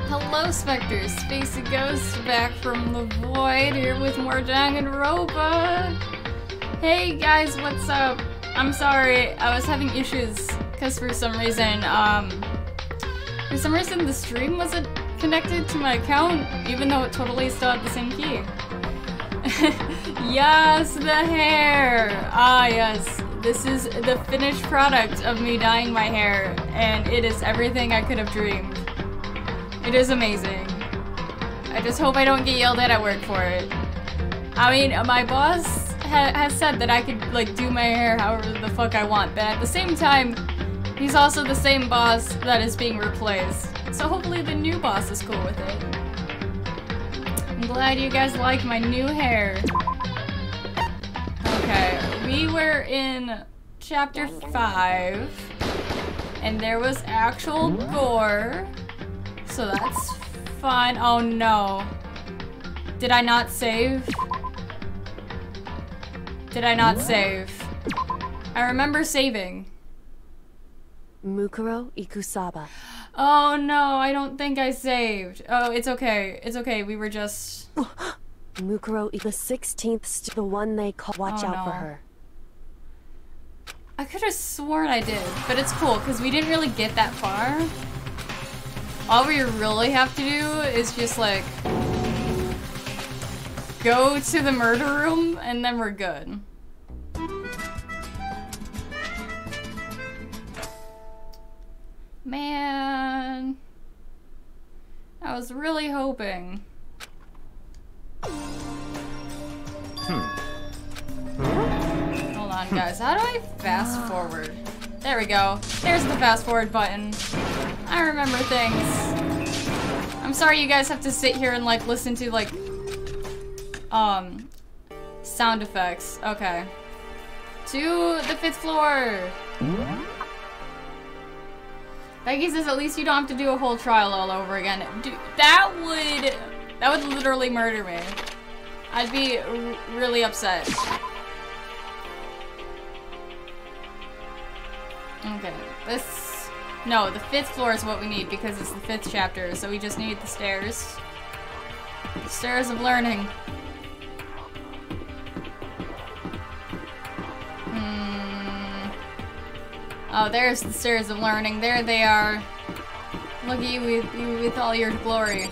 Hello, specters. Spacey Ghost back from the void here with more Danganronpa. Hey guys, what's up? I'm sorry, I was having issues because for some reason the stream wasn't connected to my account, even though it totally still had the same key. Yes, the hair! Ah, yes. This is the finished product of me dyeing my hair, and it is everything I could have dreamed. It is amazing. I just hope I don't get yelled at work for it. I mean, my boss has said that I could, like, do my hair however the fuck I want, but at the same time, he's also the same boss that is being replaced. So hopefully the new boss is cool with it. I'm glad you guys like my new hair. Okay, we were in chapter 5, and there was actual gore. So that's fun. Oh no. Did I not save? Did I not save? I remember saving. Mukuro Ikusaba. Oh no, I don't think I saved. Oh, it's okay. It's okay. We were just... Mukuro, the 16th, the one they call. Watch out for her. I could have sworn I did, but it's cool because we didn't really get that far. All we really have to do is just like go to the murder room and then we're good. Man, I was really hoping. Hold on, guys. How do I fast forward? There we go. There's the fast forward button. I remember things. I'm sorry you guys have to sit here and like listen to like sound effects. Okay. To the 5th floor. Becky says at least you don't have to do a whole trial all over again. Dude, that would literally murder me. I'd be really upset. Okay, no, the 5th floor is what we need because it's the 5th chapter, so we just need the stairs. The stairs of learning. Oh, there's the stairs of learning. There they are. Look at you with all your glory.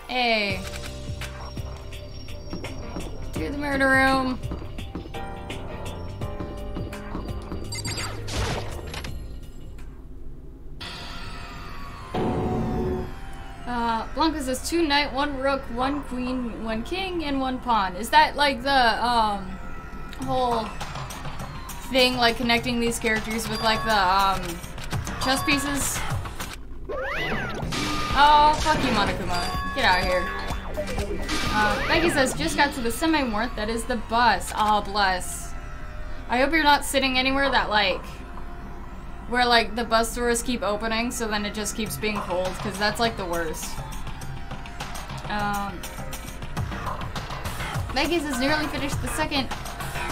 Hey. To the murder room. Blanca says 2 knight, 1 rook, 1 queen, 1 king, and 1 pawn. Is that like the whole thing, like connecting these characters with like the chess pieces? Oh, fuck you, Monokuma. Get out of here. Becky says just got to the semi-mort. That is the bus. Oh, bless. I hope you're not sitting anywhere that like where like the bus doors keep opening, so then it just keeps being cold, because that's like the worst. Becky says nearly finished the 2nd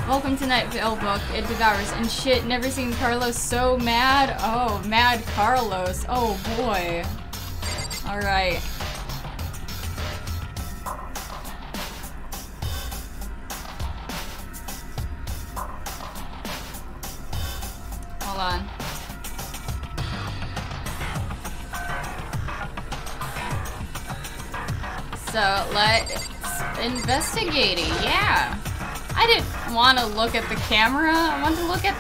Welcome to Night Vale book. It devours and shit. Never seen Carlos so mad. Oh, mad Carlos. Oh boy. All right. Hold on. So let's investigate it. Yeah. I didn't want to look at the camera. I want to look at...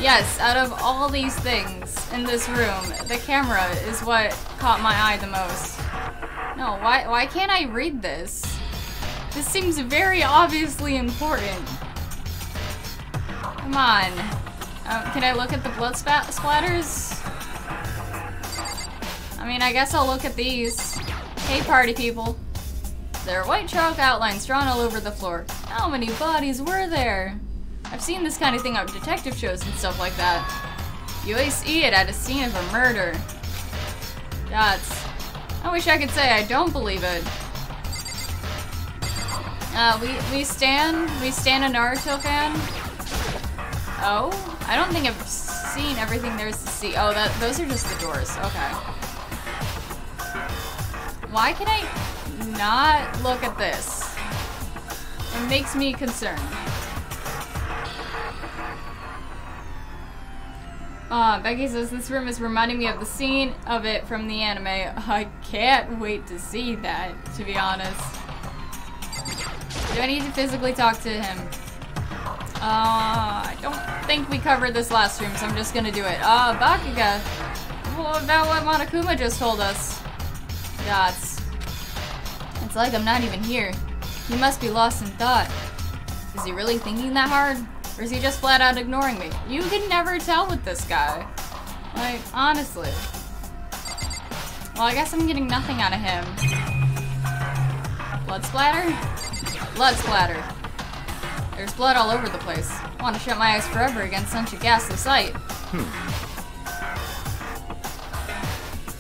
Yes, out of all these things in this room, the camera is what caught my eye the most. No, why can't I read this? This seems very obviously important. Come on. Can I look at the blood splatters? I mean, I guess I'll look at these. Hey, party people. There are white chalk outlines drawn all over the floor. How many bodies were there? I've seen this kind of thing on detective shows and stuff like that. You always see it at a scene of a murder. Gods. I wish I could say I don't believe it. We stan a Naruto fan. Oh, I don't think I've seen everything there is to see. Oh, those are just the doors. Okay. Why can I not look at this? It makes me concerned. Becky says this room is reminding me of the scene of it from the anime. I can't wait to see that, to be honest. Do I need to physically talk to him? I don't think we covered this last room, so I'm just gonna do it. Bakuga. What about what Monokuma just told us? Dots. It's like I'm not even here. He must be lost in thought. Is he really thinking that hard? Or is he just flat out ignoring me? You can never tell with this guy. Like, honestly. Well, I guess I'm getting nothing out of him. Blood splatter? Blood splatter. There's blood all over the place. I want to shut my eyes forever against such a ghastly sight.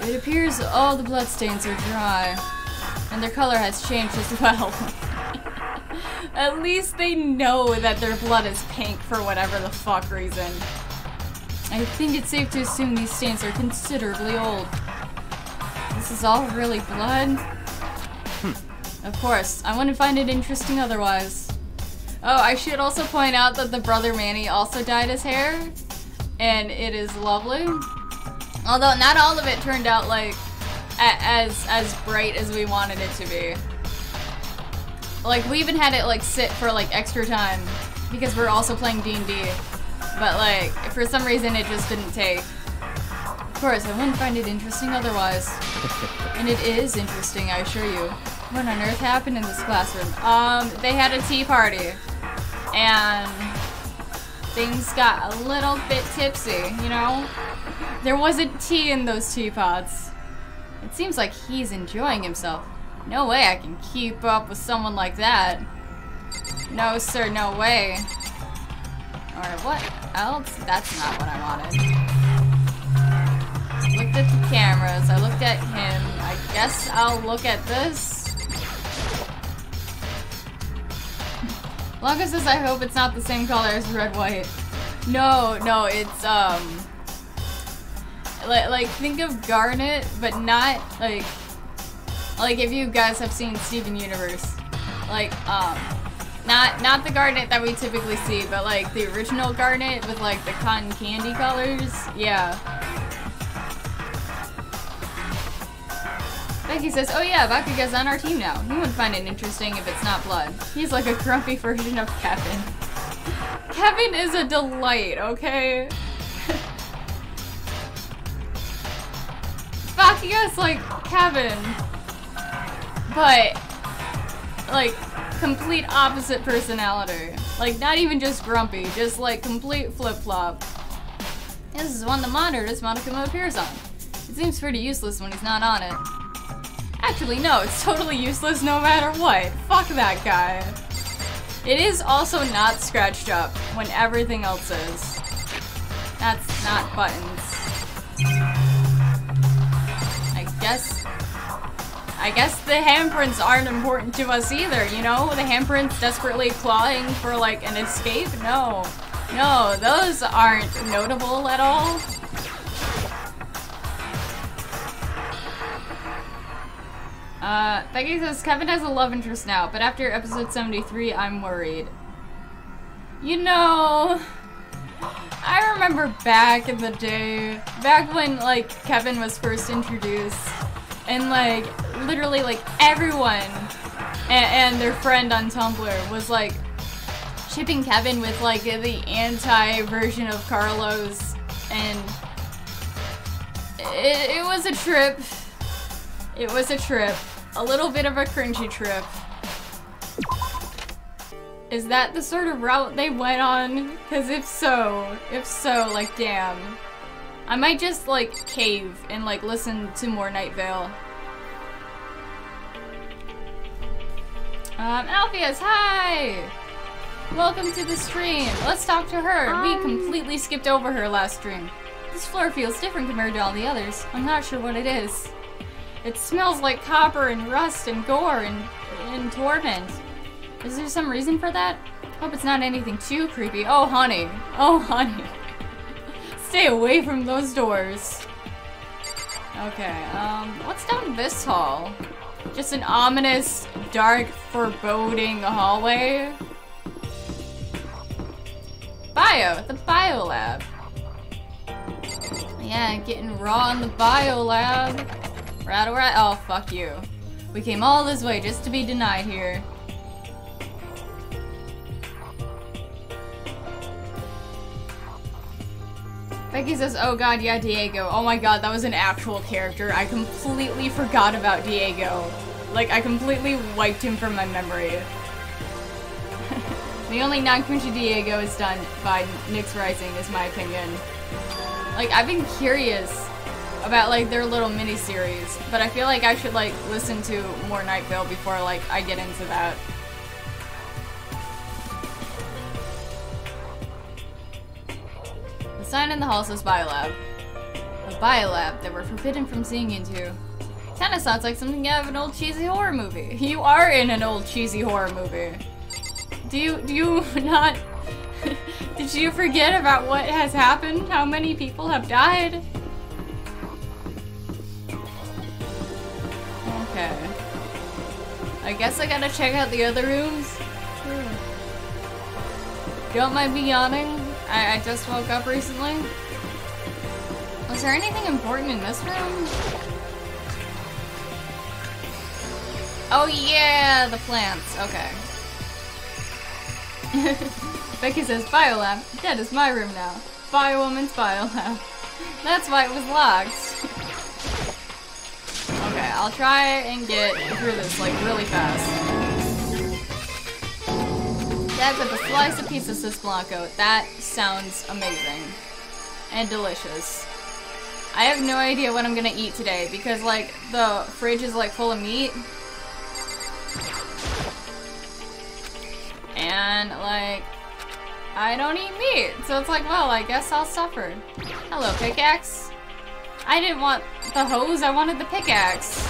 It appears all the bloodstains are dry. And their color has changed as well. At least they know that their blood is pink for whatever the fuck reason. I think it's safe to assume these stains are considerably old. This is all really blood? Of course, I wouldn't find it interesting otherwise. Oh, I should also point out that the brother Manny also dyed his hair. And it is lovely. Although not all of it turned out like as bright as we wanted it to be. Like, we even had it like sit for like extra time because we're also playing D&D. But like, for some reason it just didn't take. Of course, I wouldn't find it interesting otherwise. And it is interesting, I assure you. What on earth happened in this classroom? They had a tea party. And things got a little bit tipsy, you know? There wasn't tea in those teapots. It seems like he's enjoying himself. No way I can keep up with someone like that. No, sir, no way. Or what else? That's not what I wanted. Looked at the cameras. I looked at him. I guess I'll look at this. Longa says I hope it's not the same color as red, white. No, it's, like think of Garnet, but not, like if you guys have seen Steven Universe. Like, not the Garnet that we typically see, but like the original Garnet with like the cotton candy colors. Yeah. Becky says, oh yeah, Bakuga's on our team now. He wouldn't find it interesting if it's not blood. He's like a grumpy version of Kevin. Kevin is a delight, okay? Bakuga's like Kevin, but like complete opposite personality. Like not even just grumpy, just like complete flip-flop. This is one of the monitors Monokuma appears on. It seems pretty useless when he's not on it. Actually, no, it's totally useless no matter what. Fuck that guy. It is also not scratched up when everything else is. That's not buttons. I guess the handprints aren't important to us either, you know? The handprints desperately clawing for like an escape? No, those aren't notable at all. Becky says, Kevin has a love interest now, but after episode 73, I'm worried. You know, I remember back in the day, back when, like, Kevin was first introduced, and, like, literally, like, everyone and their friend on Tumblr was, like, shipping Kevin with, like, the anti-version of Carlos, and it was a trip. It was a trip. A little bit of a cringy trip. Is that the sort of route they went on? Because if so, like, damn. I might just, like, cave and, like, listen to more Night Vale. Alpheus, hi! Welcome to the stream. Let's talk to her. We completely skipped over her last stream. This floor feels different compared to all the others. I'm not sure what it is. It smells like copper and rust and gore and torment. Is there some reason for that? Hope it's not anything too creepy. Oh, honey. Oh, honey. Stay away from those doors. Okay, what's down this hall? Just an ominous, dark, foreboding hallway. The bio lab. Yeah, getting raw in the bio lab. Right. Oh, fuck you. We came all this way just to be denied here. Becky says, oh god, yeah, Diego. Oh my god, that was an actual character. I completely forgot about Diego. Like, I completely wiped him from my memory. The only non-cringy Diego is done by Nyx Rising, is my opinion. Like, I've been curious about, like, their little mini-series, but I feel like I should, like, listen to more Night Vale before, like, I get into that. The sign in the hall says Biolab. A biolab that we're forbidden from seeing into. Kinda sounds like something out of an old cheesy horror movie. You are in an old cheesy horror movie. Do you not... Did you forget about what has happened? How many people have died? Okay. I guess I gotta check out the other rooms. Don't mind me yawning. I just woke up recently. Was there anything important in this room? Oh yeah, the plants. Okay. Becky says, Biolab. That is my room now. Biowoman's Biolab. That's why it was locked. Okay, I'll try and get through this, like, really fast. Dad with a slice of pizza, says Blanco. That sounds amazing. And delicious. I have no idea what I'm gonna eat today, because, like, the fridge is, like, full of meat. And, like, I don't eat meat, so it's like, well, I guess I'll suffer. Hello, pickaxe. I didn't want the hose, I wanted the pickaxe.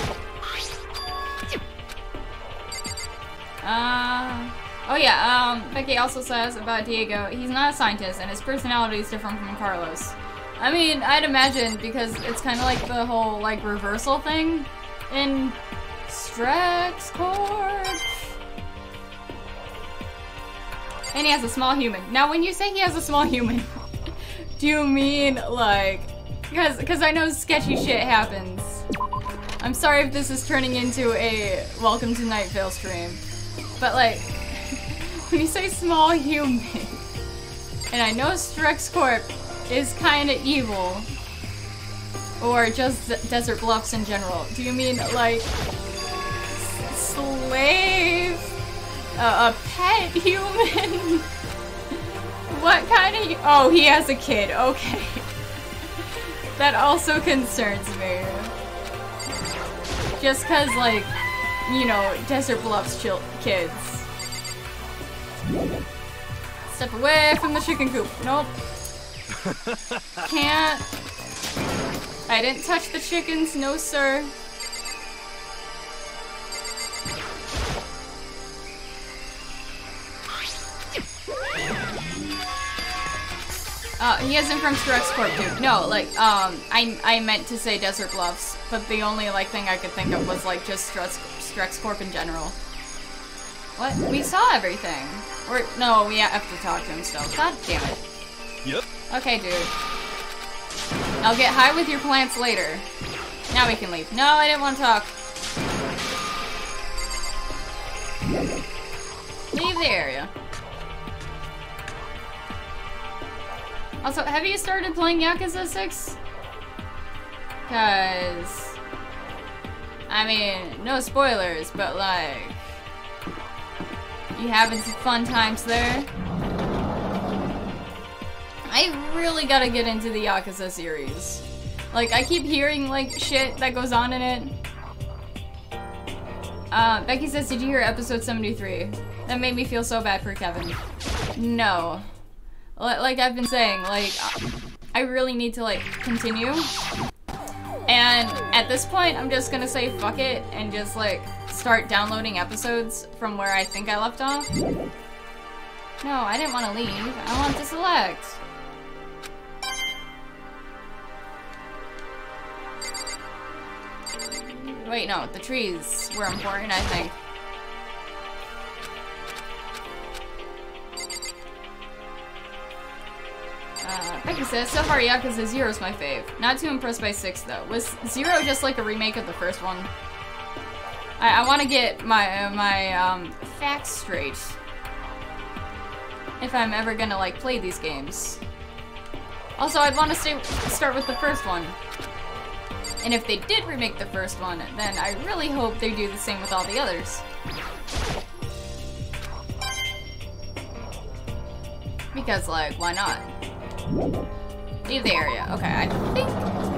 Oh yeah, Becky also says about Diego, he's not a scientist, and his personality is different from Carlos. I mean, I'd imagine, because it's kind of like the whole, like, reversal thing in Strexcorp. And he has a small human. Now, when you say he has a small human, do you mean, like... Because I know sketchy shit happens. I'm sorry if this is turning into a Welcome to Night Vale stream. But, like, when you say small human, and I know Strexcorp is kind of evil, or just Desert Bluffs in general, do you mean, like, slave? A pet human? What kind of... Oh, he has a kid. Okay. That also concerns me. Just cause, like, you know, Desert Bluffs kids. Step away from the chicken coop. Nope. Can't. I didn't touch the chickens. No, sir. He isn't from Strexcorp, dude. No, like, I meant to say Desert Bluffs, but the only, like, thing I could think of was, like, just Strexcorp in general. What? We saw everything. Or, no, we have to talk to him still. God damn it. Yep. Okay, dude. I'll get high with your plants later. Now we can leave. No, I didn't want to talk. Leave the area. Also, have you started playing Yakuza 6? Cause... I mean, no spoilers, but like... You having some fun times there? I really gotta get into the Yakuza series. Like, I keep hearing, like, shit that goes on in it. Becky says, did you hear episode 73? That made me feel so bad for Kevin. No. Like I've been saying, like, I really need to, like, continue. And at this point, I'm just gonna say fuck it and just, like, start downloading episodes from where I think I left off. No, I didn't want to leave. I want to select. Wait, no, the trees were important, I think. Becky says, so far Yakuza 0 is my fave. Not too impressed by 6 though. Was 0 just like a remake of the first one? I want to get my facts straight. If I'm ever gonna like play these games. Also, I'd want to start with the first one. And if they did remake the first one, then I really hope they do the same with all the others. Because, like, why not? Leave the area. Okay, I think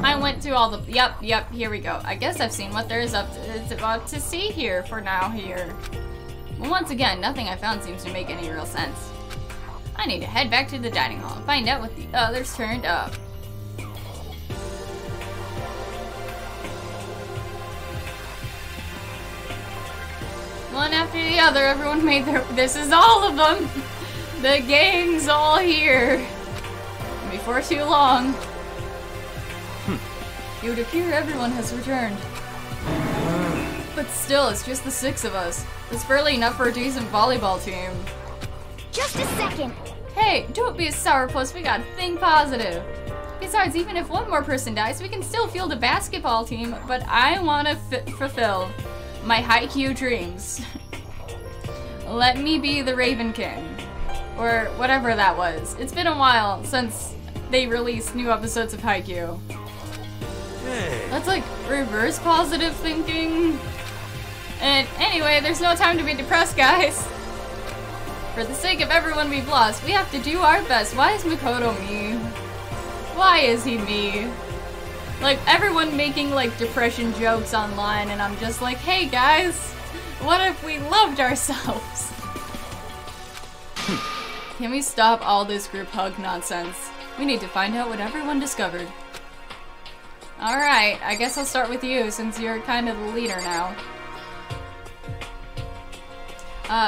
I went to all the... Yep, here we go. I guess I've seen what there is about to see here for now here. Well, once again, nothing I found seems to make any real sense. I need to head back to the dining hall and find out what the others turned up. One after the other, everyone made their... This is all of them! The gang's all here. Before too long. It would appear everyone has returned. But still, it's just the 6 of us. It's barely enough for a decent volleyball team. Just a second. Hey, don't be a sourpuss, we gotta think positive. Besides, even if one more person dies, we can still field a basketball team, but I want to fulfill my haiku dreams. Let me be the Raven King. Or whatever that was. It's been a while since they released new episodes of Haikyuu. Hey. That's like reverse positive thinking. And anyway, there's no time to be depressed, guys. For the sake of everyone we've lost, we have to do our best. Why is Makoto me? Why is he me? Like, everyone making, like, depression jokes online, and I'm just like, hey, guys, what if we loved ourselves? Can we stop all this group hug nonsense? We need to find out what everyone discovered. Alright, I guess I'll start with you, since you're kind of the leader now.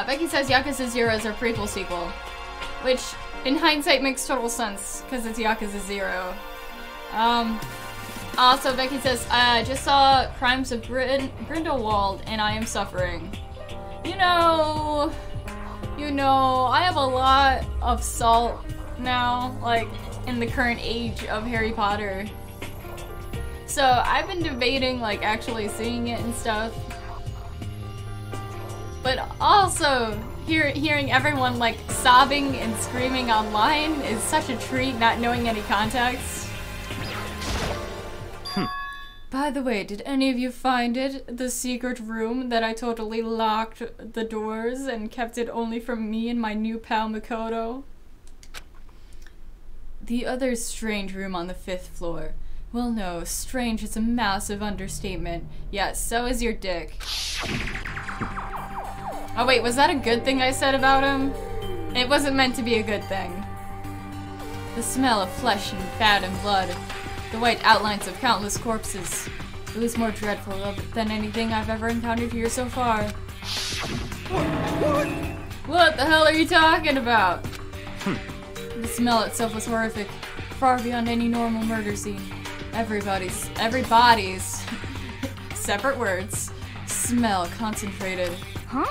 Becky says Yakuza 0 is a prequel sequel. Which, in hindsight, makes total sense, because it's Yakuza 0. Also, Becky says, I just saw Crimes of Grindelwald, and I am suffering. You know, I have a lot of salt now, like, in the current age of Harry Potter. So, I've been debating, like, actually seeing it and stuff. But also, hearing everyone, like, sobbing and screaming online is such a treat, not knowing any context. By the way, did any of you find it? The secret room that I totally locked the doors and kept it only from me and my new pal Makoto? The other strange room on the 5th floor. Well, no, strange is a massive understatement. Yeah, so is your dick. Oh wait, was that a good thing I said about him? It wasn't meant to be a good thing. The smell of flesh and fat and blood. The white outlines of countless corpses. It was more dreadful than anything I've ever encountered here so far. What the hell are you talking about? The smell itself was horrific, far beyond any normal murder scene. Everybody's separate words, smell concentrated. Huh?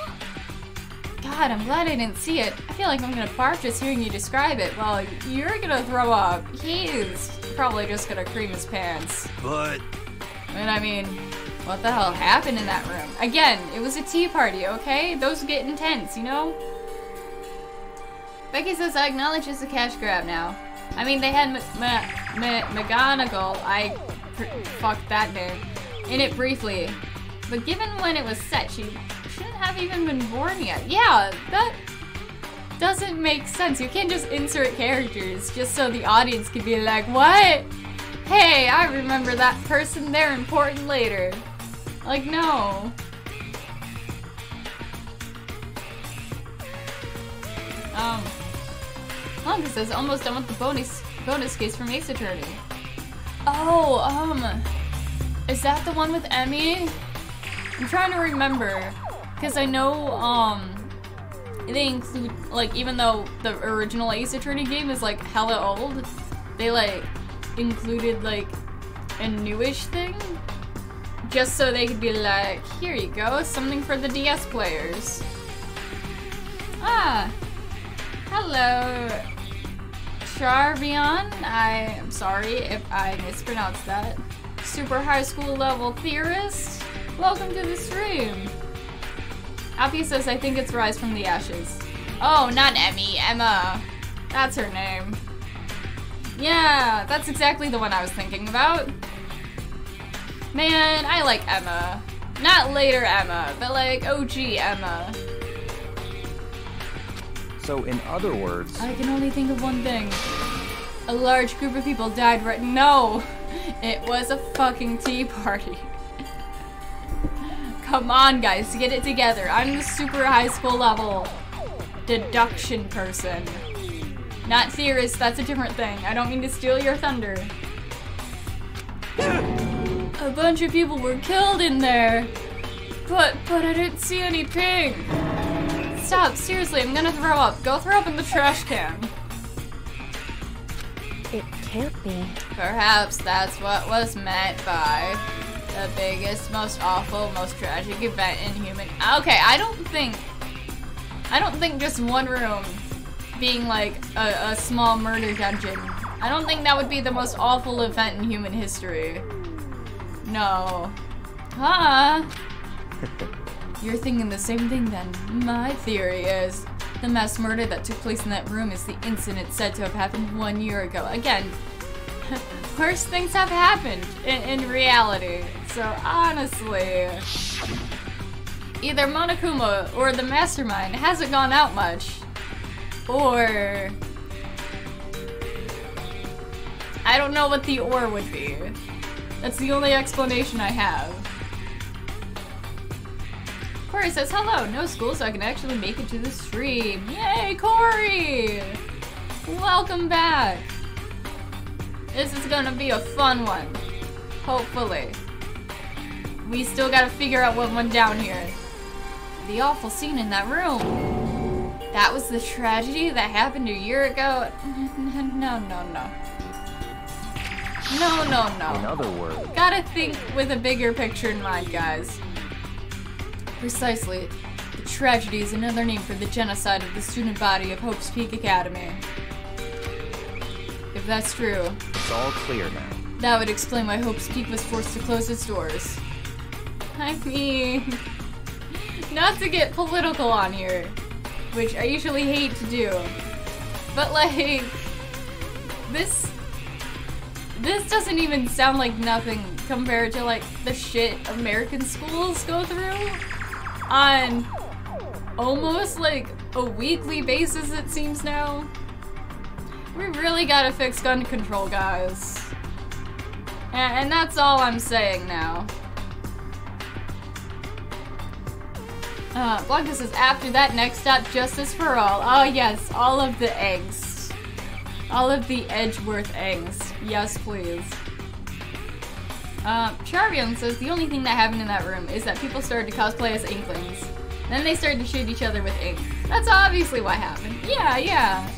God, I'm glad I didn't see it. I feel like I'm gonna barf just hearing you describe it. Well, you're gonna throw up. He's probably just gonna cream his pants. But... And I mean, what the hell happened in that room? Again, it was a tea party, okay? Those get intense, you know? Becky says, I acknowledge it's a cash grab now. I mean, they had McGonagall, I fucked that name, in it briefly. But given when it was set, she shouldn't have even been born yet. Yeah, that doesn't make sense. You can't just insert characters just so the audience can be like, what? Hey, I remember that person, they're important later. Like, no. Longa says, almost done with the bonus case from Ace Attorney. Oh, is that the one with Emmy? I'm trying to remember, because I know, they include, like, even though the original Ace Attorney game is, like, hella old, they, like, included, like, a newish thing Just so they could be like, here you go, something for the DS players. Ah, hello, Charvion. I am sorry if I mispronounced that. Super high school level theorist. Welcome to the stream. Alfie says, I think it's Rise from the Ashes. Oh, not Emmy, Emma. That's her name. Yeah, that's exactly the one I was thinking about. Man, I like Emma. Not later Emma, but like OG Emma. So in other words... I can only think of one thing. A large group of people died right- No! It was a fucking tea party. Come on guys, get it together. I'm the super high school level deduction person. Not theorist, that's a different thing. I don't mean to steal your thunder. A bunch of people were killed in there. But I didn't see any pink. Stop, seriously, I'm gonna throw up. Go throw up in the trash can. It can't be. Perhaps that's what was meant by the biggest, most awful, most tragic event in human. Okay, I don't think just one room being like a small murder dungeon. I don't think that would be the most awful event in human history. No. Huh? You're thinking the same thing then. My theory is the mass murder that took place in that room is the incident said to have happened 1 year ago. Again, worse things have happened in reality. So honestly, either Monokuma or the mastermind hasn't gone out much, or I don't know what the or would be. That's the only explanation I have. Corey says, hello, no school, so I can actually make it to the stream. Yay, Corey! Welcome back. This is gonna be a fun one. Hopefully. We still gotta figure out what went down here. The awful scene in that room. That was the tragedy that happened a year ago? No. No. In other words... Gotta think with a bigger picture in mind, guys. Precisely. The tragedy is another name for the genocide of the student body of Hope's Peak Academy. If that's true... It's all clear now. That would explain why Hope's Peak was forced to close its doors. I mean... Not to get political on here, which I usually hate to do, but like... This doesn't even sound like nothing compared to like the shit American schools go through on almost like a weekly basis, it seems now. We really gotta fix gun control, guys. And that's all I'm saying now. Blanca says, after that, next up, justice for all. Oh yes, all of the eggs. All of the Edgeworth eggs. Yes, please. Charvion says, the only thing that happened in that room is that people started to cosplay as Inklings. Then they started to shoot each other with ink. That's obviously what happened. Yeah.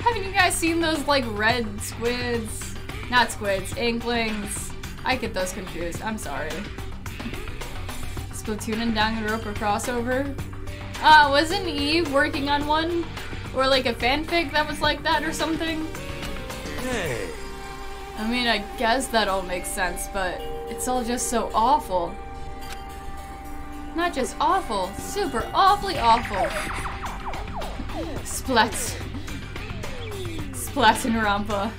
Haven't you guys seen those, like, red squids? Not squids, Inklings. I get those confused. I'm sorry. Splatoon and Danganronpa crossover? Wasn't Eve working on one? Or like a fanfic that was like that or something? Hey. I mean, I guess that all makes sense, but it's all just so awful. Not just awful, super awfully awful. Splatinrampa.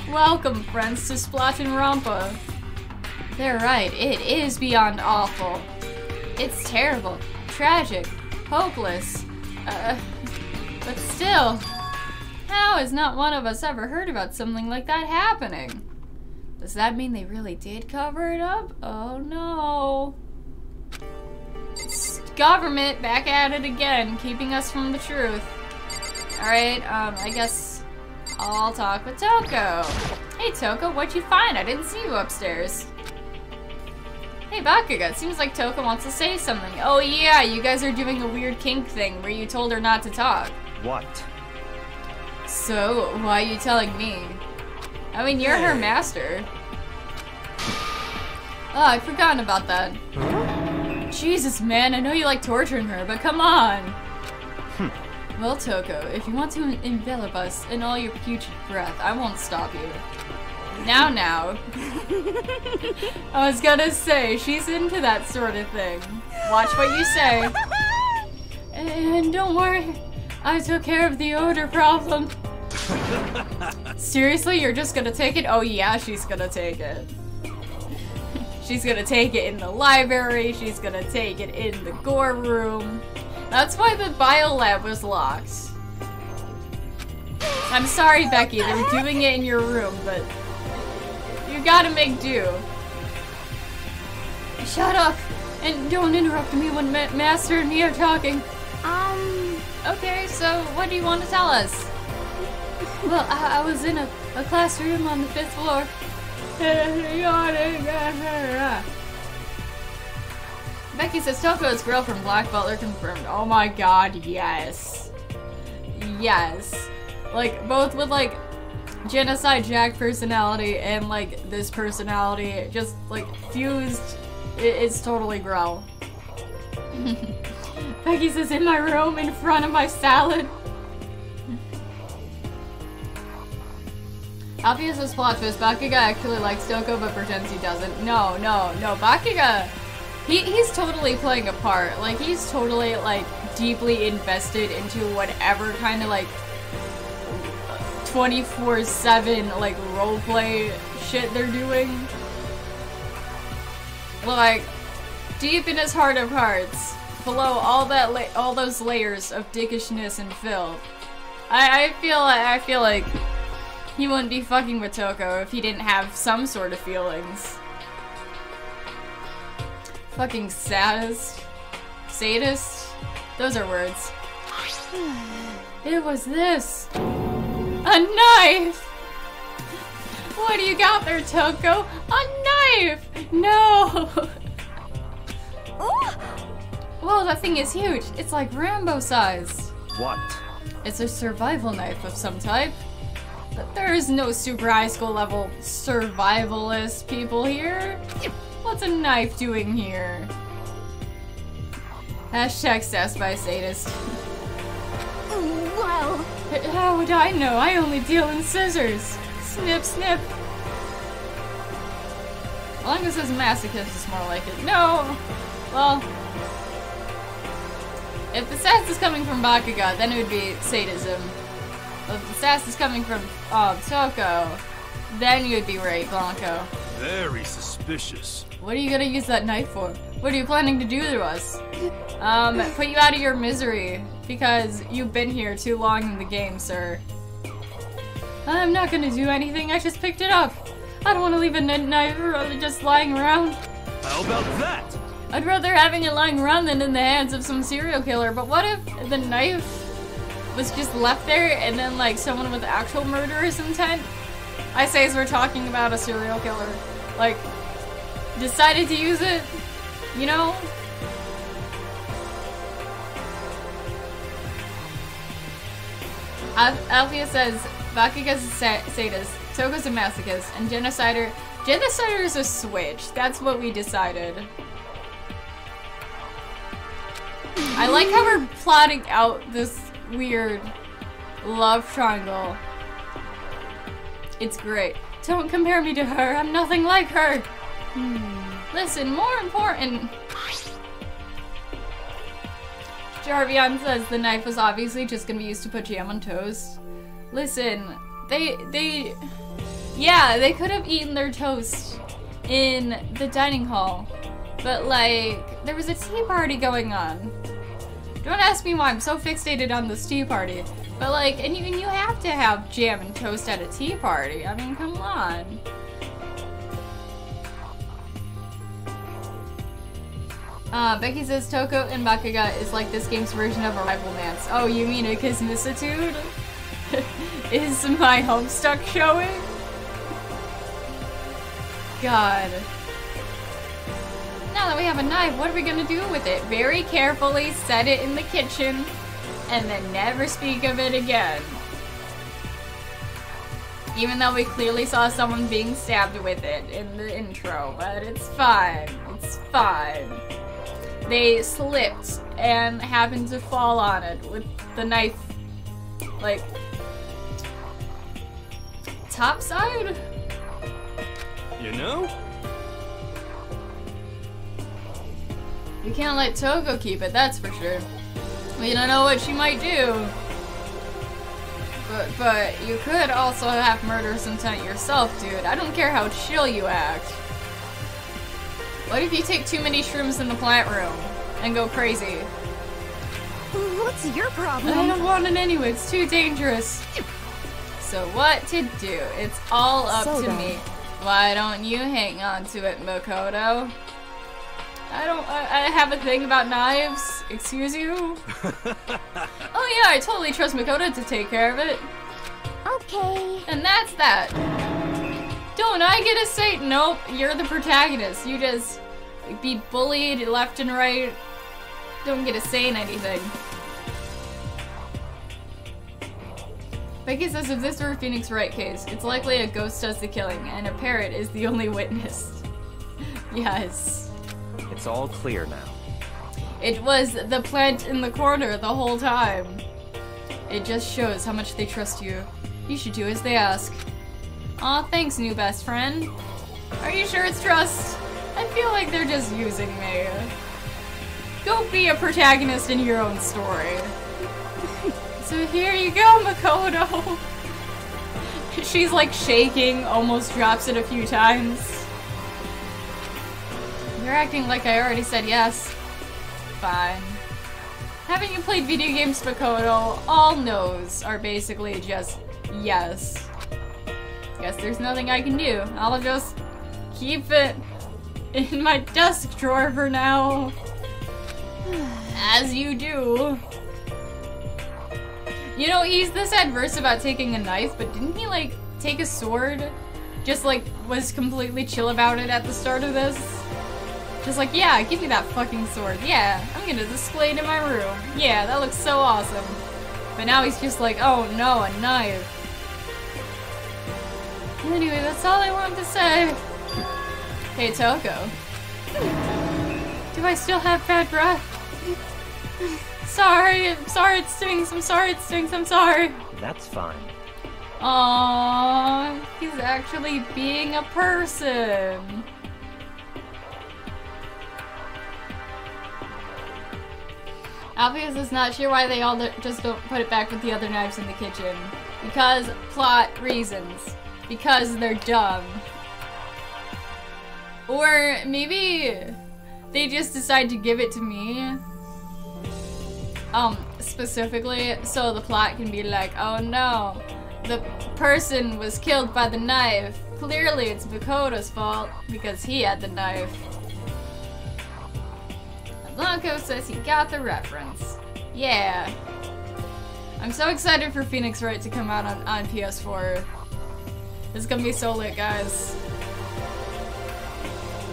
Welcome, friends, to Splatinrampa. They're right, it is beyond awful. It's terrible, tragic, hopeless, but still, how has not one of us ever heard about something like that happening? Does that mean they really did cover it up? Oh no. Government back at it again, keeping us from the truth. Alright, I guess I'll talk with Toko. Hey Toko, what'd you find? I didn't see you upstairs. Hey Bakuga, it seems like Toko wants to say something. Oh yeah, you guys are doing a weird kink thing where you told her not to talk. What? So, why are you telling me? I mean, you're her master. Oh, I'd forgotten about that. Jesus, man, I know you like torturing her, but come on. Well, Toko, if you want to envelop us in all your putrid breath, I won't stop you. Now. I was gonna say, she's into that sort of thing. Watch what you say. And don't worry, I took care of the odor problem. Seriously, you're just gonna take it? Oh yeah, she's gonna take it. She's gonna take it in the library, she's gonna take it in the gore room. That's why the bio lab was locked. I'm sorry, Becky, they were doing it in your room, but you gotta make do. Shut up! And don't interrupt me when Master and me are talking. Okay, so what do you want to tell us? Well, I was in a classroom on the 5th floor. Becky says Toko's girlfriend Black Butler confirmed. Oh my god, yes. Yes. Like, both with like Genocide Jack personality and like this personality just like fused. It's totally Grell. Becky says in my room in front of my salad. Obvious plot twist, Bakuga actually likes Toko but pretends he doesn't. No, Bakuga, he's totally playing a part. Like, he's totally, like, deeply invested into whatever kind of, like, 24/7, like, roleplay shit they're doing. Like, deep in his heart of hearts, below all that, all those layers of dickishness and filth, I feel like he wouldn't be fucking with Toko if he didn't have some sort of feelings. Fucking sadist. Sadist? Those are words. It was this. A knife! What do you got there, Toko? A knife! No! Whoa, that thing is huge. It's like Rambo sized. What? It's a survival knife of some type. But there is no super high school level survivalist people here. What's a knife doing here? Hashtag sassed by a sadist. Wow. How would I know? I only deal in scissors. Snip, snip. As long as it's masochist, it's more like it. No! Well, if the sass is coming from Bakuga, then it would be sadism. If the sass is coming from Toko, then you would be right, Blanco. Very suspicious. What are you gonna use that knife for? What are you planning to do to us? Put you out of your misery, because you've been here too long in the game, sir. I'm not gonna do anything, I just picked it up. I don't want to leave a knife just lying around. How about that? I'd rather having it lying around than in the hands of some serial killer, but what if the knife was just left there and then like someone with actual murderous intent? I say as we're talking about a serial killer, like, decided to use it, you know? Althea says, Bakuga's a sadist, Toko's a masochist, and Genocider is a switch. That's what we decided. I like how we're plotting out this weird love triangle. It's great. Don't compare me to her. I'm nothing like her. Listen, more important. Jarvion says the knife was obviously just gonna be used to put jam on toast. Listen, yeah, they could have eaten their toast in the dining hall, but like, there was a tea party going on. Don't ask me why I'm so fixated on this tea party, but like, and you have to have jam and toast at a tea party. I mean, come on. Becky says Toko and Bakuga is like this game's version of a rival dance. Oh, you mean a kismissitude? Is my homestuck showing? God. Now that we have a knife, what are we gonna do with it? Very carefully set it in the kitchen and then never speak of it again. Even though we clearly saw someone being stabbed with it in the intro, but it's fine. It's fine. They slipped and happened to fall on it with the knife, like, top side? You know? You can't let Toko keep it, that's for sure. We don't know what she might do. But you could also have murderous intent yourself, dude. I don't care how chill you act. What if you take too many shrooms in the plant room and go crazy? What's your problem? I don't want it anyway, it's too dangerous. So what to do? It's all up to me. Why don't you hang on to it, Makoto? I have a thing about knives. Excuse you? Oh yeah, I totally trust Makoto to take care of it. Okay. And that's that. Don't I get a say? Nope, you're the protagonist. You just be bullied left and right. Don't get a say in anything. Becky says if this were a Phoenix Wright case, it's likely a ghost does the killing and a parrot is the only witness. Yes. It's all clear now. It was the plant in the corner the whole time. It just shows how much they trust you. You should do as they ask. Aw, thanks, new best friend. Are you sure it's trust? I feel like they're just using me. Go be a protagonist in your own story. So here you go, Makoto. She's like shaking, almost drops it a few times. You're acting like I already said yes. Fine. Haven't you played video games, Makoto? All no's are basically just yes. Guess there's nothing I can do. I'll just keep it in my desk drawer for now. As you do. You know, he's this adverse about taking a knife, but didn't he, like, take a sword? Just, like, was completely chill about it at the start of this? Just like, yeah, give me that fucking sword. Yeah, I'm gonna display it in my room. Yeah, that looks so awesome. But now he's just like, oh no, a knife. Anyway, that's all I wanted to say. Hey, Toko. Do I still have bad breath? Sorry, I'm sorry it stings, I'm sorry it stings, I'm sorry. That's fine. Aww, he's actually being a person. Alpheus is not sure why they all just don't put it back with the other knives in the kitchen. Because plot reasons. Because they're dumb. Or maybe they just decide to give it to me. Specifically, so the plot can be like, oh no, the person was killed by the knife. Clearly it's Makoto's fault because he had the knife. Blanco says he got the reference. Yeah. I'm so excited for Phoenix Wright to come out on PS4. It's gonna be so lit, guys.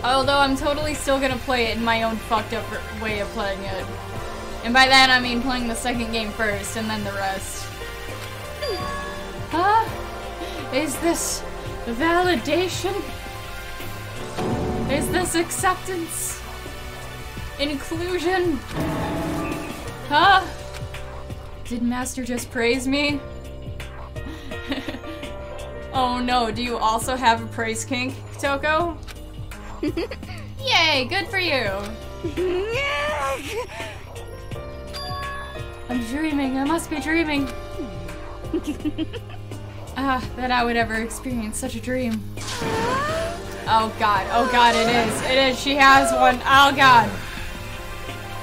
Although I'm totally still gonna play it in my own fucked up way of playing it. And by that I mean playing the second game first and then the rest. Huh? Is this validation? Is this acceptance? Inclusion? Huh? Did Master just praise me? Oh no, do you also have a praise kink, Toko? Yay, good for you! I'm dreaming, I must be dreaming. That I would ever experience such a dream. Oh god, it is, she has one, oh god.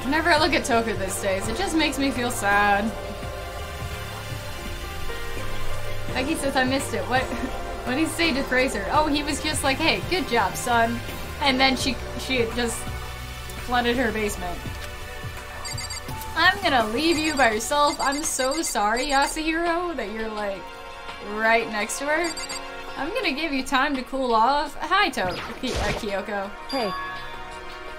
Whenever I look at Toko these days, it just makes me feel sad. Becky says I missed it. What did he say to Fraser? Oh, he was just like, hey, good job, son. And then she just flooded her basement. I'm gonna leave you by yourself. I'm so sorry, Yasuhiro, that you're like right next to her. I'm gonna give you time to cool off. Hi, Kyoko. Hey.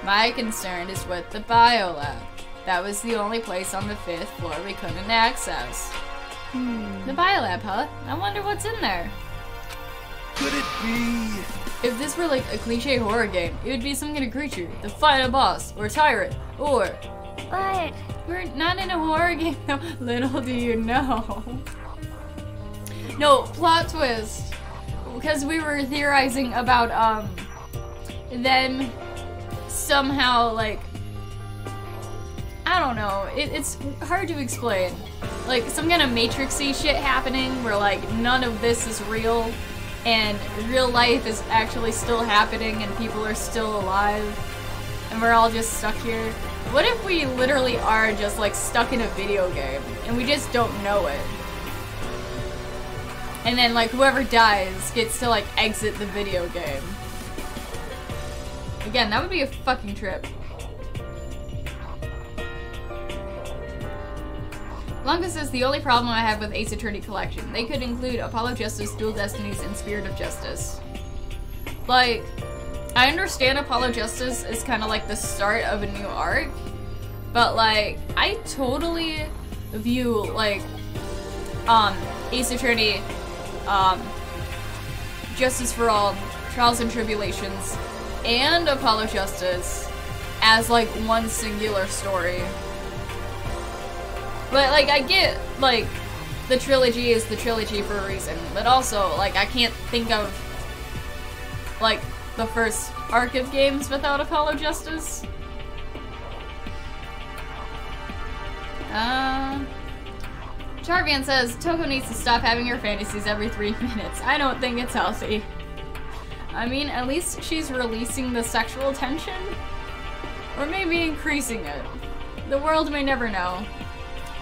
My concern is with the biolab. That was the only place on the 5th floor we couldn't access. The biolab, huh? I wonder what's in there. Could it be? If this were like a cliche horror game, it would be some kind of creature, the final boss, or tyrant, or... But... We're not in a horror game, though. Little do you know. No, plot twist. Because we were theorizing about, them somehow, like... I don't know. It's hard to explain. Like, some kind of Matrix-y shit happening where, like, none of this is real. And real life is actually still happening and people are still alive. And we're all just stuck here. What if we literally are just like stuck in a video game and we just don't know it? And then like whoever dies gets to like exit the video game. Again, that would be a fucking trip. Longest is the only problem I have with Ace Attorney Collection. They could include Apollo Justice, Dual Destinies, and Spirit of Justice. Like, I understand Apollo Justice is kind of like the start of a new arc, but like, I totally view like, Ace Attorney, Justice for All, Trials and Tribulations, and Apollo Justice as like one singular story. But, like, I get, like, the trilogy is the trilogy for a reason, but also, like, I can't think of, like, the first arc of games without Apollo Justice. Charvian says, Toko needs to stop having her fantasies every 3 minutes. I don't think it's healthy. I mean, at least she's releasing the sexual tension. Or maybe increasing it. The world may never know.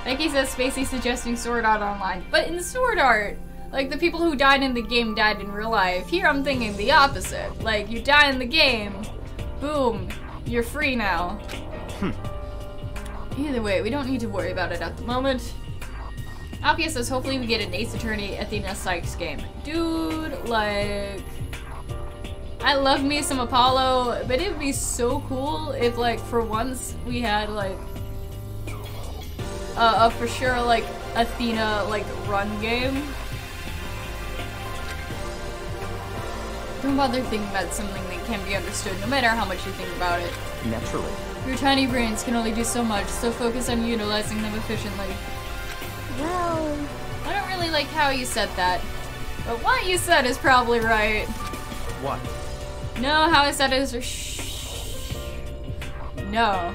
Becky says Spacey suggesting Sword Art Online. But in Sword Art, like, the people who died in the game died in real life. Here I'm thinking the opposite. Like, you die in the game, boom, you're free now. Either way, we don't need to worry about it at the moment. Alpia says hopefully we get an Ace Attorney Athena Sykes game. Dude, like... I love me some Apollo, but it'd be so cool if, like, for once we had, like... for sure, like, Athena, like, run game. Don't bother thinking about something that can't be understood, no matter how much you think about it. Naturally. Your tiny brains can only do so much, so focus on utilizing them efficiently. Well... I don't really like how you said that, but what you said is probably right. What? No, how I said it is shh. No.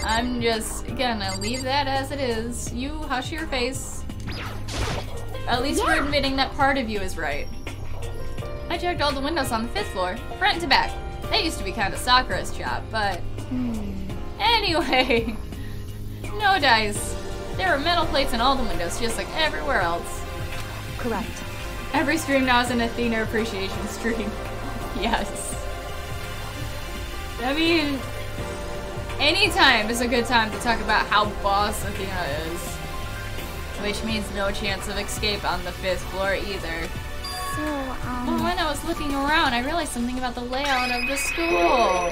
I'm just gonna leave that as it is. You hush your face. At least we're admitting that part of you is right. I checked all the windows on the 5th floor, front to back. That used to be kind of Sakura's job, but... Anyway. No dice. There were metal plates in all the windows, just like everywhere else. Correct. Every stream now is an Athena appreciation stream. Yes. I mean... Anytime is a good time to talk about how boss Athena is. Which means no chance of escape on the 5th floor either. So, But when I was looking around, I realized something about the layout of the school.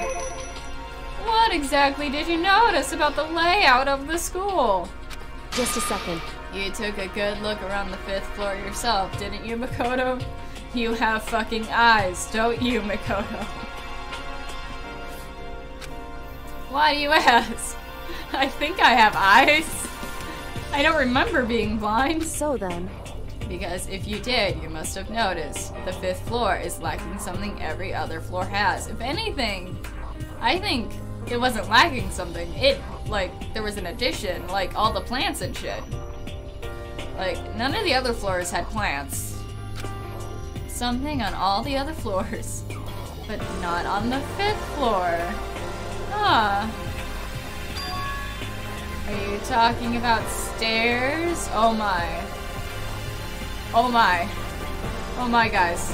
What exactly did you notice about the layout of the school? Just a second. You took a good look around the 5th floor yourself, didn't you, Makoto? You have fucking eyes, don't you, Makoto? Why do you ask? I think I have eyes. I don't remember being blind. So then... Because if you did, you must have noticed. The 5th floor is lacking something every other floor has. If anything, I think it wasn't lacking something. It, like, there was an addition, like all the plants and shit. Like, none of the other floors had plants. Something on all the other floors, but not on the 5th floor. Huh. Are you talking about stairs? Oh my. Oh my. Oh my, guys.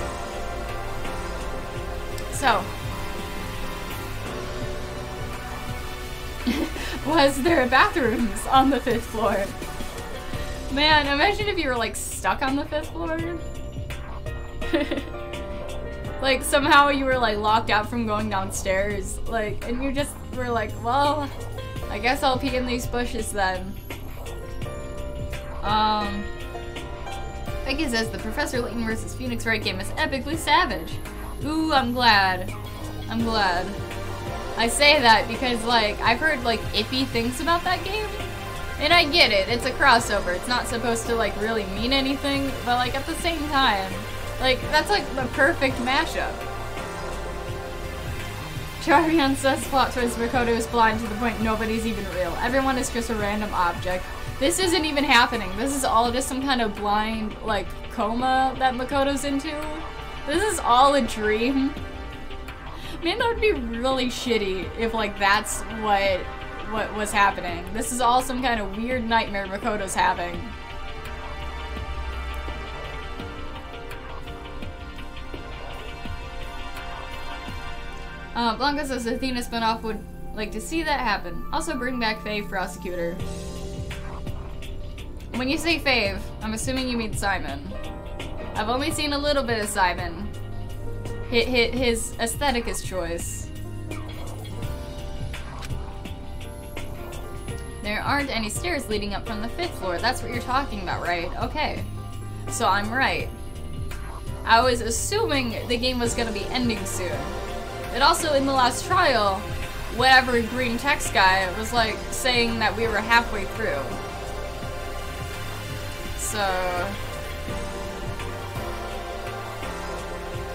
So. Was there bathrooms on the 5th floor? Man, imagine if you were like stuck on the 5th floor. Like somehow you were like locked out from going downstairs. Like, and you just were like, well, I guess I'll pee in these bushes then. Becky says the Professor Layton vs. Phoenix Wright game is epically savage. Ooh, I'm glad. I'm glad. I say that because, like, I've heard, like, iffy things about that game. And I get it, it's a crossover. It's not supposed to, like, really mean anything. But, like, at the same time, like, that's, like, the perfect mashup. Charion says plot twist Makoto is blind to the point nobody's even real. Everyone is just a random object. This isn't even happening. This is all just some kind of blind, like, coma that Makoto's into. This is all a dream. Man, that would be really shitty if, like, that's what was happening. This is all some kind of weird nightmare Makoto's having. Blanca says Athena spinoff would like to see that happen. Also bring back Fave Prosecutor. When you say Fave, I'm assuming you mean Simon. I've only seen a little bit of Simon. His aesthetic is choice. There aren't any stairs leading up from the 5th floor. That's what you're talking about, right? Okay. So I'm right. I was assuming the game was gonna be ending soon. And also in the last trial, whatever green text guy was like saying that we were halfway through. So...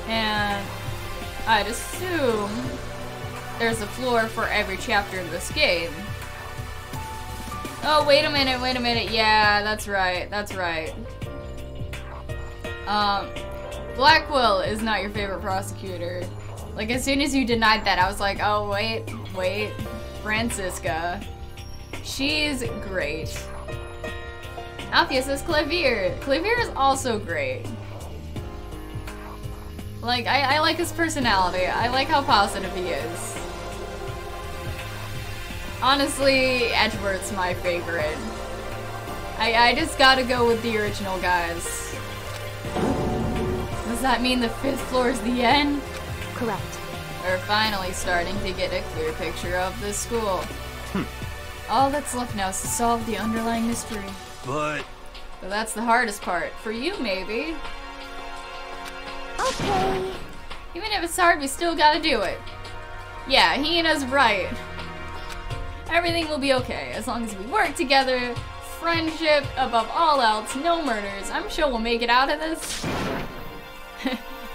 And I'd assume there's a floor for every chapter in this game. Oh, wait a minute, yeah, that's right. Blackwell is not your favorite prosecutor. Like, as soon as you denied that, I was like, oh, wait, Francisca. She's great. Althea says Clavier. Clavier is also great. Like, I like his personality. I like how positive he is. Honestly, Edgeworth's my favorite. I just gotta go with the original guys. Does that mean the 5th floor is the end? Correct. We're finally starting to get a clear picture of the school. All that's left now is to solve the underlying mystery. But that's the hardest part. For you, maybe. Okay. Even if it's hard, we still gotta do it. Yeah, Hina's right. Everything will be okay, as long as we work together. Friendship above all else, no murders. I'm sure we'll make it out of this.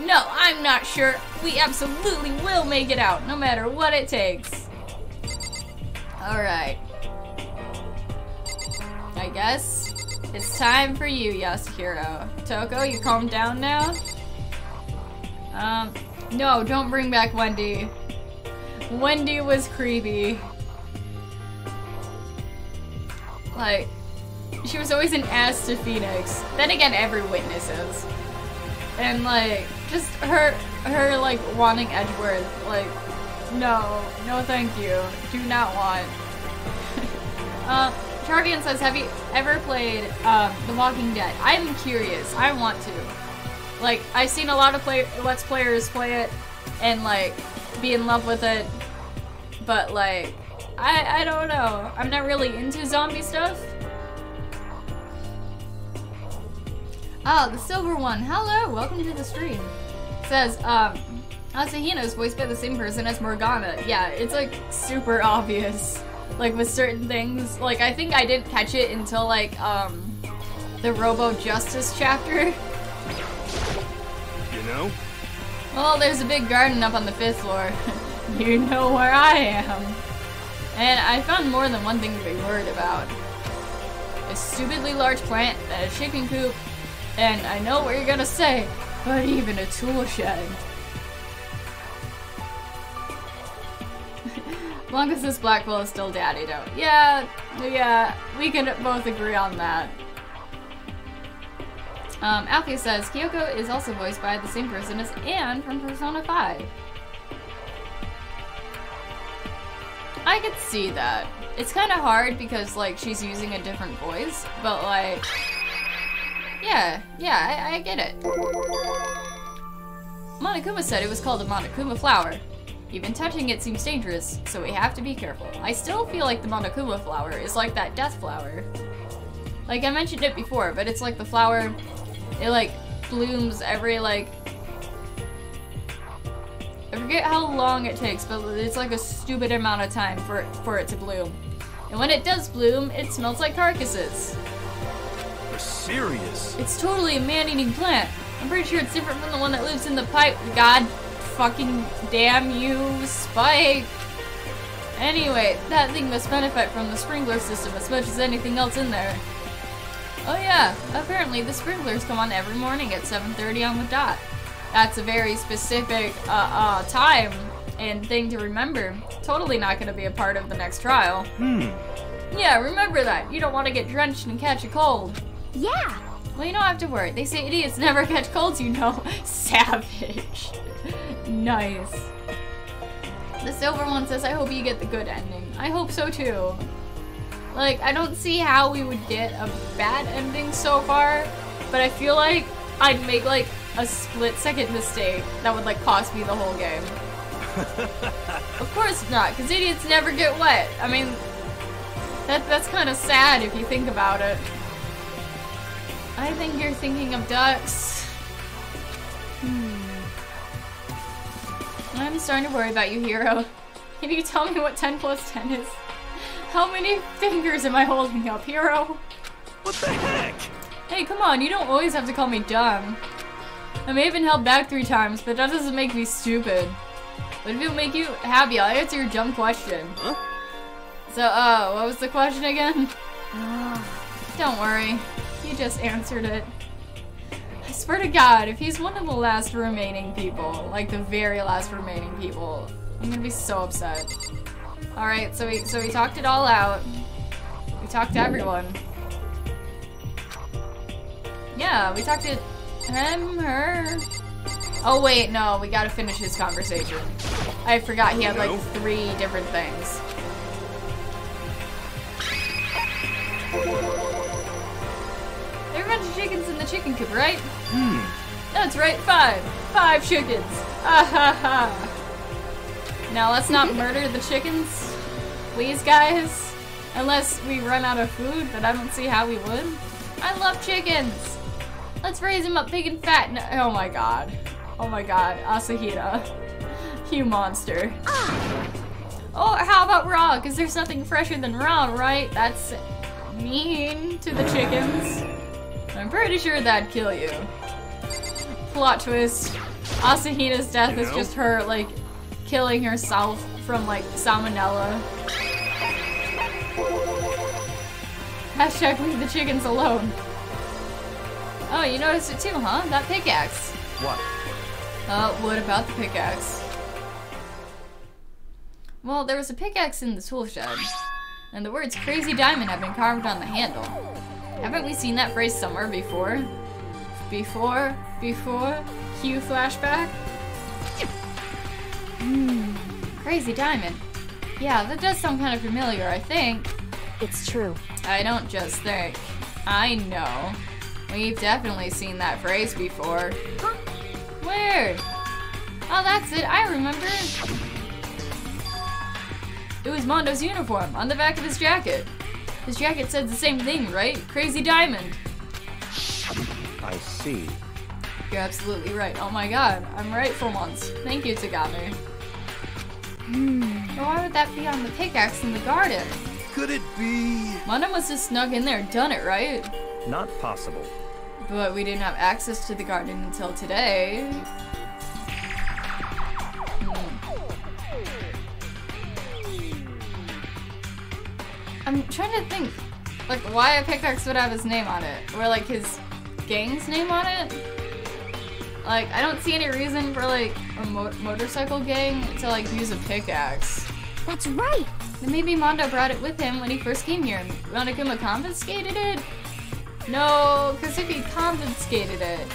No, I'm not sure. We absolutely will make it out, no matter what it takes. Alright. I guess it's time for you, Yasuhiro. Toko, you calm down now? No, don't bring back Wendy. Wendy was creepy. Like, she was always an ass to Phoenix. Then again, every witness is. And like, just her like wanting Edgeworth, like, no thank you. Do not want. Charvian says, have you ever played The Walking Dead? I'm curious, I want to. Like, I've seen a lot of Let's Players play it and like be in love with it, but like, I don't know. I'm not really into zombie stuff. Oh, the silver one. Hello, welcome to the stream. It says, Asahina is voiced by the same person as Morgana. Yeah, it's like super obvious. Like with certain things. Like, I think I didn't catch it until like, the Robo Justice chapter. you know? Well, there's a big garden up on the 5th floor. You know where I am. And I found more than one thing to be worried about. A stupidly large plant, a chicken coop, and I know what you're gonna say, but even a tool shed. Blanca says Blackwell is still daddy, don't. Yeah, we can both agree on that. Alfie says Kyoko is also voiced by the same person as Anne from Persona 5. I could see that. It's kind of hard because like she's using a different voice, but like, yeah, I get it. Monokuma said it was called a Monokuma flower. Even touching it seems dangerous, so we have to be careful. I still feel like the Monokuma flower is like that death flower. Like I mentioned it before, but it's like the flower, It like blooms every like, I forget how long it takes, but it's like a stupid amount of time for it to bloom. And when it does bloom, it smells like carcasses. You're serious? It's totally a man-eating plant. I'm pretty sure it's different from the one that lives in the pipe. God fucking damn you, Spike. Anyway, that thing must benefit from the sprinkler system as much as anything else in there. Oh yeah, apparently the sprinklers come on every morning at 7:30 on the dot. That's a very specific time and thing to remember. Totally not gonna be a part of the next trial. Yeah, remember that. You don't want to get drenched and catch a cold. Yeah. Well, you don't have to worry. They say idiots never catch colds, you know. Savage. Nice. The silver one says, I hope you get the good ending. I hope so too. Like, I don't see how we would get a bad ending so far, but I feel like I'd make like a split-second mistake that would like cost me the whole game. Of course not, because idiots never get wet. I mean, that's kind of sad if you think about it. I think you're thinking of ducks. I'm starting to worry about you, Hero. Can you tell me what 10 plus 10 is? How many fingers am I holding up, Hero? What the heck? Hey, come on, you don't always have to call me dumb. I may have been held back 3 times, but that doesn't make me stupid. But if it'll make you happy, I'll answer your dumb question. Huh? So, what was the question again? Don't worry. You just answered it. I swear to God, if he's one of the last remaining people, like the very last remaining people, I'm gonna be so upset. Alright, so we talked it all out. We talked to everyone. Yeah, we talked to him, her. Oh wait, no, we gotta finish his conversation. I forgot he had like 3 different things. There are a bunch of chickens in the chicken coop, right? That's right, 5. 5 chickens. Ah ha ha. Now let's not murder the chickens, please guys. Unless we run out of food, but I don't see how we would. I love chickens. Let's raise them up big and fat. No, oh my god. Oh my god, Asahita. You monster. Oh, how about raw? Because there's nothing fresher than raw, right? That's mean to the chickens. I'm pretty sure that'd kill you. Plot twist. Asahita's death is just her, like, killing herself from, like, salmonella. Hashtag leave the chickens alone. Oh, you noticed it too, huh? That pickaxe. What? What about the pickaxe? Well, there was a pickaxe in the tool shed, and the words Crazy Diamond have been carved on the handle. Haven't we seen that phrase somewhere before? Before? Cue flashback? Crazy Diamond. Yeah, that does sound kind of familiar, I think. It's true. I don't just think. I know. We've definitely seen that phrase before. Huh? Where? Oh, that's it. I remember. It was Mondo's uniform on the back of his jacket. His jacket said the same thing, right? Crazy Diamond. I see. You're absolutely right. Oh my god, I'm right for once. Thank you, Tagame. But why would that be on the pickaxe in the garden? Could it be? Mondo must have snuck in there and done it, right? Not possible. But we didn't have access to the garden until today. I'm trying to think, like, why a pickaxe would have his name on it, or like his gang's name on it. Like, I don't see any reason for like a motorcycle gang to like use a pickaxe. That's right. Then maybe Mondo brought it with him when he first came here, and Monokuma confiscated it? No, because if he confiscated it,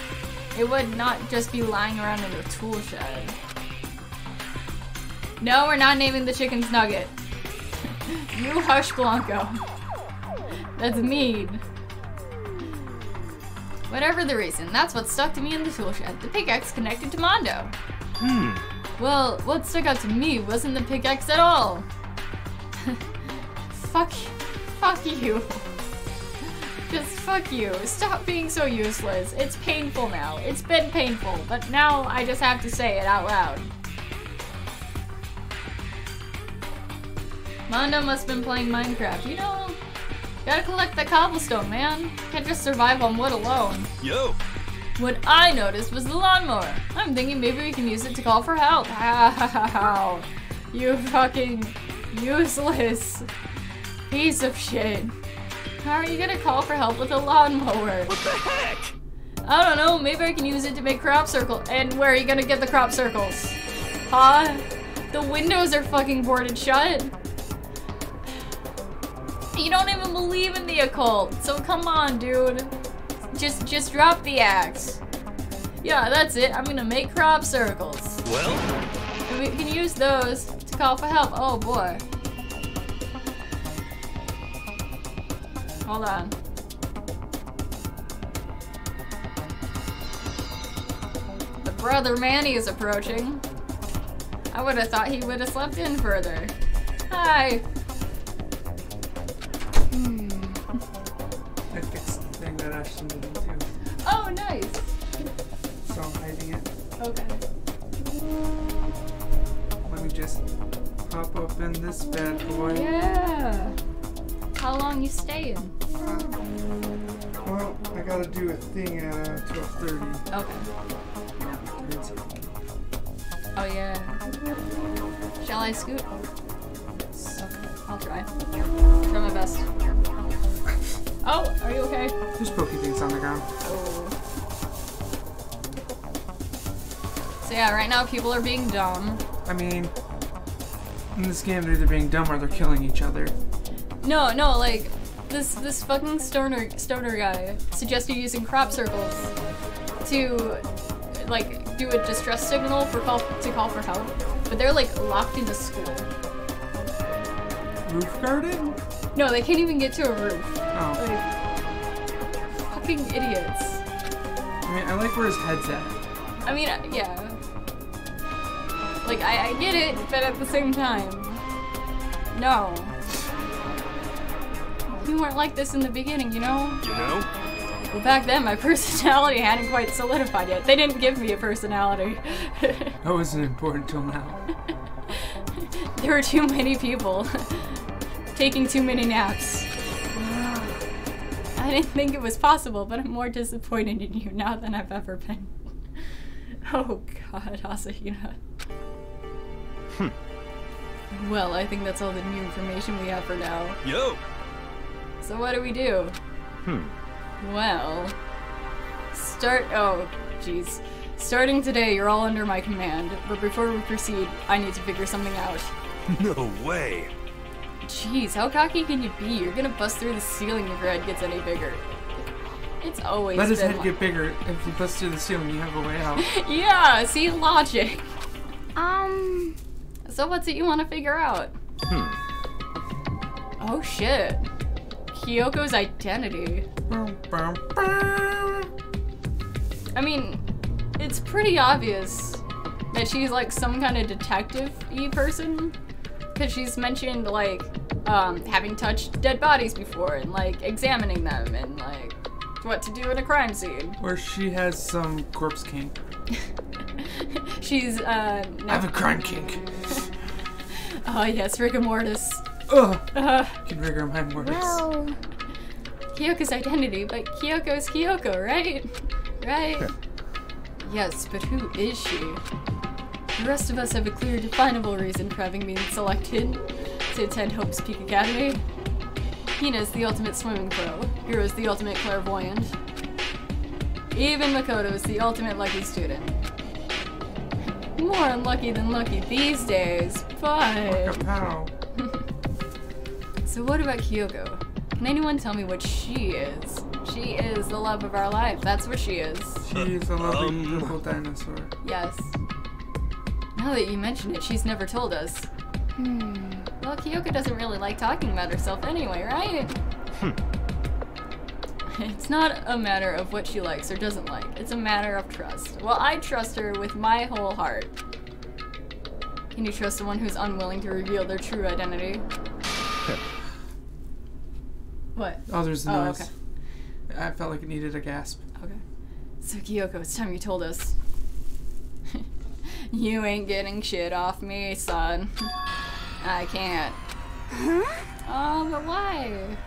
it would not just be lying around in a tool shed. No, we're not naming the chickens Nugget. You hush, Blanco. That's mean. Whatever the reason, that's what stuck to me in the tool shed. The pickaxe connected to Mondo. Well, what stuck out to me wasn't the pickaxe at all. Fuck you. Just fuck you. Stop being so useless. It's painful now. It's been painful, but now I just have to say it out loud. Mondo must have been playing Minecraft. You know, gotta collect that cobblestone, man. Can't just survive on wood alone. Yo! What I noticed was the lawnmower. I'm thinking maybe we can use it to call for help. How? You fucking useless piece of shit. How are you gonna call for help with a lawnmower? What the heck? I don't know, maybe I can use it to make crop circles. And where are you gonna get the crop circles? Huh? The windows are fucking boarded shut. You don't even believe in the occult, so come on, dude. Just drop the axe. Yeah, that's it. I'm gonna make crop circles. Well? And we can use those to call for help. Oh boy. Hold on. The brother Manny is approaching. I would have thought he would have slept in further. Hi. I fixed the thing that Ashton didn't do. Oh, nice. So I'm hiding it. Okay. Let me just pop open this bad boy. Yeah. How long you staying? Well, I gotta do a thing at 12:30. Okay. Oh yeah. Shall I scoot? Okay, I'll try. Try my best. Oh, are you okay? There's pokey things on the ground. Oh. So yeah, right now people are being dumb. I mean, in this game they're either being dumb or they're killing each other. No, like this fucking stoner guy suggested using crop circles to like do a distress signal to call for help, but they're like locked into school. Roof guarded? No, they can't even get to a roof. Oh. Like, fucking idiots. I mean, I like where his head's at. I mean, yeah. Like, I get it, but at the same time, no. You weren't like this in the beginning, you know? You know? Well, back then, my personality hadn't quite solidified yet. They didn't give me a personality. That wasn't important till now. There were too many people taking too many naps. I didn't think it was possible, but I'm more disappointed in you now than I've ever been. Oh god, Asahina. Well, I think that's all the new information we have for now. Yo! So what do we do? Well, oh, jeez. Starting today, you're all under my command, but before we proceed, I need to figure something out. No way! Jeez, how cocky can you be? You're gonna bust through the ceiling if your head gets any bigger. It's always Let his been head get bigger. If you bust through the ceiling, you have a way out. Yeah, see, logic. So what's it you want to figure out? Oh shit. Kyoko's identity. I mean, it's pretty obvious that she's like some kind of detective-y person. Because she's mentioned like having touched dead bodies before and like examining them and like what to do in a crime scene. Or she has some corpse kink. She's no. I have a crime kink. Oh yes, rigor mortis. Ugh. Can rigor my mortis. Well, Kyoko's identity, but Kyoko's Kyoko, right? Right? Yes, but who is she? The rest of us have a clear, definable reason for having been selected to attend Hope's Peak Academy. Hina's the ultimate swimming pro. Hiro's the ultimate clairvoyant. Even Makoto's the ultimate lucky student. More unlucky than lucky these days, but... So what about Kyoko? Can anyone tell me what she is? She is the love of our life. That's what she is. She's a lovely beautiful dinosaur. Yes. Now that you mention it, she's never told us. Well, Kyoko doesn't really like talking about herself anyway, right? It's not a matter of what she likes or doesn't like. It's a matter of trust. Well, I trust her with my whole heart. Can you trust someone who's unwilling to reveal their true identity? What? Oh, there's a noise. Okay. I felt like it needed a gasp. Okay. So Kyoko, it's time you told us. You ain't getting shit off me, son. I can't. Huh? Oh, but why?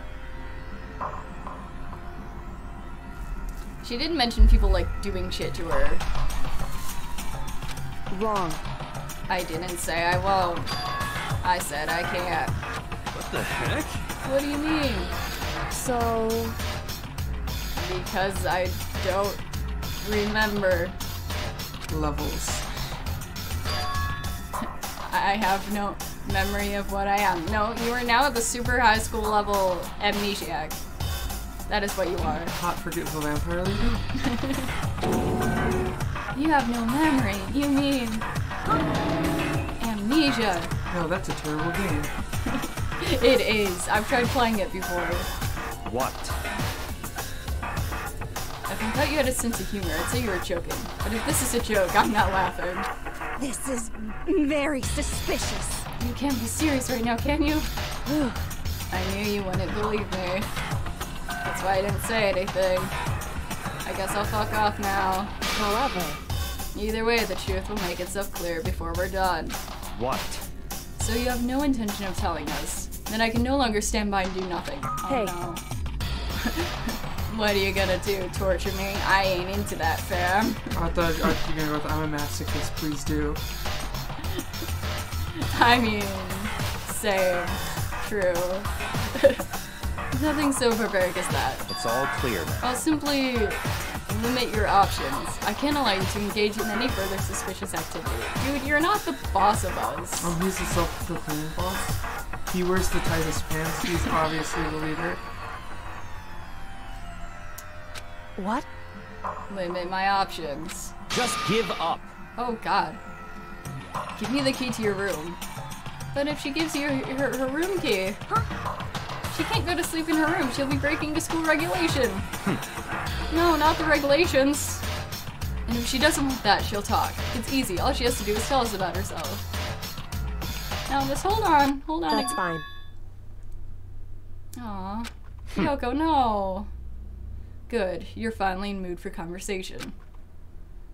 She didn't mention people, like, doing shit to her. Wrong. I didn't say I won't. I said I can't. What the heck? What do you mean? So... Because I don't remember. Levels. I have no memory of what I am. No, you are now at the super high school level amnesiac. That is what you are. Hot forgetful vampire lady? You have no memory. You mean amnesia. No, that's a terrible game. It is. I've tried playing it before. What? If I thought you had a sense of humor, I'd say you were joking. But if this is a joke, I'm not laughing. This is very suspicious. You can't be serious right now, can you? I knew you wouldn't believe me. That's why I didn't say anything. I guess I'll fuck off now. However... Either way, the truth will make itself clear before we're done. What? So you have no intention of telling us. Then I can no longer stand by and do nothing. Oh, Hey. no. What are you gonna do? Torture me? I ain't into that, fam. I thought you were gonna go with I'm a masochist, please do. I mean, same. True. Nothing so barbaric as that. It's all clear now. I'll simply limit your options. I can't allow you to engage in any further suspicious activity. Dude, you're not the boss of us. He's the self-proclaimed boss. He wears the tightest pants. He's obviously the leader. What? Limit my options. Just give up. Oh god. Give me the key to your room. But if she gives you her room key, she can't go to sleep in her room. She'll be breaking the school regulation. No, not the regulations. And if she doesn't want that, she'll talk. It's easy. All she has to do is tell us about herself. Now, just hold on. Hold on. That's fine. Aw. Kyoko, no. Good. You're finally in mood for conversation.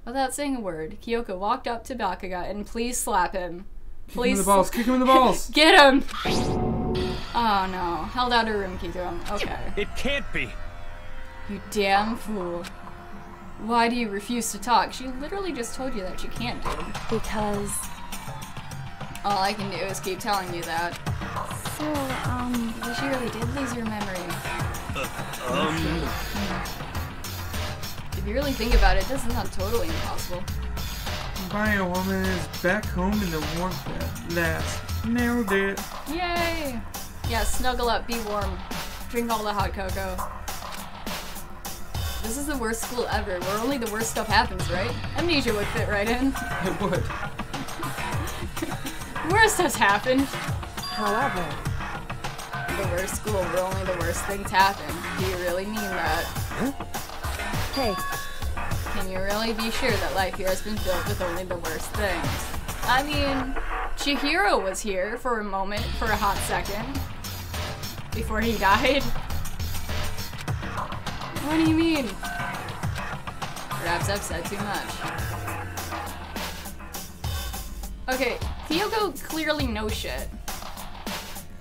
Without saying a word, Kyoko walked up to Bakuga and please slap him. Kick him in the balls. Kick him in the balls. Get him! Oh no. Held out her room key to him. Okay. It can't be. You damn fool. Why do you refuse to talk? She literally just told you that she can't, dude. Because... All I can do is keep telling you that. So, But she really did lose your memory. If you really think about it, this is not totally impossible. Buying a woman is back home in the warmth at last. Nailed it. Yay! Yeah, snuggle up, be warm. Drink all the hot cocoa. This is the worst school ever, where only the worst stuff happens, right? Amnesia would fit right in. It would. Worst has happened. However... The worst school where only the worst things happen. Do you really mean that? Hey, Can you really be sure that life here has been built with only the worst things? I mean, Chihiro was here for a moment, for a hot second. Before he died. What do you mean? Perhaps I've said too much. Okay, Kyoko clearly knows shit.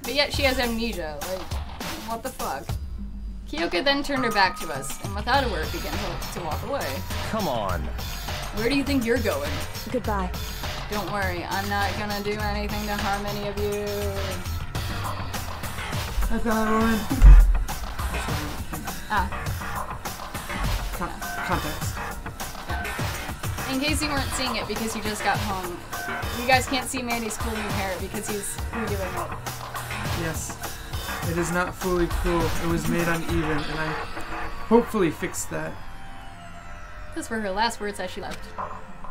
But yet she has amnesia, like, what the fuck? Kyoko then turned her back to us, and without a word began to walk away. Come on. Where do you think you're going? goodbye. Don't worry, I'm not gonna do anything to harm any of you. I thought everyone. Context. Yeah. In case you weren't seeing it because you just got home, you guys can't see Mandy's cool new hair because he's redoing it. Yes. It is not fully cool. It was made uneven, and I hopefully fixed that. Those were her last words as she left.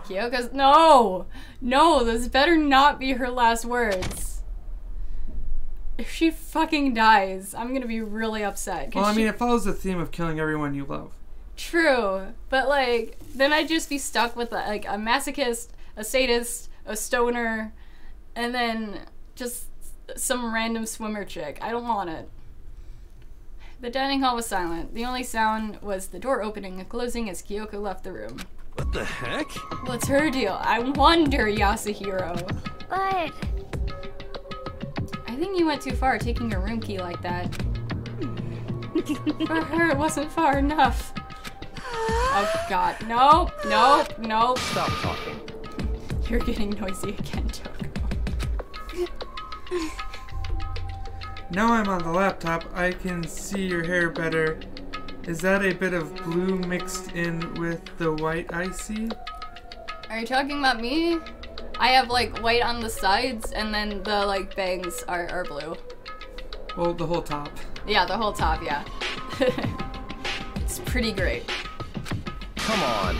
Kyoko's— No! No, those better not be her last words. If she fucking dies, I'm gonna be really upset. Well, I mean, it follows the theme of killing everyone you love. True, but like, then I'd just be stuck with like a masochist, a sadist, a stoner, and then just some random swimmer chick. I don't want it. The dining hall was silent. The only sound was the door opening and closing as Kyoko left the room. What the heck? What's her deal? I wonder, Yasuhiro. But I think you went too far taking her room key like that. For her, it wasn't far enough. Oh god. Nope, nope, nope. Stop talking. You're getting noisy again, Toko. Now I'm on the laptop, I can see your hair better. Is that a bit of blue mixed in with the white I see? Are you talking about me? I have like white on the sides and then the like bangs are blue. Well, the whole top. Yeah, the whole top, yeah. It's pretty great. Come on.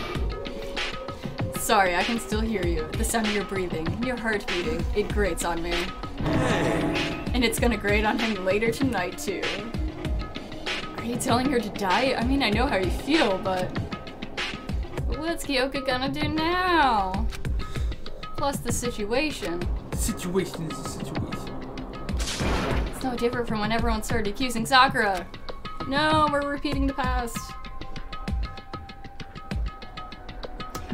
Sorry, I can still hear you. The sound of your breathing, your heart beating. It grates on me. And it's gonna grate on him later tonight, too. Are you telling her to die? I mean, I know how you feel, but what's Kyoko gonna do now? Plus the situation. The situation is a situation. It's no different from when everyone started accusing Sakura. No, we're repeating the past.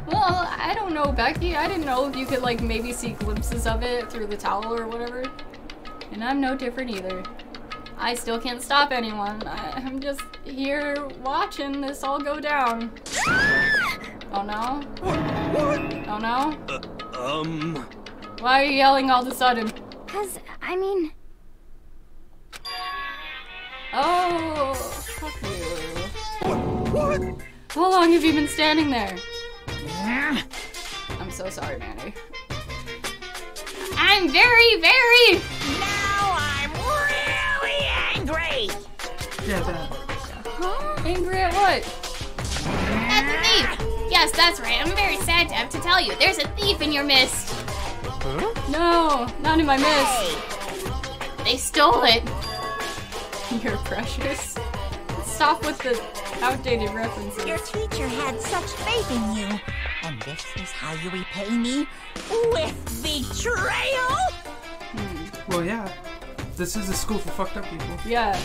Well, I don't know, Becky. I didn't know if you could, like, maybe see glimpses of it through the towel or whatever. And I'm no different either. I still can't stop anyone. I'm just here watching this all go down. Oh no? Oh no? Why are you yelling all of a sudden? 'cause I mean, Oh, fuck you. How long have you been standing there? I'm so sorry, Manny. I'm very Now I'm really angry! Yeah, that. angry at what? At the thief! Yes, that's right. I'm very sad to have to tell you. There's a thief in your midst. No, not in my mist. Hey! They stole it. You're precious. Stop with the outdated references. Your teacher had such faith in you. And this is how you repay me? With betrayal? Well, yeah. This is a school for fucked up people. Yeah.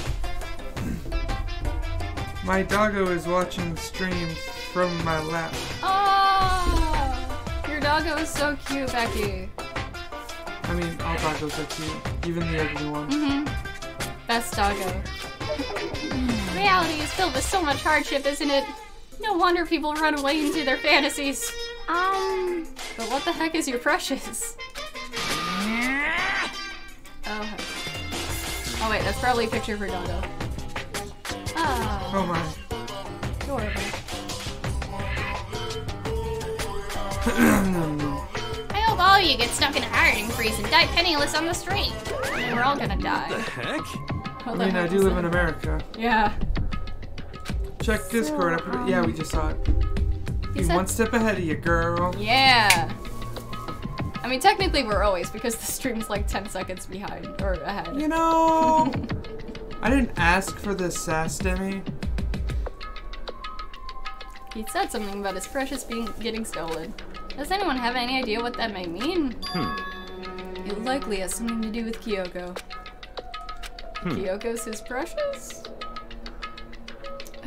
My doggo is watching the stream from my lap. Oh, your doggo is so cute, Becky. I mean, all doggos are cute. Even the ugly one. Best doggo. Reality is filled with so much hardship, isn't it? No wonder people run away into their fantasies. But what the heck is your precious? Oh. Oh wait, that's probably a picture of her doggo. Oh, Oh my. adorable. I hope all of you get stuck in a hiring freeze and die penniless on the street. And we're all gonna die. The heck? I mean, I do live in America. Yeah. Check Discord. I put it, yeah, we just saw it. Be said- one step ahead of you, girl. Yeah. I mean, technically we're always, because the stream's like 10 seconds behind, or ahead. You know, I didn't ask for this sass, Demi. He said something about his precious getting stolen. Does anyone have any idea what that may mean? It likely has something to do with Kyoko. Kyoko's his precious?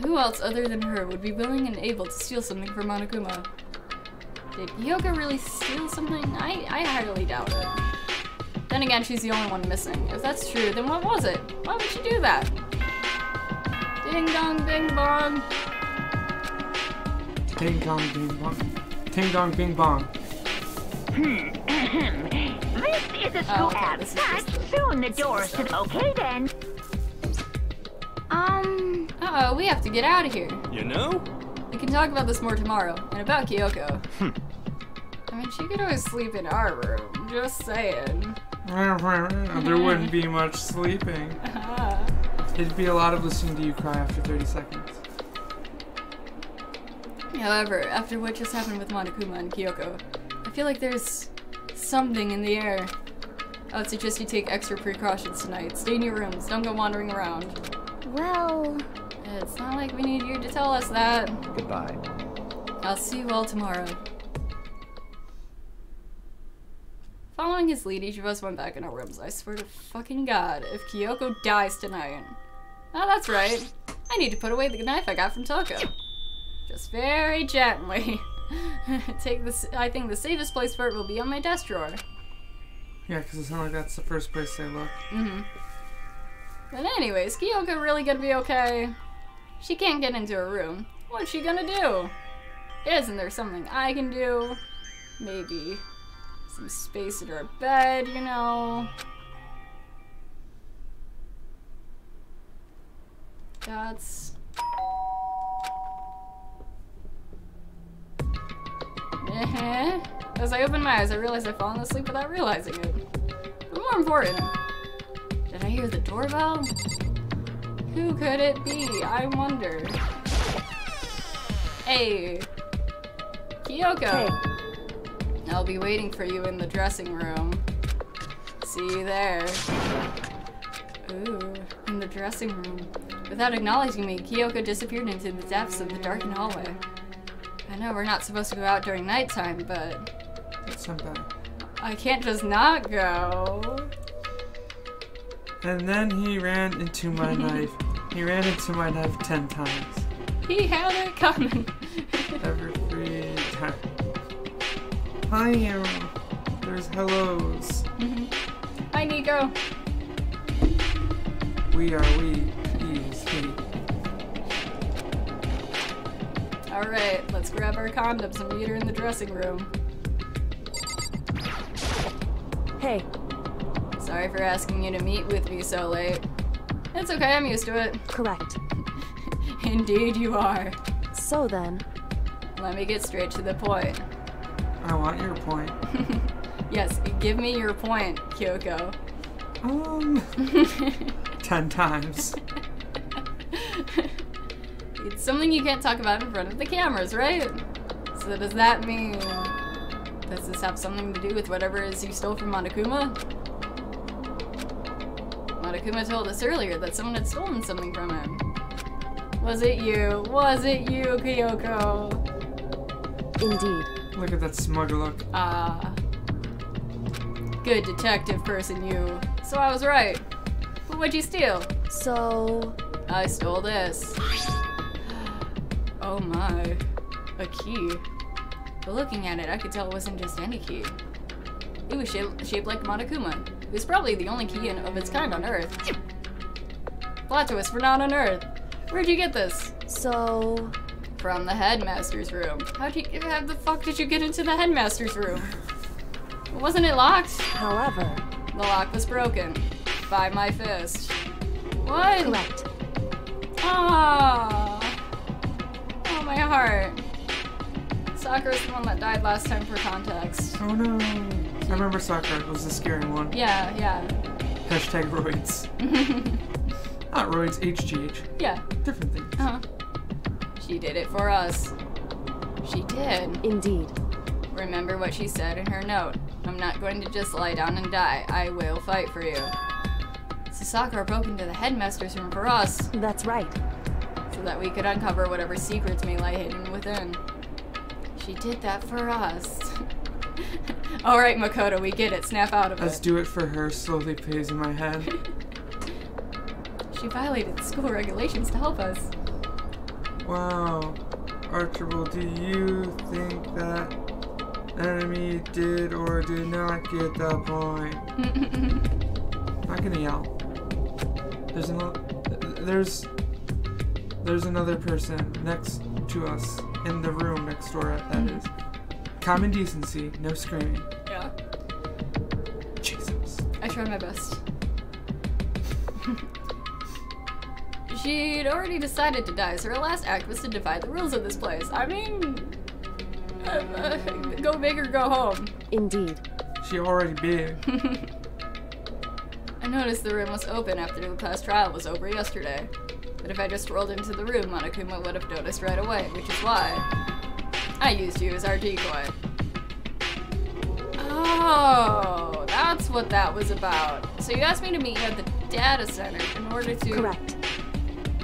Who else other than her would be willing and able to steal something from Monokuma? Did Kyoko really steal something? I highly doubt it. Then again, she's the only one missing. If that's true, then what was it? Why would she do that? Ding dong bing bong. Ding dong, bing bong. Ding dong, bing bong. This is a school okay, this is just the- Soon the doors to... Okay then. Uh-oh, we have to get out of here. You know? We can talk about this more tomorrow, and about Kyoko. I mean, she could always sleep in our room, just saying. There wouldn't be much sleeping. It'd be a lot of listening to you cry after 30 seconds. However, after what just happened with Monokuma and Kyoko, I feel like there's something in the air. I would suggest you take extra precautions tonight. Stay in your rooms, don't go wandering around. well, It's not like we need you to tell us that. Goodbye. I'll see you all tomorrow. Following his lead, each of us went back in our rooms. I swear to fucking God, if Kyoko dies tonight, Oh, that's right. I need to put away the knife I got from Toko. Just very gently. Take this. I think the safest place for it will be on my desk drawer. Yeah, because it sounds like that's the first place they look. But anyways, Kyoko really gonna be okay? She can't get into her room. What's she gonna do? Isn't there something I can do? Maybe some space in her bed, you know? That's... As I opened my eyes, I realized I'd fallen asleep without realizing it. But more important, did I hear the doorbell? Who could it be? I wonder. Hey, Kyoko. Hey. I'll be waiting for you in the dressing room. See you there. Ooh, in the dressing room. Without acknowledging me, Kyoko disappeared into the depths of the darkened hallway. I know we're not supposed to go out during nighttime, but... It's something. I can't just not go. And then he ran into my knife. He ran into my knife 10 times. He had it coming. Every time. Hi, there's hellos. Hi, Nico. We are we. He is he. Alright, let's grab our condoms and meet her in the dressing room. Hey. Sorry for asking you to meet with me so late. It's okay, I'm used to it. Correct. Indeed you are. So then. Let me get straight to the point. I want your point. Yes, give me your point, Kyoko. 10 times. It's something you can't talk about in front of the cameras, right? So does that mean... Does this have something to do with whatever it is you stole from Monokuma? Monokuma told us earlier that someone had stolen something from him. Was it you? Was it you, Kyoko? Indeed. Look at that smug look. Ah. Good detective person, you. So I was right. But what'd you steal? So... I stole this. Oh my. A key. But looking at it, I could tell it wasn't just any key. It was shaped like Monokuma. It was probably the only key of its kind on Earth. Plot twist, we're not on Earth. Where'd you get this? So... From the headmaster's room. How the fuck did you get into the headmaster's room? Wasn't it locked? However... The lock was broken. By my fist. What? Correct. Ah. Oh, my heart. Sakura's the one that died last time for context. Oh no. I remember Sakura was the scary one. Yeah, yeah. Hashtag roids. Not roids, HGH. Yeah. Different things. Uh-huh. She did it for us. She did. Indeed. Remember what she said in her note. I'm not going to just lie down and die. I will fight for you. So Sakura broke into the headmaster's room for us. That's right. So that we could uncover whatever secrets may lie hidden within. She did that for us. Alright, Makoto, we get it. Snap out of it. Let's do it for her, slowly phasing my head. She violated the school regulations to help us. Wow. Archibald, do you think that enemy did or did not get the point? I'm not gonna yell. There's another person next to us in the room next door, that is. Common decency, no screaming. Yeah. Jesus. I tried my best. She'd already decided to die, so her last act was to defy the rules of this place. I mean... go big or go home. Indeed. She already big. I noticed the room was open after the class trial was over yesterday. But if I just rolled into the room, Monokuma would have noticed right away, which is why I used you as our decoy. Oh, that's what that was about. So you asked me to meet you at the data center in order to... Correct.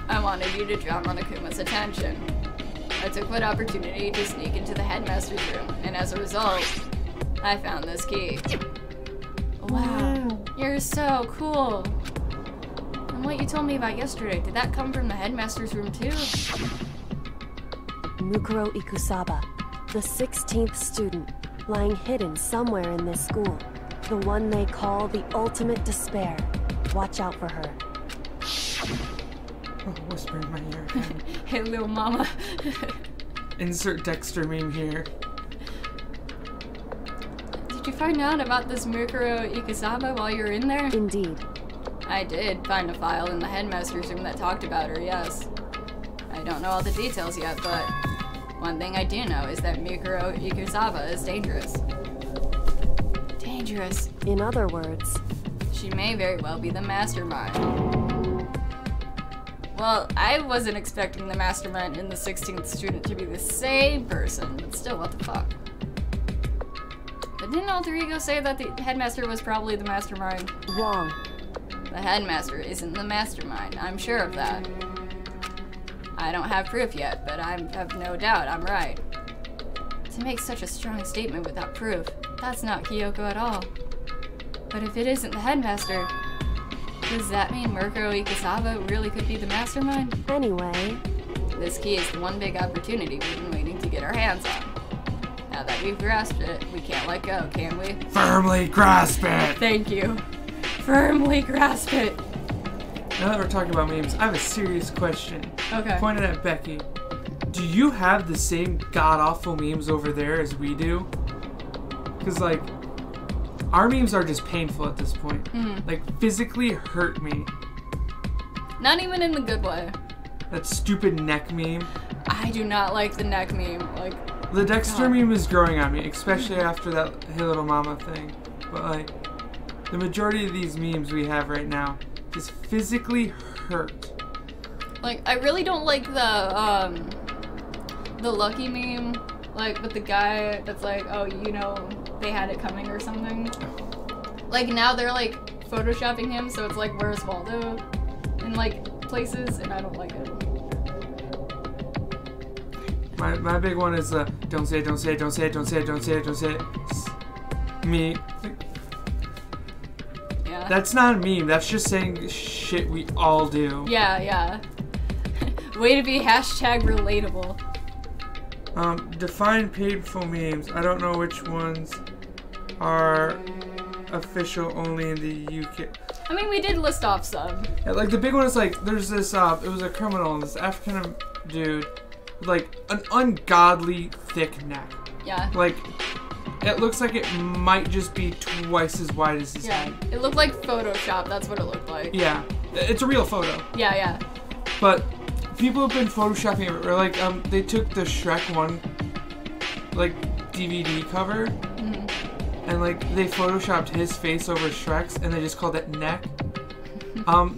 I wanted you to draw Monokuma's attention. I took that opportunity to sneak into the headmaster's room, and as a result, I found this key. Wow, you're so cool. I'm what you told me about yesterday, did that come from the headmaster's room too? Mukuro Ikusaba, the 16th student, lying hidden somewhere in this school. The one they call the ultimate despair. Watch out for her. Oh, whisper in my ear. Hey, little mama. Insert Dexter meme here. Did you find out about this Mukuro Ikusaba while you were in there? Indeed. I did find a file in the headmaster's room that talked about her, yes. I don't know all the details yet, but one thing I do know is that Mukuro Ikusaba is dangerous. Dangerous. In other words, She may very well be the mastermind. Well, I wasn't expecting the mastermind and the 16th student to be the same person, but still, what the fuck? But didn't Alter Ego say that the headmaster was probably the mastermind? wrong. The headmaster isn't the mastermind, I'm sure of that. I don't have proof yet, but I have no doubt I'm right. To make such a strong statement without proof, that's not Kyoko at all. But if it isn't the headmaster, does that mean Mukuro Ikusaba really could be the mastermind? Anyway, This key is the one big opportunity we've been waiting to get our hands on. Now that we've grasped it, we can't let go, can we? Firmly grasp it! Thank you. Firmly grasp it. Now that we're talking about memes, I have a serious question. Okay. Pointed at Becky. Do you have the same god-awful memes over there as we do? Because, like, our memes are just painful at this point. Like, physically hurt me. Not even in the good way. That stupid neck meme. I do not like the neck meme. Like, The Dexter God. meme is growing on me, especially after that Hey Little Mama thing. But, like, the majority of these memes we have right now just physically hurt. I really don't like the Lucky meme, like with the guy that's like, oh, you know, they had it coming or something. Like now they're like photoshopping him, so it's like, where's Waldo? In like places, and I don't like it. My big one is don't say it, don't say it, don't say it, don't say it, don't say it, don't say it. Me. Yeah. That's not a meme, that's just saying shit we all do. Yeah. Way to be hashtag relatable. Define painful memes. I don't know which ones are official only in the UK. I mean, we did list off some. Yeah, like the big one is like, there's this, it was a criminal, this African dude with like an ungodly thick neck. Yeah. Like, it looks like it might just be twice as wide as his head. It looked like Photoshop, that's what it looked like. Yeah, it's a real photo. Yeah. But people have been photoshopping it, or like, they took the Shrek 1, like, DVD cover, and like, they photoshopped his face over Shrek's, and they just called it neck.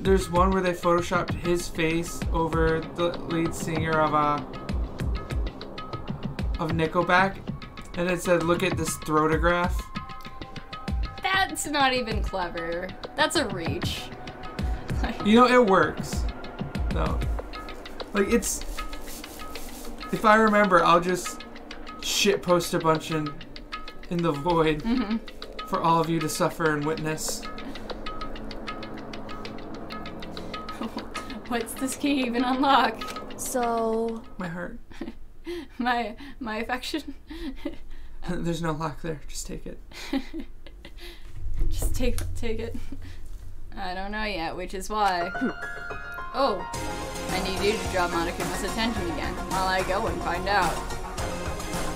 There's one where they photoshopped his face over the lead singer of Nickelback, and it said, look at this throatograph. That's not even clever. That's a reach. You know, it works, though. Like, it's... If I remember, I'll just shitpost a bunch in the void for all of you to suffer and witness. What's this key even unlock? So, My heart. My affection? There's no lock there. Just take it. Just take it. I don't know yet, which is why. Oh, I need you to draw Monokuma's attention again while I go and find out.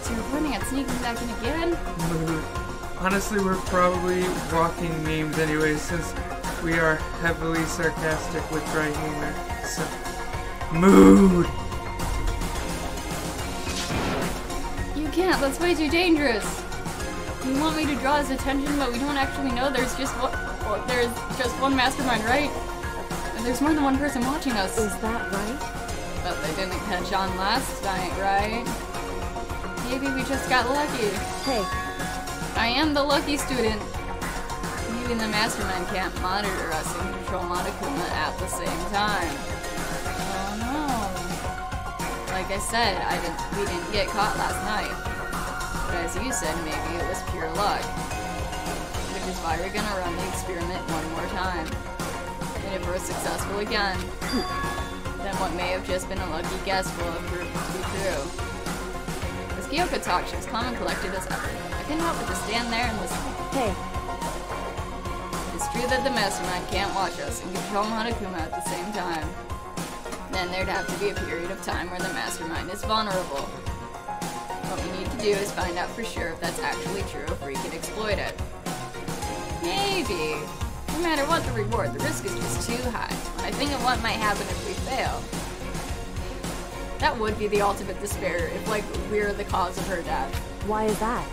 So you're planning on sneaking back in again? Honestly, we're probably walking memes anyway, since we are heavily sarcastic with dry humor. So, mood! You can't, that's way too dangerous. You want me to draw his attention, but we don't actually know there's just one mastermind, right? And there's more than one person watching us. is that right? But they didn't catch on last night, right? Maybe we just got lucky. Hey, I am the lucky student. Even the mastermind can't monitor us and control Monokuma at the same time. Oh no. Like I said, we didn't get caught last night. But as you said, maybe it was pure luck. Which is why we're gonna run the experiment one more time. even if we're successful again, then what may have just been a lucky guess will have proved to be true. As Kyoko talked, she was calm and collected as ever. I couldn't help but to stand there and listen. Hey, It's true that the mastermind can't watch us and control Monokuma at the same time. Then there'd have to be a period of time where the mastermind is vulnerable. What we need to do is find out for sure if that's actually true, if we can exploit it. Maybe. No matter what the reward, the risk is just too high. When I think of what might happen if we fail, that would be the ultimate despair if, like, we're the cause of her death. why is that?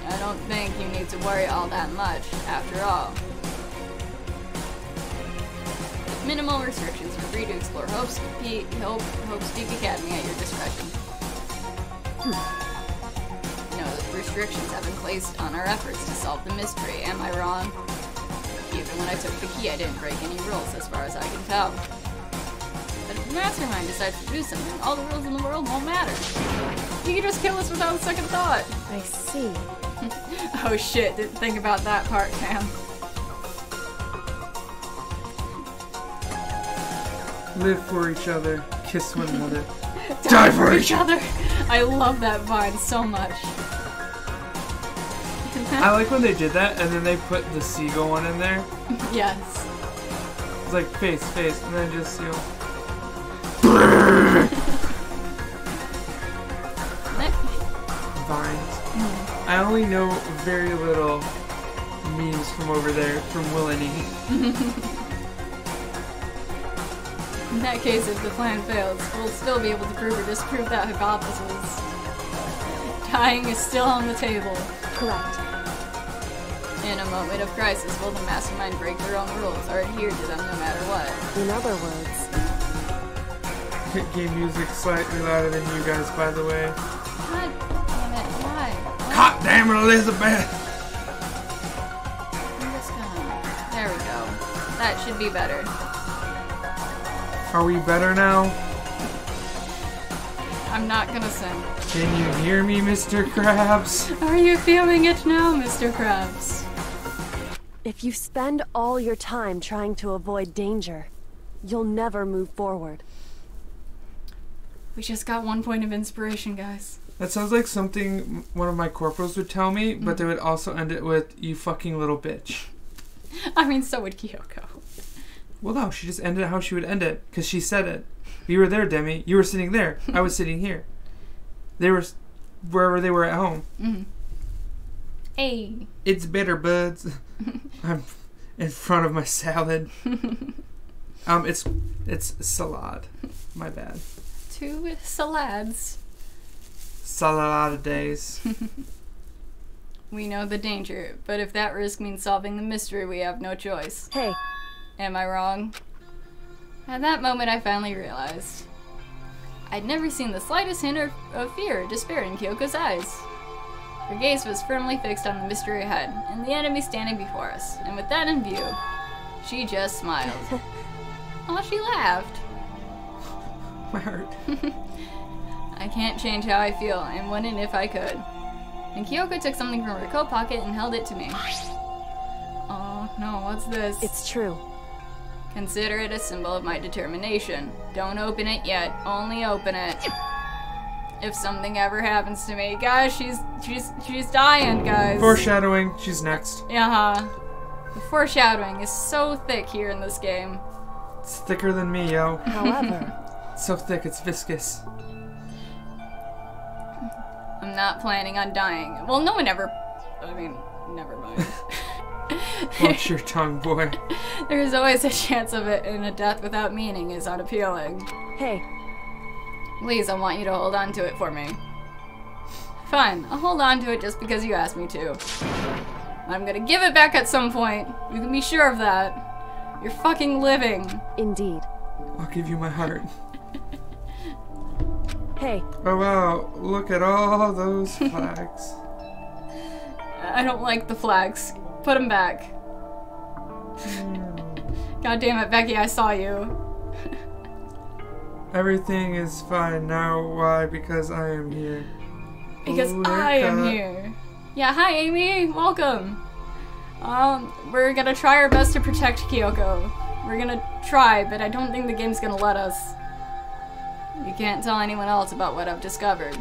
I don't think you need to worry all that much, after all. With minimal restrictions, you're free to explore Hope's Peak Academy at your discretion. No restrictions have been placed on our efforts to solve the mystery, am I wrong? Even when I took the key, I didn't break any rules, as far as I can tell. But if the mastermind decides to do something, all the rules in the world won't matter. You can just kill us without a second thought. I see. Oh shit, didn't think about that part, fam. Live for each other, kiss one another. Die for each other! I love that vine so much. I like when they did that and then they put the seagull one in there. Yes. It's like face, and then just, you know. Vines. I only know very little memes from over there, from Will and E. In that case, if the plan fails, we'll still be able to prove or disprove that hypothesis. Dying is still on the table. Correct. In a moment of crisis, will the mastermind break their own rules or adhere to them no matter what? In other words, Game music slightly louder than you guys, by the way. God damn it, why? God damn it, Elizabeth! I'm just gonna... There we go. That should be better. Are we better now? I'm not gonna sing. Can you hear me, Mr. Krabs? Are you feeling it now, Mr. Krabs? if you spend all your time trying to avoid danger, you'll never move forward. We just got 1 point of inspiration, guys. That sounds like something one of my corporals would tell me, but they would also end it with, "You fucking little bitch." I mean, so would Kyoko. Well, no, she just ended it how she would end it, because she said it. We were there, Demi. You were sitting there. I was sitting here. They were wherever they were at home. Mm-hmm. Hey. It's bitter, buds. I'm in front of my salad. It's salad. My bad. 2 salads. Salad days. We know the danger, but if that risk means solving the mystery, we have no choice. Hey. Am I wrong? At that moment, I finally realized. I'd never seen the slightest hint of fear or despair in Kyoko's eyes. Her gaze was firmly fixed on the mystery ahead, and the enemy standing before us, and with that in view, she just smiled. Oh, she laughed. My heart. I can't change how I feel, and wouldn't if I could. And Kyoko took something from her coat pocket and held it to me. Oh no, what's this? It's true. Consider it a symbol of my determination. Don't open it yet. Only open it. If something ever happens to me, guys, she's dying, guys. Foreshadowing. She's next. Yeah. The foreshadowing is so thick here in this game. It's thicker than me, yo. However, It's so thick, it's viscous. I'm not planning on dying. Well, no one ever. I mean, never mind. Watch your tongue, boy. There's always a chance of it, and a death without meaning is unappealing. hey, Please, I want you to hold on to it for me. Fine, I'll hold on to it just because you asked me to. I'm gonna give it back at some point. You can be sure of that. You're fucking living. indeed. I'll give you my heart. Hey, Oh wow, look at all those flags. I don't like the flags. Put them back. God damn it, Becky, I saw you. Everything is fine now. Why? Because I am here. Because Oh, I am Erica. here. Yeah, hi Amy, welcome. We're gonna try our best to protect Kyoko. We're gonna try, but I don't think the game's gonna let us. You can't tell anyone else about what I've discovered.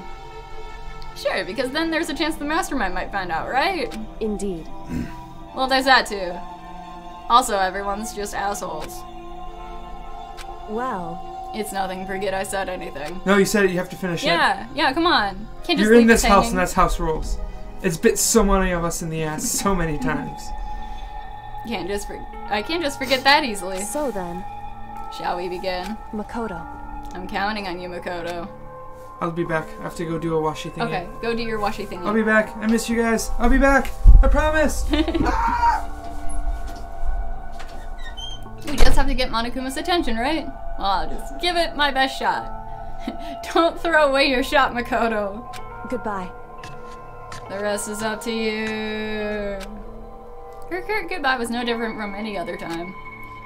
Sure, because then there's a chance the mastermind might find out, right? Indeed. Well, there's that too. Also, everyone's just assholes. Well, It's nothing, forget I said anything. No, you said it. You have to finish it. Yeah, come on. Can't just You're in leave this us house, hanging. and that's house rules. It's bit so many of us in the ass so many times. I can't just forget that easily. so then, Shall we begin? Makoto. I'm counting on you, Makoto. I'll be back. I have to go do a washy thingy. Okay, go do your washy thingy. I'll be back. I miss you guys. I'll be back. I promise. We just have to get Monokuma's attention, right? Well, I'll just give it my best shot. Don't throw away your shot, Makoto. Goodbye. The rest is up to you. Her goodbye was no different from any other time.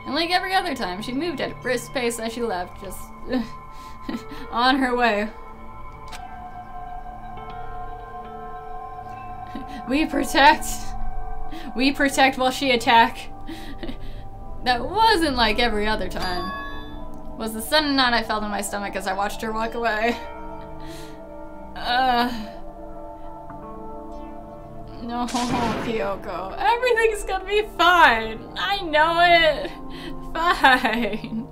And like every other time, she moved at a brisk pace as she left, just on her way. We protect while she attack. That wasn't like every other time. Was the sudden knot I felt in my stomach as I watched her walk away. No, Kyoko. Everything's gonna be fine. I know it. Fine.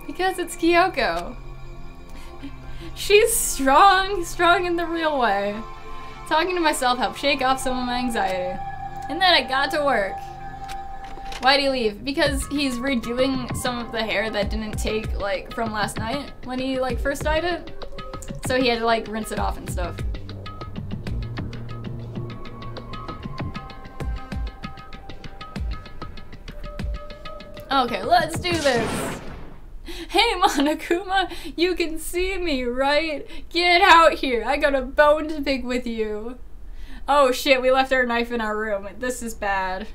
Because it's Kyoko. She's strong in the real way. Talking to myself helped shake off some of my anxiety. And then I got to work. Why'd he leave? Because he's redoing some of the hair that didn't take, like, from last night when he, like, first dyed it. So he had to, like, rinse it off and stuff. Okay, let's do this. Hey, Monokuma, you can see me, right? Get out here. I got a bone to pick with you. Oh shit, we left our knife in our room. This is bad.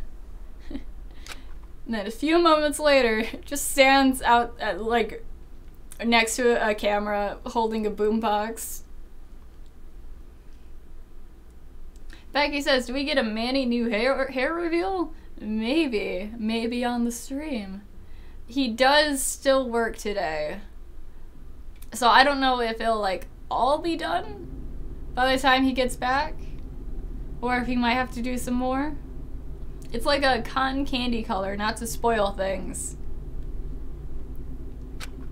And then a few moments later, just stands out at, like, next to a camera holding a boombox. Becky says, do we get a Manny new hair reveal? Maybe on the stream. He does still work today. So I don't know if it'll, like, all be done by the time he gets back. Or if he might have to do some more. It's like a cotton candy color, not to spoil things.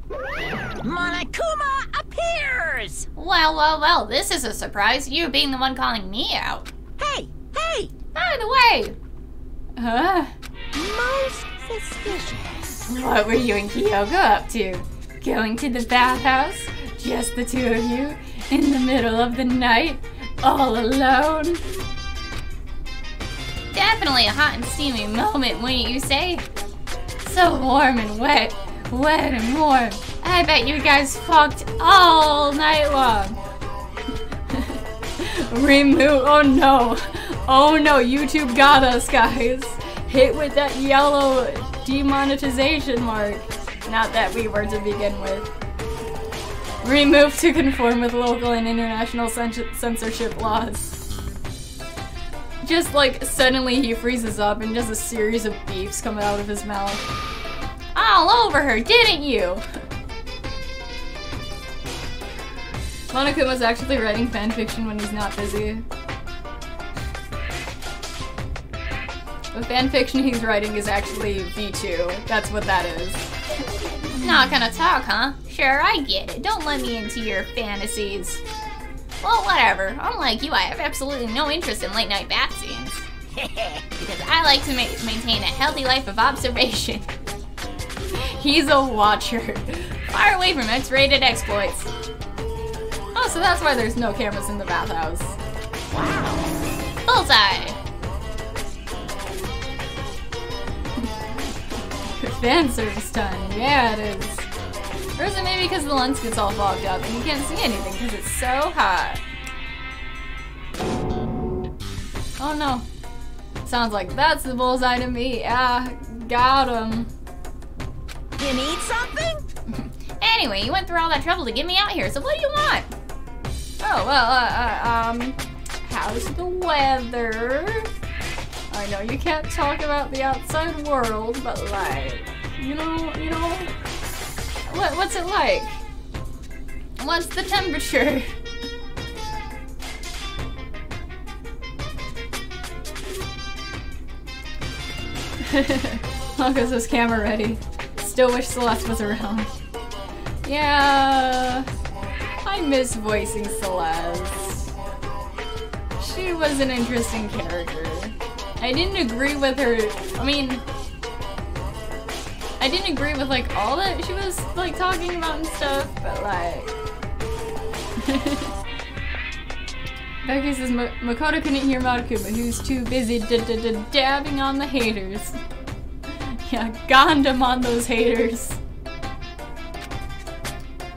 Monokuma appears! Well, this is a surprise. You being the one calling me out. Hey! By the way, Most suspicious. What were you and Kyoko up to? Going to the bathhouse? Just the two of you? In the middle of the night? All alone? definitely a hot and steamy moment, wouldn't you say? So warm and wet and warm. I bet you guys fucked all night long. Remove, oh no, YouTube got us, guys. Hit with that yellow demonetization mark. Not that we were to begin with. Remove to conform with local and international censorship laws. Just like suddenly he freezes up and just a series of beeps come out of his mouth. All over her, didn't you? Monokuma's actually writing fanfiction when he's not busy. The fanfiction he's writing is actually V2. That's what that is. Not gonna talk, huh? Sure, I get it. Don't let me into your fantasies. Well, whatever. Unlike you, I have absolutely no interest in late night bath scenes. Because I like to maintain a healthy life of observation. He's a watcher. Far away from X-rated exploits. Oh, so that's why there's no cameras in the bathhouse. Wow. Bullseye! Fan service time. Yeah, it is. Or is it maybe because the lens gets all fogged up and you can't see anything because it's so hot? Oh no. Sounds like that's the bullseye to me. Ah, got him. You need something? Anyway, you went through all that trouble to get me out here, so what do you want? Oh, well, how's the weather? I know you can't talk about the outside world, but like, you know, what's it like? What's the temperature? Marcus is camera ready. Still wish Celeste was around. Yeah, I miss voicing Celeste. She was an interesting character. I didn't agree with her. I mean, I didn't agree with like all that she was like talking about and stuff, but like. Becky says Makoto couldn't hear Monokuma. He was too busy dabbing on the haters. Yeah, Gundam on those haters.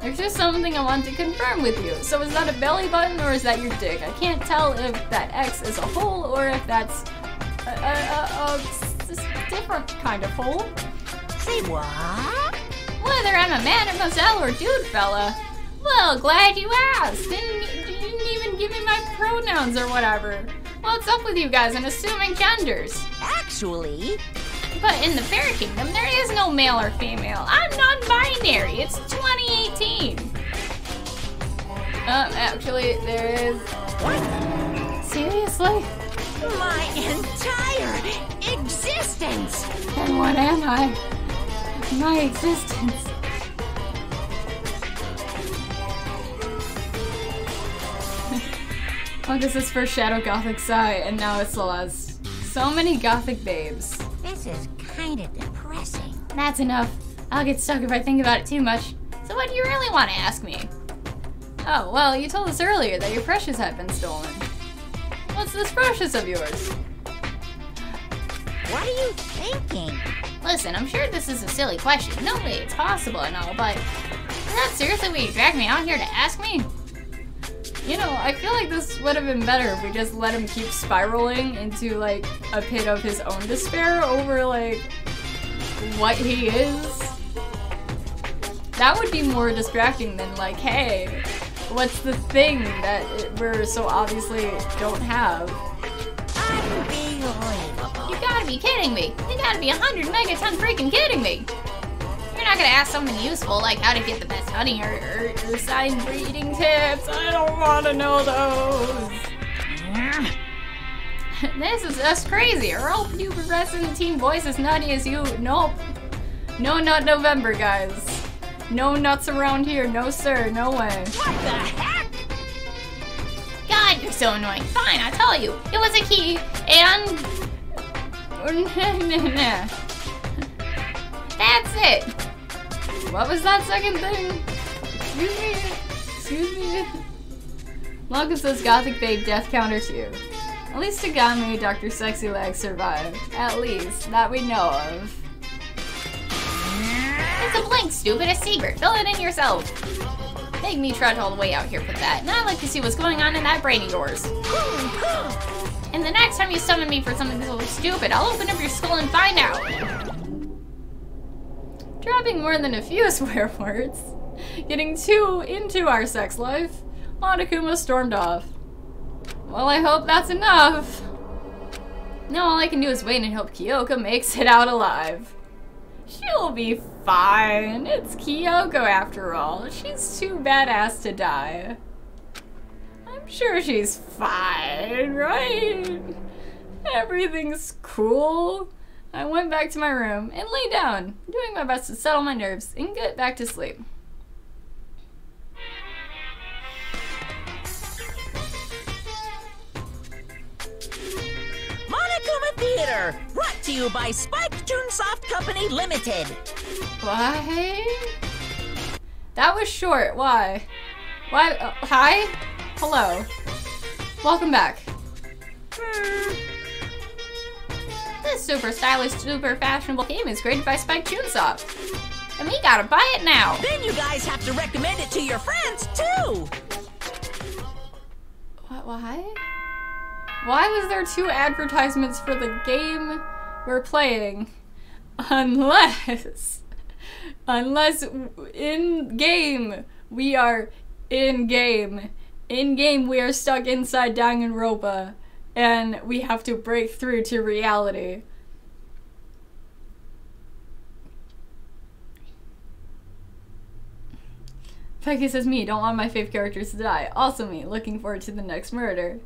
There's just something I want to confirm with you. So is that a belly button or is that your dick? I can't tell if that X is a hole or if that's a different kind of hole. Say what? Whether I'm a man or Moselle or dude fella. Well, glad you asked. Didn't even give me my pronouns or whatever. What's up with you guys and assuming genders? Actually... But in the Fairy Kingdom, there is no male or female. I'm non-binary. It's 2018. Actually, there is... What? Seriously? My entire existence! Then what am I? My existence. This is for Shadow Gothic Sai, and now it's Celeste. So many Gothic babes. This is kind of depressing. That's enough. I'll get stuck if I think about it too much. So what do you really want to ask me? Oh, well, you told us earlier that your precious had been stolen. What's this precious of yours? What are you thinking? Listen, I'm sure this is a silly question. No way it's possible and all, but is that seriously what you dragged me out here to ask me? You know, I feel like this would have been better if we just let him keep spiraling into, like, a pit of his own despair over, like, what he is. That would be more distracting than, like, hey, what's the thing that we're so obviously don't have? Unbelievable. You gotta be kidding me. You gotta be 100 megaton freaking kidding me. You're not gonna ask something useful like how to get the best honey or sign breeding tips. I don't want to know those. This is just crazy. Are all new progressive teen boys as nutty as you? Nope. No nut November, guys. No nuts around here. No sir. No way. What the heck? God, you're so annoying. Fine, I tell you. It was a key and... That's it. What was that second thing? Excuse me. Welcome says Gothic Babe Death Counter 2. At least Tagami, Dr. Sexy Legs survived. At least, that we know of. It's a blink, stupid. A secret. Fill it in yourself. Make me trudge all the way out here for that. And I'd like to see what's going on in that brain of yours. And the next time you summon me for something so stupid, I'll open up your skull and find out. Dropping more than a few swear words. Getting too into our sex life. Monokuma stormed off. Well, I hope that's enough. Now all I can do is wait and hope Kyoko makes it out alive. She'll be fine. It's Kyoko after all. She's too badass to die. I'm sure she's fine, right? Everything's cool. I went back to my room and lay down, doing my best to settle my nerves and get back to sleep. Monokuma Theater, brought to you by Spike-Chunsoft Company Limited. Why? That was short. Why? Why? Hi? Hello. Welcome back. This super stylish, super fashionable game is created by Spike-Chunsoft. And we gotta buy it now. Then you guys have to recommend it to your friends, too. What? Why? Why was there 2 advertisements for the game we're playing? Unless in game we are in game. In game we are stuck inside Danganronpa. and we have to break through to reality. Becky says, me, don't want my fave characters to die. Also me, looking forward to the next murder.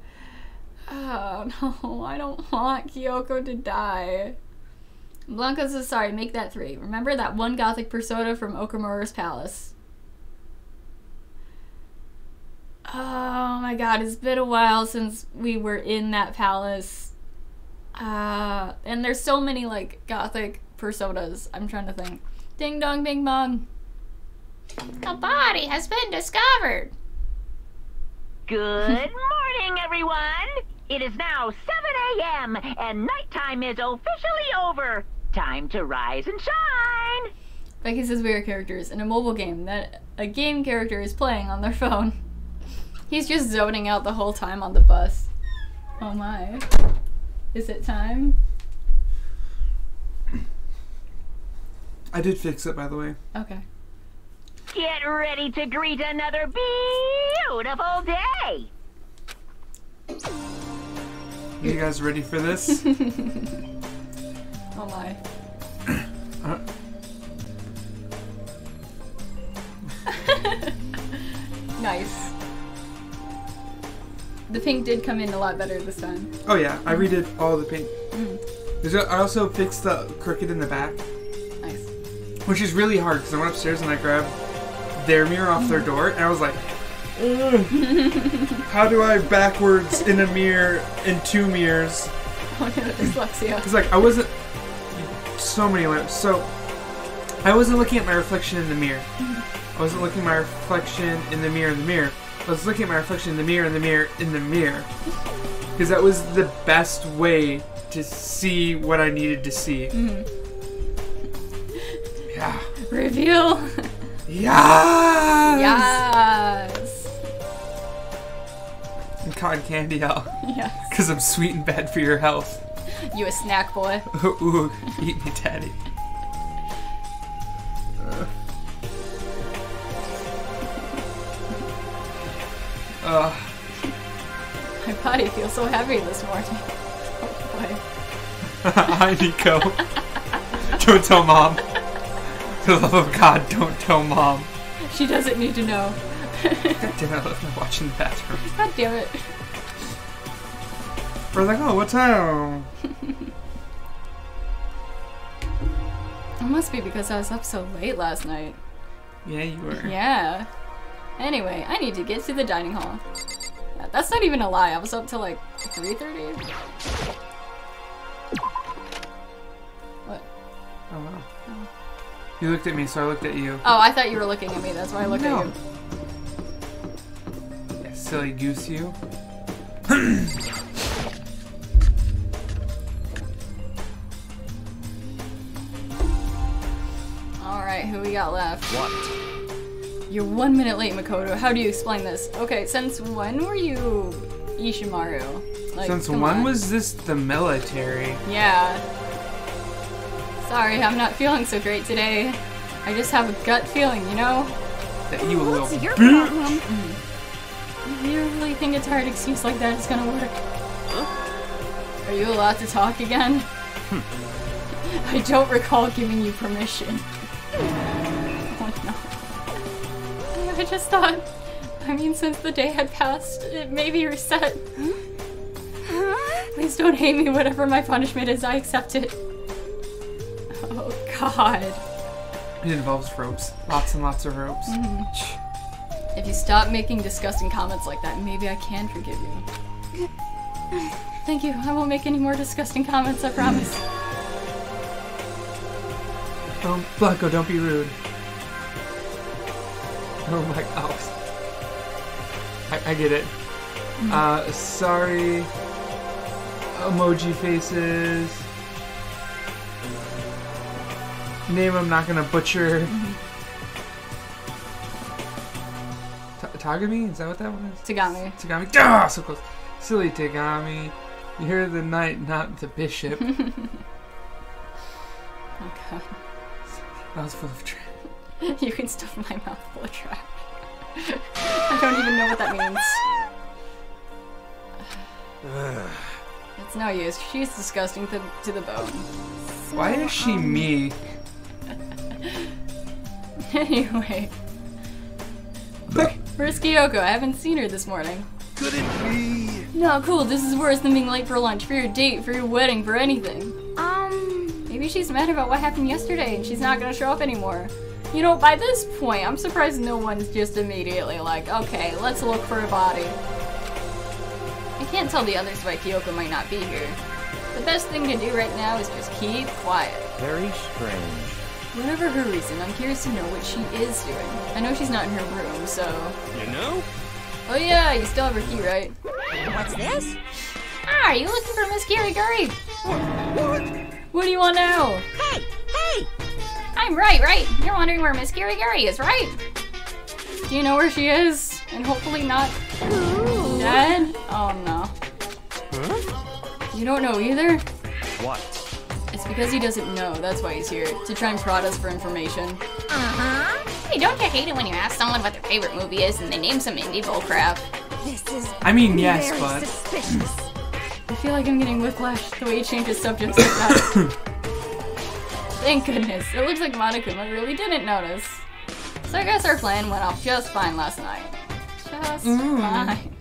Oh no, I don't want Kyoko to die. Blanca says, sorry, make that 3. Remember that one gothic persona from Okamura's palace? Oh my god, it's been a while since we were in that palace. And there's so many, like, gothic personas. I'm trying to think. Ding dong, bing bong. A body has been discovered. Good morning, everyone. It is now 7 a.m. and nighttime is officially over. Time to rise and shine. Becky says we are characters in a mobile game that a game character is playing on their phone. He's just zoning out the whole time on the bus. Oh my. Is it time? I did fix it, by the way. Okay. Get ready to greet another beautiful day. Are you guys ready for this? Oh my. Nice. The pink did come in a lot better this time. Oh yeah, I redid all the pink. I also fixed the crooked in the back. Nice. Which is really hard because I went upstairs and I grabbed their mirror off their door and I was like, ugh, how do I backwards in a mirror in 2 mirrors? Oh no, dyslexia. It's like I wasn't so many lamps. So I wasn't looking at my reflection in the mirror. I wasn't looking at my reflection in the mirror in the mirror. I was looking at my reflection in the mirror in the mirror in the mirror. Because that was the best way to see what I needed to see. Yeah. Reveal. Yes! Yes. And cotton candy out. Yes. Because I'm sweet and bad for your health. You a snack boy. Ooh, eat me, daddy. My body feels so heavy this morning. Oh boy. Hi, Nico. Don't tell mom. For the love of God, don't tell mom. She doesn't need to know. God damn it, I left my watch in the bathroom. God damn it. We're like, oh, what time? It must be because I was up so late last night. Yeah, you were. Yeah. Anyway, I need to get to the dining hall. That's not even a lie. I was up till like 3:30. What? Oh, wow. Oh. You looked at me, so I looked at you. Oh, I thought you were looking at me. That's why I looked at you. Yeah, silly goose you. Alright, who we got left? What? You're 1 minute late, Makoto. How do you explain this? Okay, since when were you Ishimaru? Like, Since come when on. was this the military? Yeah. Sorry, I'm not feeling so great today. I just have a gut feeling, you know? That you little What's your bitch. problem? You really think a tired excuse like that is gonna work? Are you allowed to talk again? I don't recall giving you permission. Oh no. I just thought, since the day had passed, it may be reset. Please don't hate me, whatever my punishment is, I accept it. Oh god. It involves ropes. Lots and lots of ropes. If you stop making disgusting comments like that, maybe I can forgive you. Thank you, I won't make any more disgusting comments, I promise. Blanco, don't be rude. Oh my gosh. I get it. Sorry. Emoji faces. Name I'm not gonna butcher. Tagami? Is that what that one is? Tagami. Tagami. Ah, so close. Silly Tagami. You're the knight, not the bishop. Oh god. That was full of trash. You can stuff my mouth full of trash. I don't even know what that means. It's no use. She's disgusting to the bone. Why is she me? Anyway. Where's Kyoko? I haven't seen her this morning. Could it be? No, cool. This is worse than being late for lunch, for your date, for your wedding, for anything. Maybe she's mad about what happened yesterday and she's not gonna show up anymore. You know, by this point, I'm surprised no one's just immediately like, okay, let's look for a body. I can't tell the others why Kyoko might not be here. The best thing to do right now is just keep quiet. Very strange. Whatever her reason, I'm curious to know what she is doing. I know she's not in her room, so... You know? Oh yeah, you still have her key, right? What's this? Ah, are you looking for Miss Kiriguri? What do you want now? Hey! Hey! I'm right. You're wondering where Miss Kiriguri is, right? Do you know where she is? And hopefully not dead? Oh no. Huh? You don't know either? What? It's because he doesn't know, that's why he's here. To try and prod us for information. Uh-huh. Hey, don't you hate it when you ask someone what their favorite movie is and they name some indie bullcrap? This is I mean, yes, very but... suspicious. I feel like I'm getting whiplash the way he changes subjects like that. Thank goodness. It looks like Monokuma really didn't notice. So I guess our plan went off just fine last night. Just fine.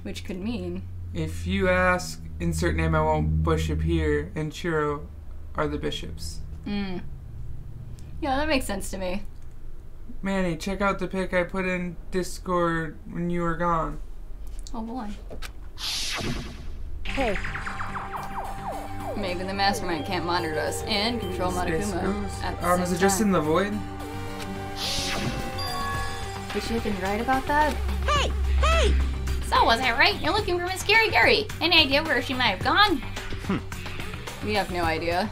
Which could mean... If you ask, insert name I won't bishop here, and Chiro are the bishops. Yeah, that makes sense to me. Manny, check out the pic I put in Discord when you were gone. Oh boy. Hey, Maybe the mastermind can't monitor us and control Monokuma at the same is it just in time. the void? Would she have been right about that? Hey! Hey! So was I right? You're looking for Miss Kiriguri. Any idea where she might have gone? We have no idea.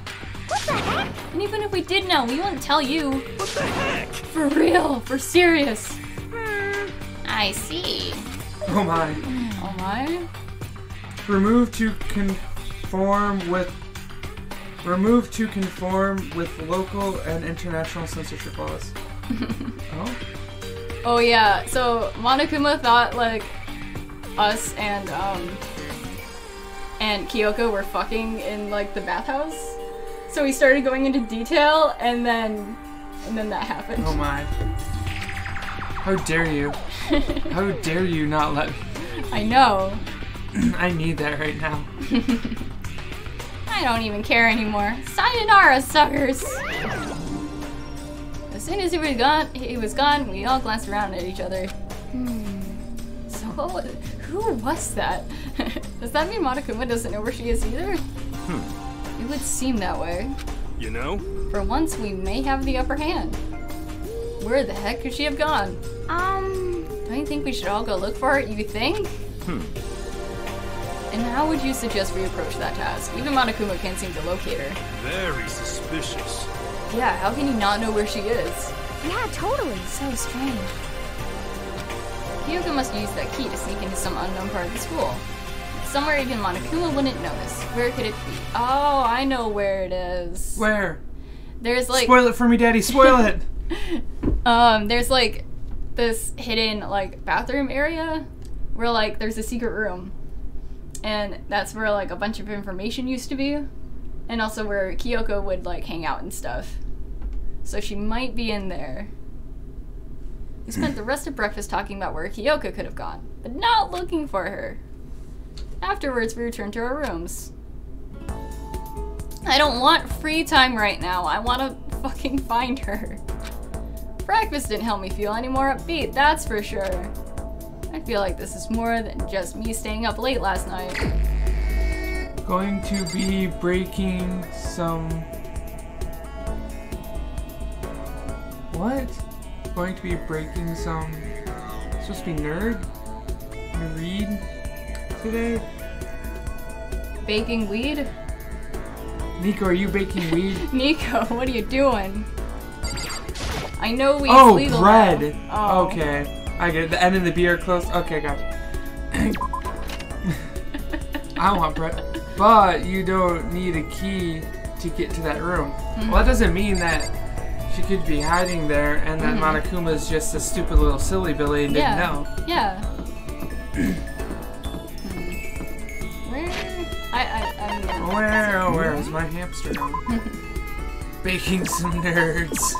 What the heck? And even if we did know, we wouldn't tell you. What the heck? For real, for serious. I see. Oh my. Oh my. Remove to conform with local and international censorship laws. Oh? Oh yeah, so Monokuma thought like us and Kyoko were fucking in like the bathhouse. So he started going into detail and then that happened. Oh my. How dare you? How dare you not let me? I know. I need that right now. I don't even care anymore. Sayonara, suckers! As soon as he was gone, we all glanced around at each other. So who was that? Does that mean Monokuma doesn't know where she is either? It would seem that way. You know? For once, we may have the upper hand. Where the heck could she have gone? Don't you think we should all go look for her? You think? And how would you suggest we approach that task? Even Monokuma can't seem to locate her. Very suspicious. Yeah, how can he not know where she is? Yeah, totally. So strange. Kyoko must use that key to sneak into some unknown part of the school. Somewhere even Monokuma wouldn't notice. Where could it be? Oh, I know where it is. Where? There's like... Spoil it for me, Daddy. Spoil it. There's like this hidden like bathroom area where like there's a secret room. And that's where like a bunch of information used to be. And also where Kyoko would like hang out and stuff. So she might be in there. We spent the rest of breakfast talking about where Kyoko could have gone, but not looking for her. Afterwards, we returned to our rooms. I don't want free time right now. I want to fucking find her. Breakfast didn't help me feel any more upbeat, that's for sure. I feel like this is more than just me staying up late last night. Going to be breaking some... What? Going to be breaking some... Supposed to be nerd? Read today? Baking weed? Nico, are you baking weed? Nico, what are you doing? I know weed's Oh, legal bread! now. Oh. Okay. I get it. The end and the B are close. Okay, gotcha. I want bread. But you don't need a key to get to that room. Well, that doesn't mean that she could be hiding there and that Monokuma's just a stupid little silly Billy and didn't know. Yeah. Where? Where is my hamster gone? Baking some nerds.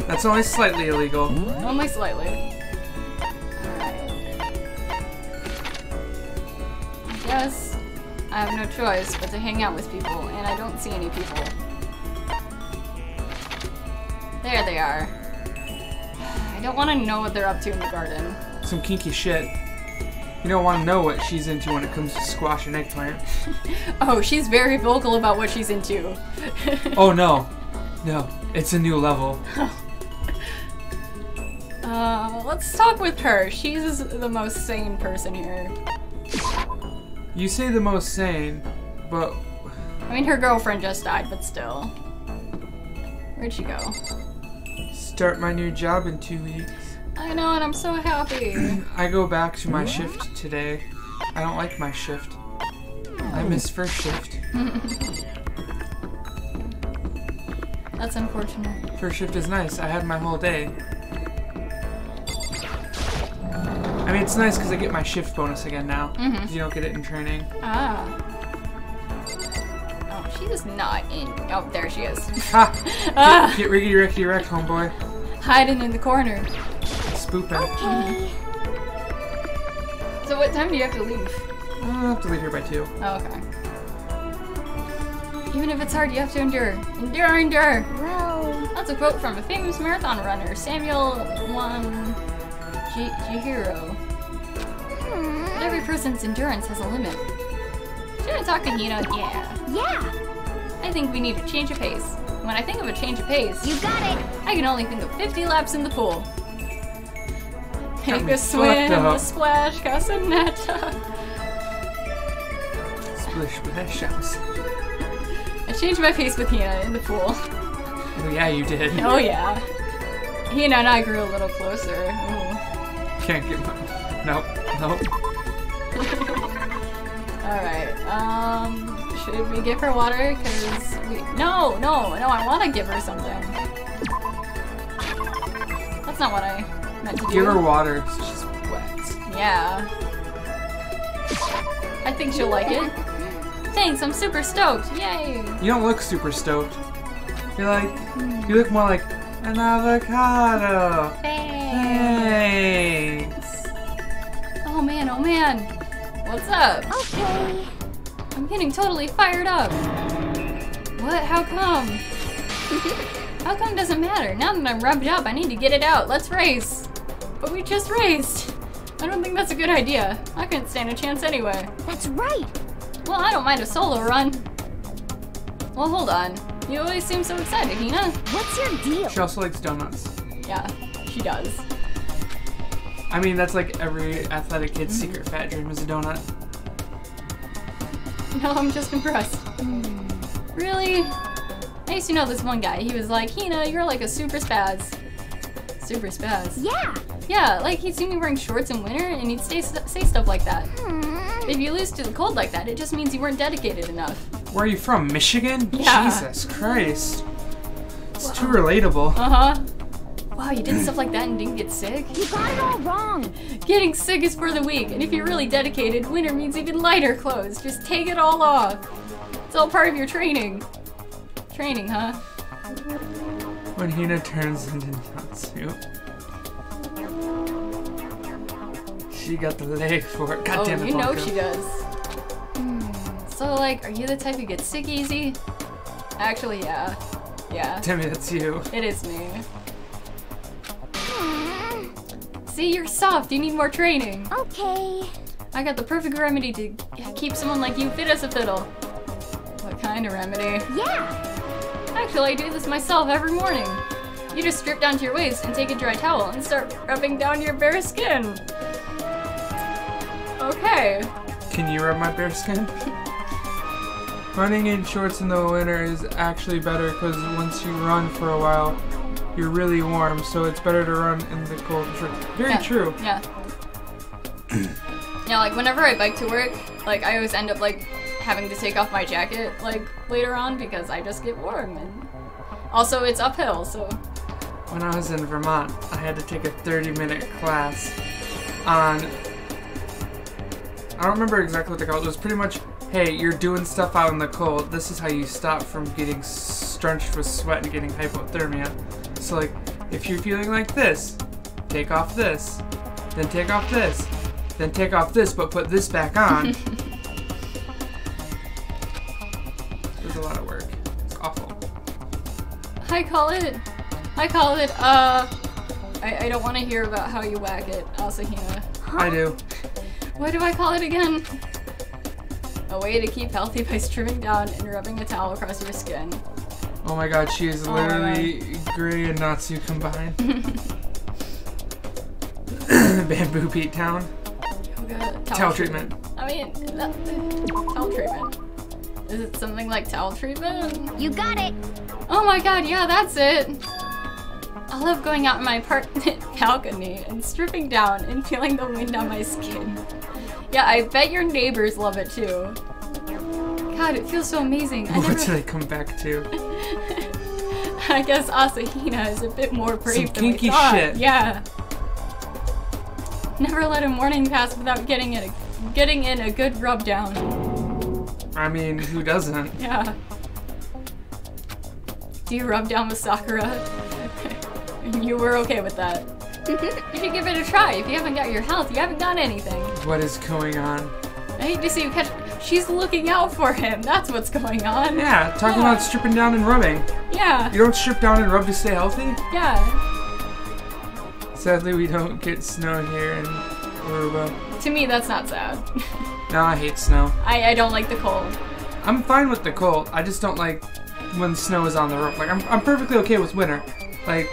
That's only slightly illegal. Only slightly. I guess I have no choice but to hang out with people, and I don't see any people. There they are. I don't want to know what they're up to in the garden. Some kinky shit. You don't want to know what she's into when it comes to squash and eggplant. Oh, she's very vocal about what she's into. Oh no. No, it's a new level. Let's talk with her. She's the most sane person here. You say the most sane, but... I mean, her girlfriend just died, but still. Where'd she go? Start my new job in 2 weeks. I know, and I'm so happy. I go back to my shift today. I don't like my shift. I miss first shift. That's unfortunate. First shift is nice. I had my whole day. I mean, it's nice because I get my shift bonus again now. You don't get it in training. Ah. Oh, she is not in. Oh, there she is. Ha! Get rickety wreck, homeboy. Hiding in the corner. Spooping. Okay. So what time do you have to leave? I'll have to leave here by 2. Oh, okay. Even if it's hard, you have to endure. Endure, endure! Well... That's a quote from a famous marathon runner, Samuel Chihiro. But every person's endurance has a limit. Should I talk to Hina? Yeah. I think we need a change of pace. When I think of a change of pace, You got it. I can only think of 50 laps in the pool. Got Take me a swim, fucked up. a splash, casanetta. Splish splash house. I changed my pace with Hina in the pool. Oh yeah, you did. Oh yeah. Hina and I grew a little closer. Ooh. Can't get my... Nope. Alright, should we give her water? Cause we... No, I want to give her something. That's not what I meant to do. Give her water. She's wet. Yeah. I think she'll like it. Thanks, I'm super stoked. Yay! You don't look super stoked. You're like... You look more like an avocado. Thanks. Oh man, oh man. What's up? Okay. I'm getting totally fired up. What? How come? How come doesn't matter? Now that I'm revved up, I need to get it out. Let's race. But we just raced. I don't think that's a good idea. I couldn't stand a chance anyway. That's right. Well, I don't mind a solo run. Well, hold on. You always seem so excited, Hina. What's your deal? She also likes donuts. Yeah, she does. I mean, that's like every athletic kid's secret fat dream is a donut. No, I'm just impressed. Really? I used to know this one guy. He was like, Hina, you're like a super spaz. Super spaz. Yeah. Yeah, like he'd see me wearing shorts in winter and he'd say stuff like that. If you lose to the cold like that, it just means you weren't dedicated enough. Where are you from? Michigan? Yeah. Jesus Christ. It's too relatable. Uh-huh. Wow, you did stuff like that and didn't get sick? You got it all wrong. Getting sick is for the weak, and if you're really dedicated, winter means even lighter clothes. Just take it all off. It's all part of your training. Training, huh? When Hina turns into Natsu. She got the leg for it. God damn it, you know Blanca. she does. So, like, are you the type who gets sick easy? Actually, yeah. Yeah. Timmy, that's you. It is me. See, you're soft. You need more training. Okay. I got the perfect remedy to keep someone like you fit as a fiddle. What kind of remedy? Yeah. Actually, I do this myself every morning. You just strip down to your waist and take a dry towel and start rubbing down your bare skin. Okay. Can you rub my bare skin? Running in shorts in the winter is actually better because once you run for a while, you're really warm, so it's better to run in the cold shorts. Very true. Yeah. Yeah, like whenever I bike to work, like I always end up like having to take off my jacket like later on because I just get warm, and also it's uphill, so. When I was in Vermont, I had to take a 30-minute class on I don't remember exactly what they called it. It was pretty much, hey, you're doing stuff out in the cold. This is how you stop from getting drenched with sweat and getting hypothermia. So like, if you're feeling like this, take off this, then take off this, then take off this, but put this back on. There's a lot of work. It's awful. I call it, I don't want to hear about how you whack it, Asahina. I do. What do I call it again? A way to keep healthy by stripping down and rubbing a towel across your skin. Oh my god, she is literally Gray and Natsu combined. Bamboo Beat Town. Towel treatment. I mean, towel treatment. Is it something like towel treatment? You got it. Oh my god, yeah, that's it. I love going out in my apartment balcony and stripping down and feeling the wind on my skin. Yeah, I bet your neighbors love it too. God, it feels so amazing. What do they come back to? I guess Asahina is a bit more brave than kinky we thought. shit. Yeah. Never let a morning pass without getting in a good rub down. I mean, who doesn't? Yeah. Do you rub down with Sakura? You were okay with that. You should give it a try. If you haven't got your health, you haven't done anything. What is going on? I hate to see you catch. She's looking out for him. That's what's going on. Yeah, talking about stripping down and rubbing. Yeah. You don't strip down and rub to stay healthy? Yeah. Sadly, we don't get snow here in Aruba. To me, that's not sad. No, I hate snow. I don't like the cold. I'm fine with the cold. I just don't like when snow is on the road. Like, I'm perfectly okay with winter. Like,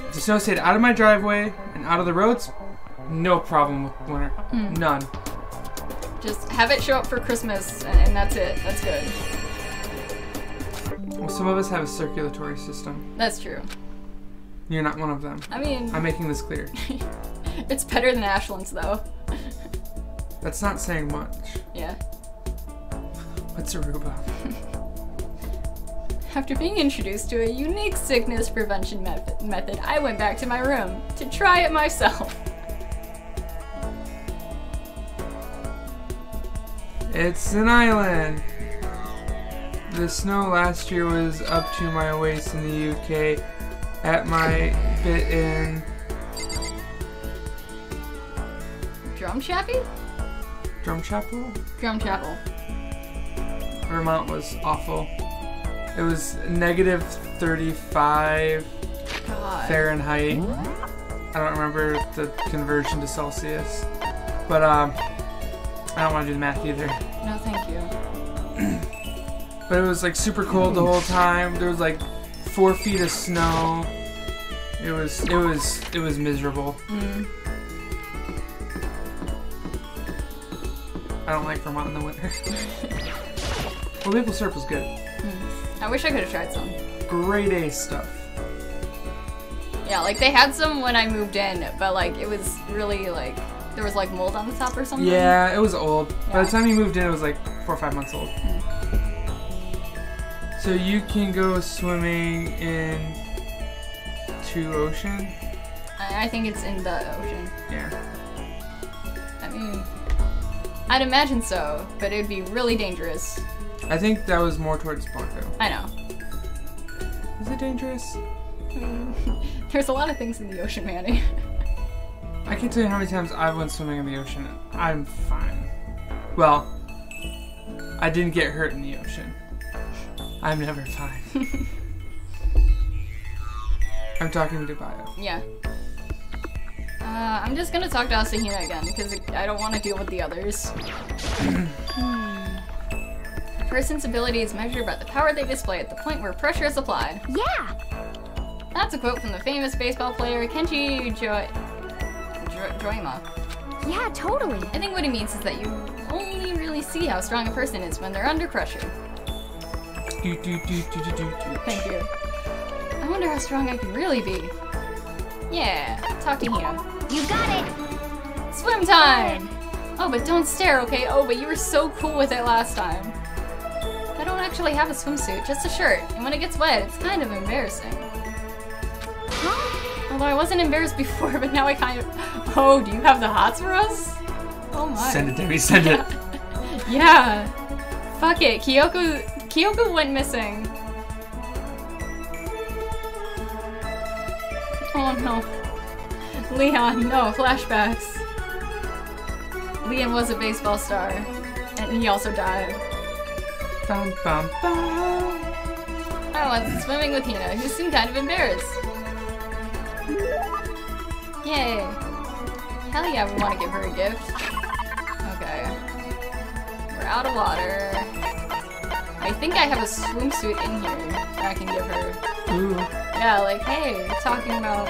if the snow stayed out of my driveway and out of the roads, no problem with winter. None. Just have it show up for Christmas, and that's it. That's good. Well, some of us have a circulatory system. That's true. You're not one of them. I mean... I'm making this clear. It's better than Ashland's, though. That's not saying much. Yeah. What's Aruba? After being introduced to a unique sickness prevention method, I went back to my room to try it myself. It's an island! The snow last year was up to my waist in the UK at my bit in... Drumchapel? Drumchapel? Drumchapel. Vermont was awful. It was negative 35 Fahrenheit. I don't remember the conversion to Celsius. But, I don't want to do the math either. No, thank you. But it was like super cold the whole time. There was like 4 feet of snow. It was miserable. I don't like Vermont in the winter. Well, maple syrup was good. I wish I could have tried some. Grade A stuff. Yeah, like they had some when I moved in, but like it was really like there was like mold on the top or something. Yeah, it was old. Yeah. By the time you moved in, it was like 4 or 5 months old. So you can go swimming in ocean? I think it's in the ocean. Yeah. I mean, I'd imagine so, but it would be really dangerous. I think that was more towards Blanco. I know. Is it dangerous? There's a lot of things in the ocean, Manny. I can't tell you how many times I went swimming in the ocean. I'm fine. Well, I didn't get hurt in the ocean. I'm never fine. I'm talking to Bio. Yeah. I'm just gonna talk to Asahina again, because I don't want to deal with the others. A person's ability is measured by the power they display at the point where pressure is applied. Yeah! That's a quote from the famous baseball player Kenji Joima. Yeah, totally. I think what he means is that you only really see how strong a person is when they're under pressure. Thank you. I wonder how strong I can really be. Yeah, talk to Hina. You got it! Swim time! Oh, but don't stare, okay? Oh, but you were so cool with it last time. I don't actually have a swimsuit, just a shirt. And when it gets wet, it's kind of embarrassing. Huh? Although I wasn't embarrassed before, but now I kind of... Oh, do you have the hots for us? Oh my. Send it, Debbie, send it. Yeah. Fuck it. Kyoko went missing. Oh no. Leon, no, flashbacks. Leon was a baseball star, and he also died. Bum, bum, bum. I went swimming with Hina, who seemed kind of embarrassed. Yay. Hell yeah, we want to give her a gift. Okay. We're out of water. I think I have a swimsuit in here that I can give her. Ooh. Yeah, like, hey, talking about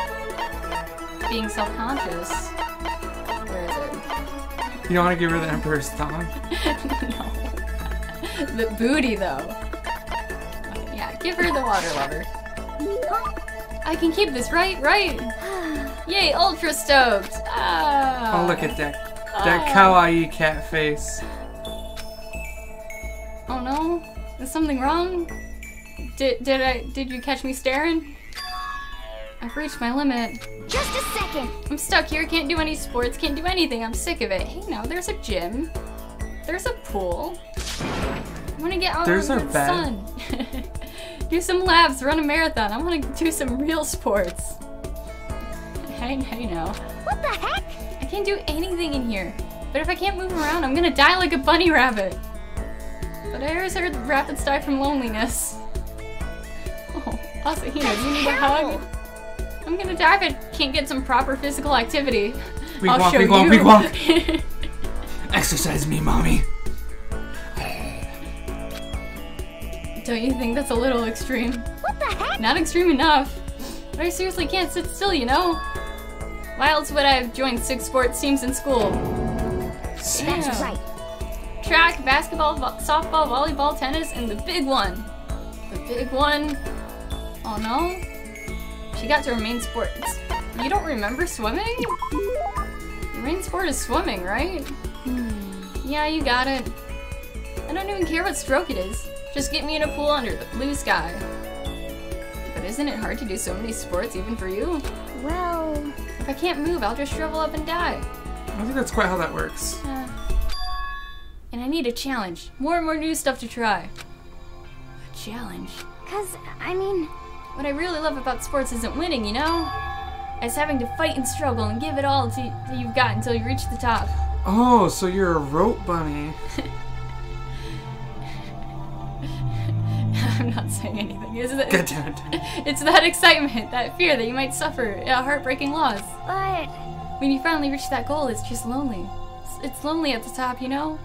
being self-conscious. Where is it? You don't want to give her the Emperor's thong? No. The booty, though. Okay, yeah, give her the water lover. I can keep this, right? Right! Yay, ultra stoked! Ah. Oh, look at that kawaii cat face. Oh no? Is something wrong? Did you catch me staring? I've reached my limit. Just a second. I'm stuck here, can't do any sports, can't do anything, I'm sick of it. Hey now, there's a gym. There's a pool. I wanna get out in the sun. Do some laps, run a marathon. I wanna do some real sports. Hey now. What the heck? I can't do anything in here. But if I can't move around, I'm gonna die like a bunny rabbit. But I always heard rabbits die from loneliness. Oh, Asahina, do you need a hug? I'm gonna die if I can't get some proper physical activity. I'll show you. Exercise me, mommy. Don't you think that's a little extreme? What the heck? Not extreme enough. But I seriously can't sit still, you know? Why else would I have joined 6 sports teams in school? That's right. Track, basketball, softball, volleyball, tennis, and the big one. The big one. Oh no? She got to her main sport. You don't remember swimming? Your main sport is swimming, right? Yeah, you got it. I don't even care what stroke it is. Just get me in a pool under the blue sky. But isn't it hard to do so many sports even for you? Well... If I can't move, I'll just shrivel up and die. I don't think that's quite how that works. And I need a challenge. More and more new stuff to try. A challenge? 'Cause, I mean... What I really love about sports isn't winning, you know? It's having to fight and struggle and give it all till you've got until you reach the top. Oh, so you're a rope bunny. I'm not saying anything. God damn it. It's that excitement, that fear that you might suffer a heartbreaking loss. But... When you finally reach that goal, it's just lonely. It's lonely at the top, you know?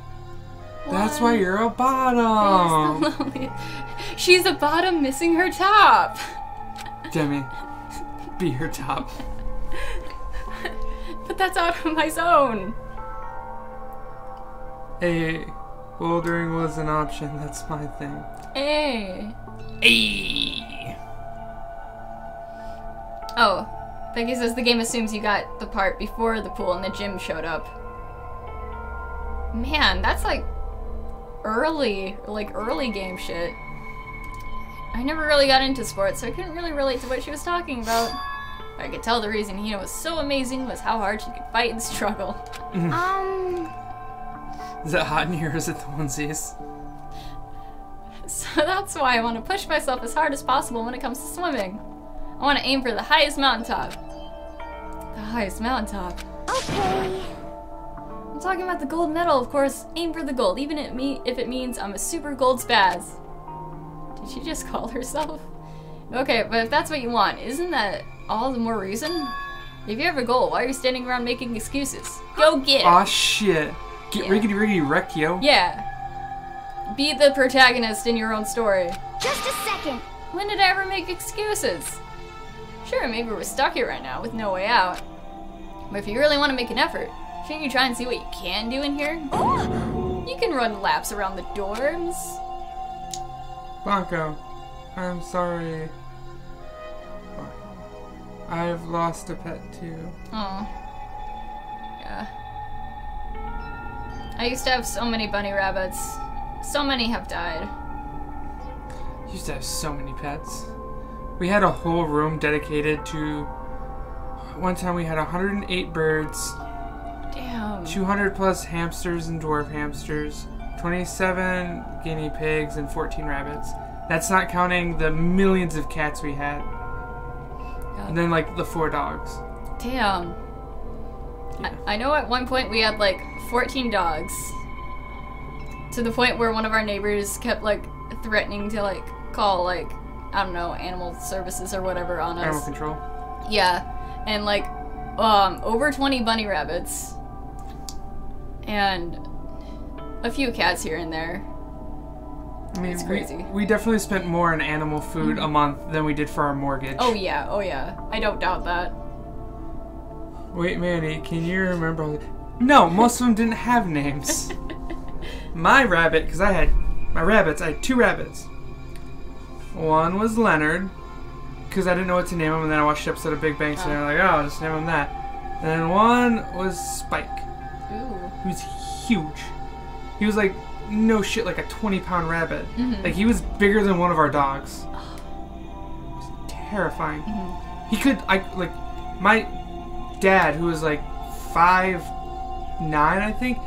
That's why you're a bottom. It's so lonely. She's a bottom missing her top. Demi, be her top. But that's out of my zone. Hey, bouldering was an option. That's my thing. Hey. Hey. Oh, Becky says the game assumes you got the part before the pool and the gym showed up. Man, that's like early game shit. I never really got into sports, so I couldn't really relate to what she was talking about. But I could tell the reason Hina was so amazing was how hard she could fight and struggle. Is it hot in here or is it the onesies? So that's why I want to push myself as hard as possible when it comes to swimming. I want to aim for the highest mountaintop. The highest mountaintop. Okay. I'm talking about the gold medal, of course. Aim for the gold, even if it means I'm a super gold spaz. Did she just call herself? Okay, but if that's what you want, isn't that all the more reason? If you have a goal, why are you standing around making excuses? Go get it! Aw, shit. Get riggedy riggedy wreck, yo. Yeah. Be the protagonist in your own story. Just a second. When did I ever make excuses? Sure, maybe we're stuck here right now with no way out. But if you really want to make an effort, shouldn't you try and see what you can do in here? You can run laps around the dorms. Banco, I'm sorry. I've lost a pet too. Oh. Yeah. I used to have so many bunny rabbits. So many have died. Used to have so many pets. We had a whole room dedicated to... One time we had 108 birds. Damn. 200 plus hamsters and dwarf hamsters, 27 guinea pigs, and 14 rabbits. That's not counting the millions of cats we had. Yeah. And then, like, the 4 dogs. Damn. Yeah. I know at one point we had, like, 14 dogs. To the point where one of our neighbors kept, like, threatening to, like, call, like, I don't know, animal services or whatever on us. Animal control. Yeah. And, like, over 20 bunny rabbits. And a few cats here and there. I mean, it's crazy. We definitely spent more on animal food a month than we did for our mortgage. Oh yeah. I don't doubt that. Wait, Manny, can you remember? No, most of them didn't have names. My rabbit, because I had 2 rabbits. One was Leonard, because I didn't know what to name him, and then I watched the episode of Big Bang, so they're like, oh, I'll just name him that. And then one was Spike. Ooh. He was huge. He was like, no shit, like a 20-pound rabbit. Like, he was bigger than one of our dogs. It was terrifying. He could, my dad, who was like 5'9", I think,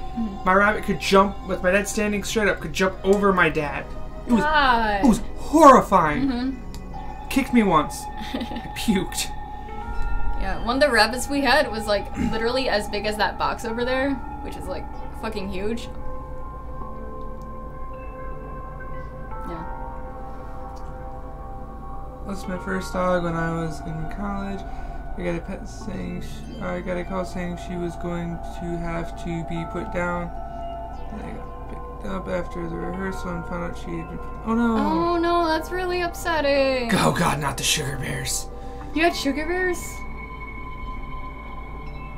my rabbit could jump, with my dad standing straight up, could jump over my dad. It was horrifying. Kicked me once. I puked. Yeah, one of the rabbits we had was like literally as big as that box over there, which is like fucking huge. Yeah. That's my first dog when I was in college. I got a call saying she was going to have to be put down. And I got picked up after the rehearsal and found out she had been... Oh no! Oh no, that's really upsetting. Oh god, not the sugar bears. You had sugar bears?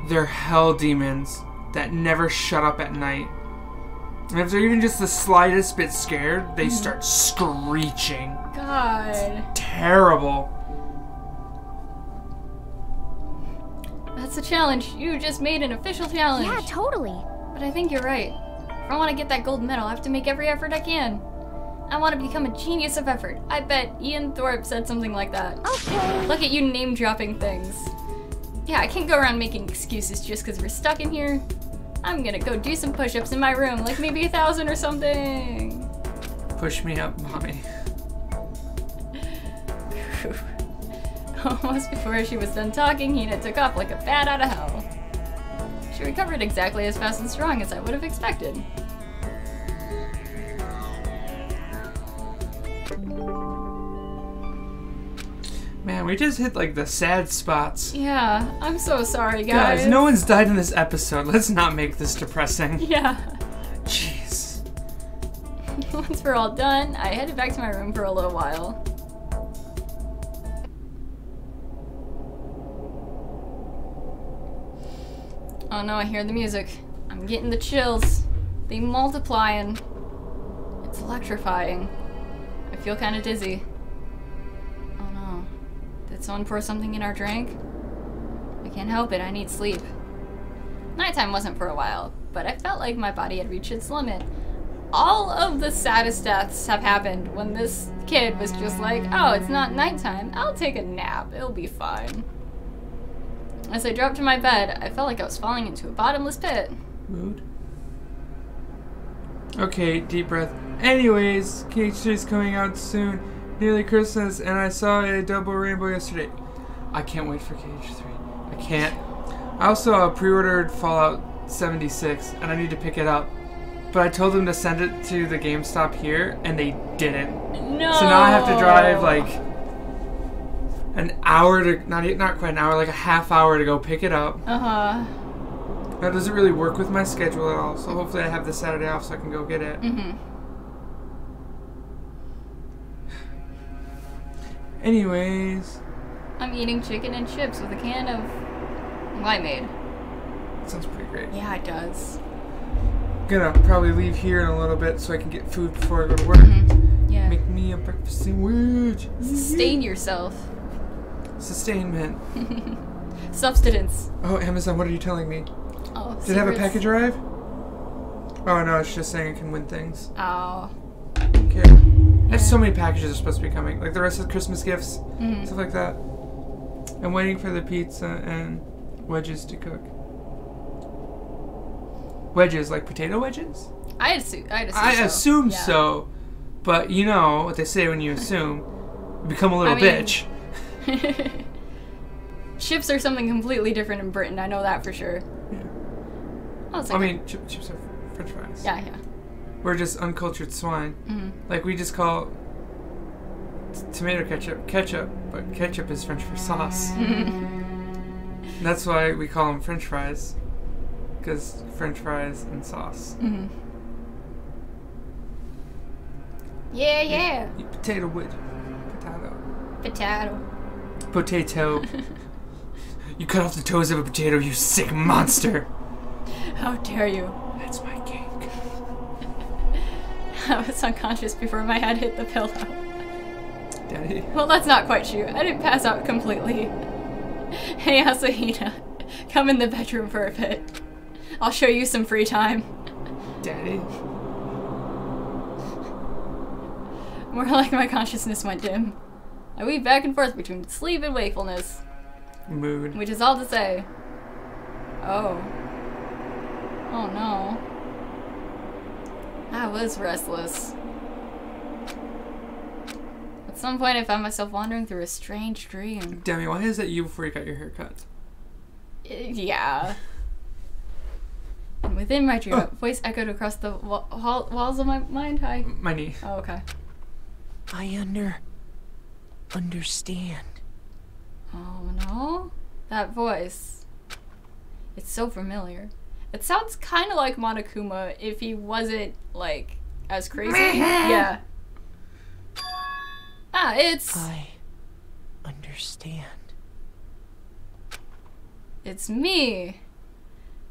They're hell demons that never shut up at night. And if they're even just the slightest bit scared, they start screeching. God. Terrible. That's a challenge. You just made an official challenge. Yeah, totally. But I think you're right. If I want to get that gold medal, I have to make every effort I can. I want to become a genius of effort. I bet Ian Thorpe said something like that. Okay. Look at you name-dropping things. Yeah, I can't go around making excuses just because we're stuck in here. I'm gonna go do some push-ups in my room, like maybe 1,000 or something. Push me up, mommy. Almost before she was done talking, Hina took off like a bat out of hell. She recovered exactly as fast and strong as I would have expected. Man, we just hit like the sad spots. Yeah, I'm so sorry, guys. Guys, no one's died in this episode. Let's not make this depressing. Yeah. Jeez. Once we're all done, I headed back to my room for a little while. Oh no, I hear the music. I'm getting the chills. They multiplying. It's electrifying. I feel kind of dizzy. Oh no. Did someone pour something in our drink? I can't help it, I need sleep. Nighttime wasn't for a while, but I felt like my body had reached its limit. All of the saddest deaths have happened when this kid was just like, oh, it's not nighttime, I'll take a nap, it'll be fine. As I dropped to my bed, I felt like I was falling into a bottomless pit. Mood. Okay, deep breath. Anyways, KH3's coming out soon. Nearly Christmas, and I saw a double rainbow yesterday. I can't wait for KH3. I can't. I also pre-ordered Fallout 76, and I need to pick it up. But I told them to send it to the GameStop here, and they didn't. No! So now I have to drive, like, an hour to, not quite an hour, like a half hour to go pick it up. Uh-huh. That doesn't really work with my schedule at all, so hopefully I have the Saturday off so I can go get it. Mm-hmm. Anyways. I'm eating chicken and chips with a can of limeade. That sounds pretty great. Yeah, it does. Gonna probably leave here in a little bit so I can get food before I go to work. Yeah. Make me a breakfast sandwich. Sustain yourself. Sustainment. Substance. Oh, Amazon, what are you telling me? Oh, Did it have a secrets. package arrive? Oh no, it's just saying I can win things. Oh. Okay. There's so many packages are supposed to be coming. Like the rest of the Christmas gifts. Stuff like that. I'm waiting for the pizza and wedges to cook. wedges, like potato wedges? I assume Yeah. so. But you know what they say when you assume. You become a little bitch. Chips are something completely different in Britain. I know that for sure. Yeah. Oh, it's I like mean, chips are French fries. yeah, yeah. We're just uncultured swine. Mhm. Like we just call tomato ketchup, but ketchup is French for sauce. And that's why we call them French fries, because French fries and sauce. Mhm. Yeah, yeah. Eat potato wedge. Potato. Potato. You cut off the toes of a potato, you sick monster. How dare you? That's my kink. I was unconscious before my head hit the pillow. Daddy. Well, that's not quite true. I didn't pass out completely. Hey, Asahina, come in the bedroom for a bit. I'll show you some free time. Daddy. More like my consciousness went dim. I weave back and forth between sleep and wakefulness. Mood. Which is all to say. Oh. Oh no. I was restless. At some point I found myself wandering through a strange dream. Demi, why is that you before you got your hair cut? Yeah. And within my dream, a voice echoed across the walls of my mind. Hi. My knee. Oh, okay. I understand. Oh no. That voice. It's so familiar. It sounds kind of like Monokuma if he wasn't, like, as crazy. Yeah. Ah, it's... I understand. It's me.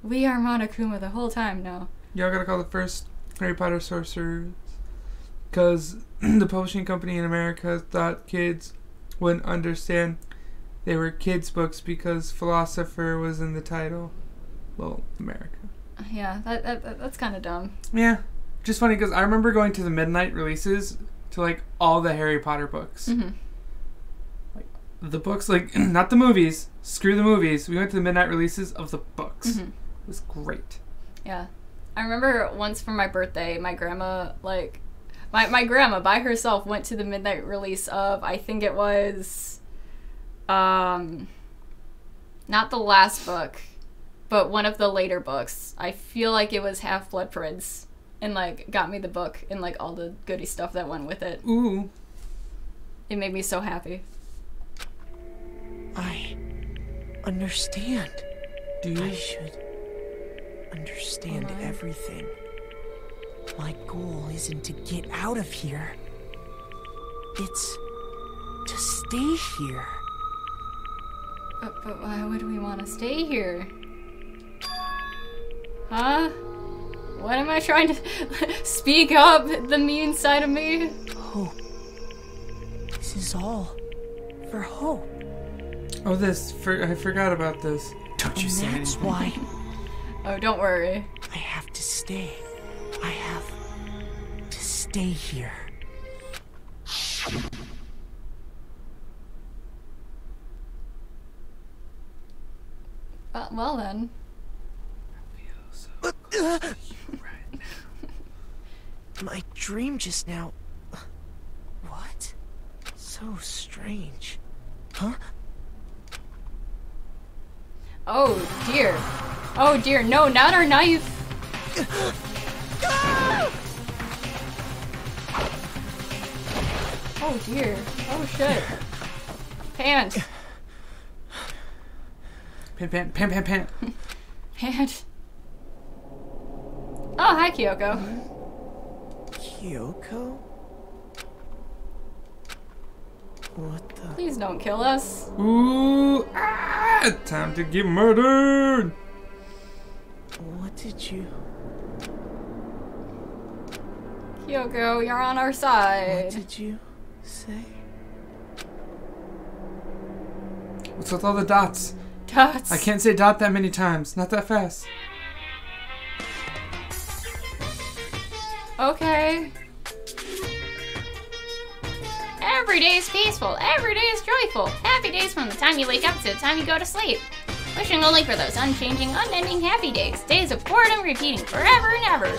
We are Monokuma the whole time now. Y'all gotta call the first Harry Potter sorcerers. Because the publishing company in America thought kids wouldn't understand they were kids' books because philosopher was in the title. Well, America. Yeah, that's kind of dumb. Yeah. Just funny because I remember going to the midnight releases to, like, all the Harry Potter books. Mm-hmm. Like, the books, like, not the movies. Screw the movies. We went to the midnight releases of the books. Mm-hmm. It was great. Yeah. I remember once for my birthday, my grandma, like... My grandma, by herself, went to the midnight release of, I think it was... not the last book, but one of the later books. I feel like it was Half-Blood Prince. And, like, got me the book and, like, all the goody stuff that went with it. Ooh. It made me so happy. I understand. Do you? I should understand everything. My goal isn't to get out of here. It's to stay here. But why would we want to stay here? Huh? What am I trying to... Speak up, the me inside of me? Hope. This is all for hope. Oh, I forgot about this. Don't you say anything. That's why Oh, don't worry. I have to stay. I have to stay here. Well then. My dream just now. What? So strange. Huh? Oh dear. Oh dear, no, not our knife. Oh dear. Oh shit. Pant. Pant. Pant. Oh, hi Kyoko. Kyoko? What the? Please don't kill us. Ooh. Time to get murdered. What did you? Kyoko, you're on our side. What did you say? What's with all the dots? Dots. I can't say dot that many times. Not that fast. Okay. Every day is peaceful. Every day is joyful. Happy days from the time you wake up to the time you go to sleep. Wishing only for those unchanging, unending happy days. Days of boredom repeating forever and ever.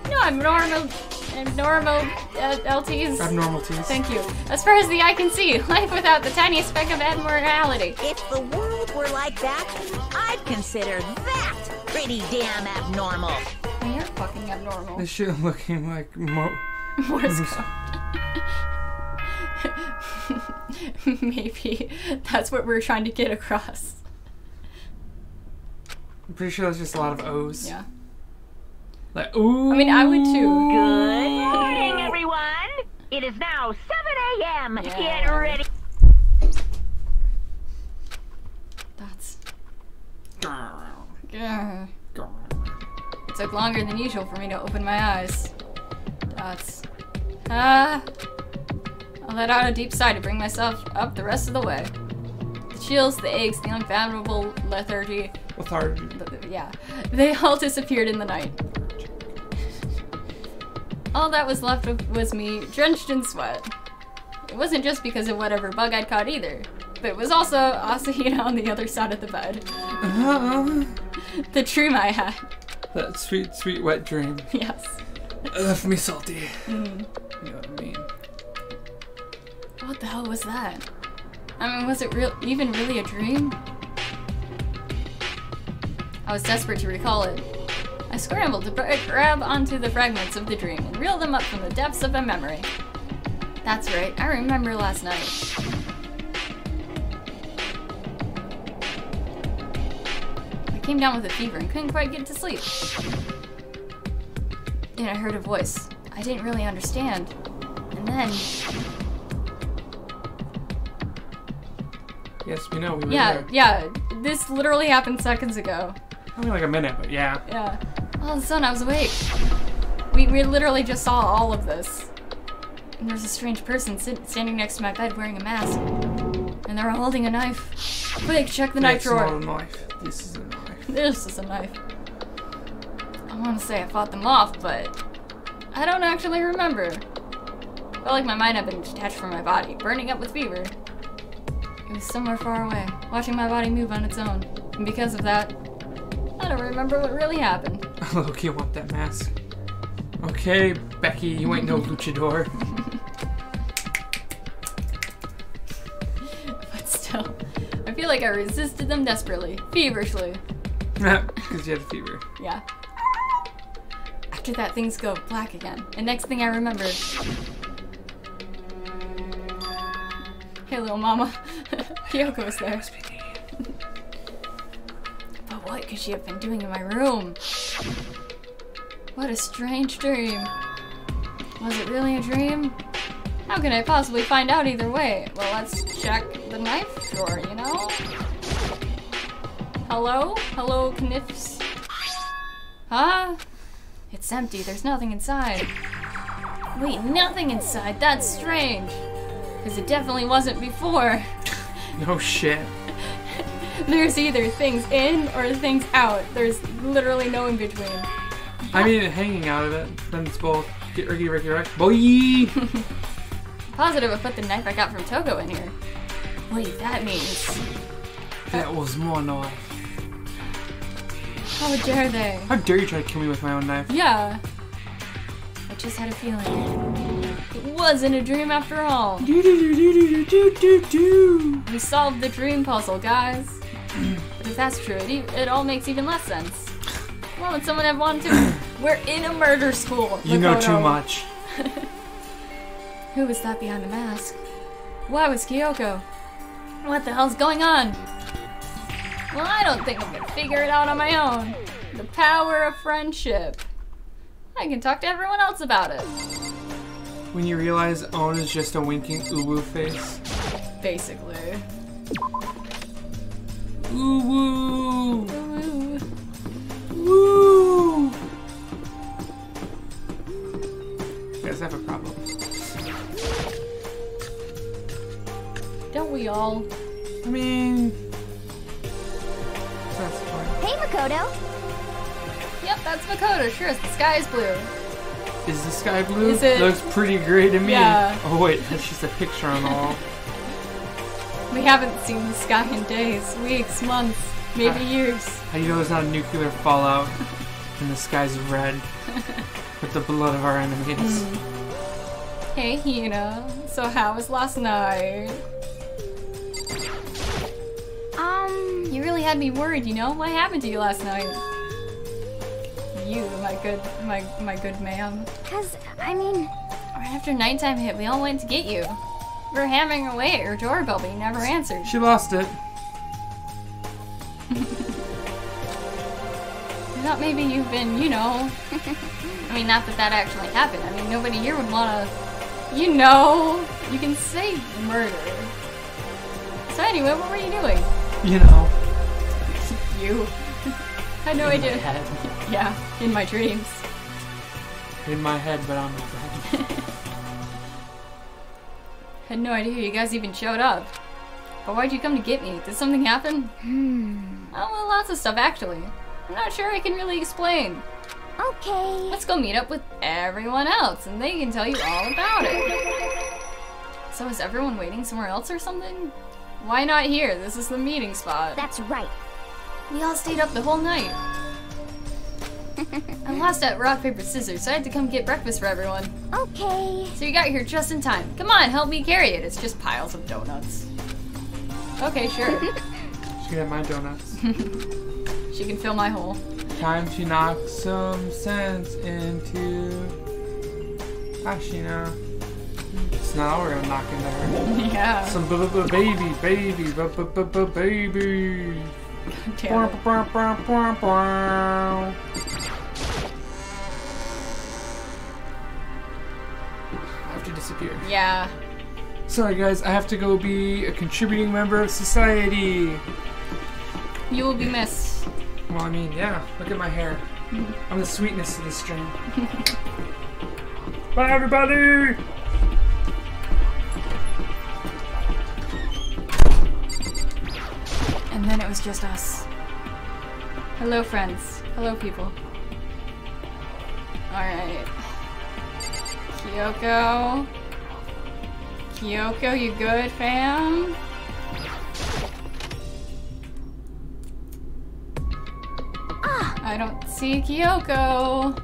No abnormal LTs. Abnormalities. Thank you. As far as the eye can see, life without the tiniest speck of abnormality. If the world were like that, I'd consider that pretty damn abnormal. Well, you're fucking abnormal. This shit looking like Morse code. Maybe that's what we're trying to get across. I'm pretty sure that's just a lot of O's. Yeah. Like, ooh. I mean, I would too. Good morning, everyone. It is now 7 a.m. Yeah. Get ready. That's... Yeah. It took longer than usual for me to open my eyes. That's... I'll let out a deep sigh to bring myself up the rest of the way. The chills, the aches, the unfathomable lethargy. Yeah. They all disappeared in the night. All that was left was me, drenched in sweat. It wasn't just because of whatever bug I'd caught either, but it was also Asahina on the other side of the bed. The dream I had. That sweet, sweet wet dream. Yes. It left me salty. You know what I mean? What the hell was that? I mean, was it even really a dream? I was desperate to recall it. I scrambled to grab onto the fragments of the dream and reel them up from the depths of my memory. That's right, I remember last night. I came down with a fever and couldn't quite get to sleep. Then I heard a voice I didn't really understand. And then... Yes, we know. We were there. Yeah. This literally happened seconds ago. Only like a minute, but yeah. Yeah. All of a sudden, I was awake. We literally just saw all of this. And there was a strange person standing next to my bed wearing a mask. And they were holding a knife. Quick, check the knife drawer. It's not a knife. This is a knife. This is a knife. I want to say I fought them off, but I don't actually remember. Felt like my mind had been detached from my body, burning up with fever. It was somewhere far away, watching my body move on its own. And because of that, I don't remember what really happened. Look, you want that mask. Okay, Becky, you ain't no luchador. But still, I feel like I resisted them desperately, feverishly. Because you had a fever. Yeah. After that, things go black again. And next thing I remember... Hey, little mama. Kyoko was there. But what could she have been doing in my room? What a strange dream. Was it really a dream? How can I possibly find out either way? Well, let's check the knife drawer, you know? Hello? Hello, Kniffs? Huh? It's empty. There's nothing inside. Wait, nothing inside? That's strange. Because it definitely wasn't before. No shit. There's either things in or things out. There's literally no in between. I mean, hanging out of it. Then it's both. Get Ricky, right? Boy! Positive I put the knife I got from Toko in here. Wait, that means... That was more knife. How dare they? How dare you try to kill me with my own knife? Yeah. I just had a feeling. It wasn't a dream after all. We solved the dream puzzle, guys. But if that's true, it all makes even less sense. Why would someone have wanted to? We're in a murder school. You know too much. Who was that behind the mask? Why was Kyoko? What the hell's going on? Well, I don't think I'm gonna figure it out on my own. The power of friendship. I can talk to everyone else about it. When you realize Owen is just a winking uwu face. Basically. Uwu! Ooh. Woo! You guys have a problem. Don't we all? I mean... That's fine. Hey, Makoto. Yep, that's Makoto. Sure, the sky is blue. Is the sky blue? Is it? Looks pretty gray to me. Yeah. Oh wait, that's just a picture on the wall. We haven't seen the sky in days, weeks, months. Maybe years. How do you know there's not a nuclear fallout and the sky's red with the blood of our enemies? Hey, Hina. So how was last night? You really had me worried, you know? What happened to you last night? You, my good ma'am. Cause, I mean... Right after nighttime hit, we all went to get you. We were hammering away at your doorbell, but you never answered. She lost it. I thought maybe you've been, you know... I mean, not that that actually happened. I mean, nobody here would wanna... You know, you can say murder. So anyway, what were you doing? You know. You. I had no idea. Yeah, in my dreams. In my head, but on my bed. Had no idea you guys even showed up. But why'd you come to get me? Did something happen? Oh, well, lots of stuff actually. I'm not sure I can really explain. Okay. Let's go meet up with everyone else and they can tell you all about it. So is everyone waiting somewhere else or something? Why not here? This is the meeting spot. That's right. We all stayed up the whole night. I lost at rock, paper, scissors, so I had to come get breakfast for everyone. Okay. So you got here just in time. Come on, help me carry it. It's just piles of donuts. Okay, sure. She can have my donuts. She can fill my hole. Time to knock some sense into Ashina. So now we're gonna knock into her. Yeah. Some baby. Damn it. I have to disappear. Yeah. Sorry guys, I have to go be a contributing member of society. You will be missed. Well, I mean, yeah, look at my hair. I'm the sweetness of this stream. Bye everybody! And then it was just us. Hello, friends. Hello, people. Alright. Kyoko. Kyoko, you good, fam? I don't see Kyoko.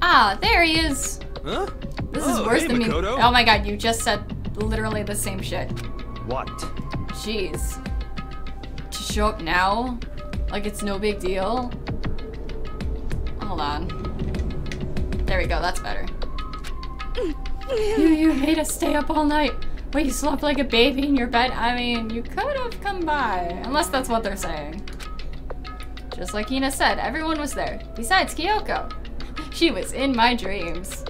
Ah, there he is. Huh? This is worse than me. Makoto. Oh my god, you just said literally the same shit. What? Jeez. To show up now? Like it's no big deal? Hold on. There we go, that's better. You made us stay up all night. But you slept like a baby in your bed. I mean, you could have come by. Unless that's what they're saying. Just like Hina said, everyone was there. Besides Kyoko. She was in my dreams.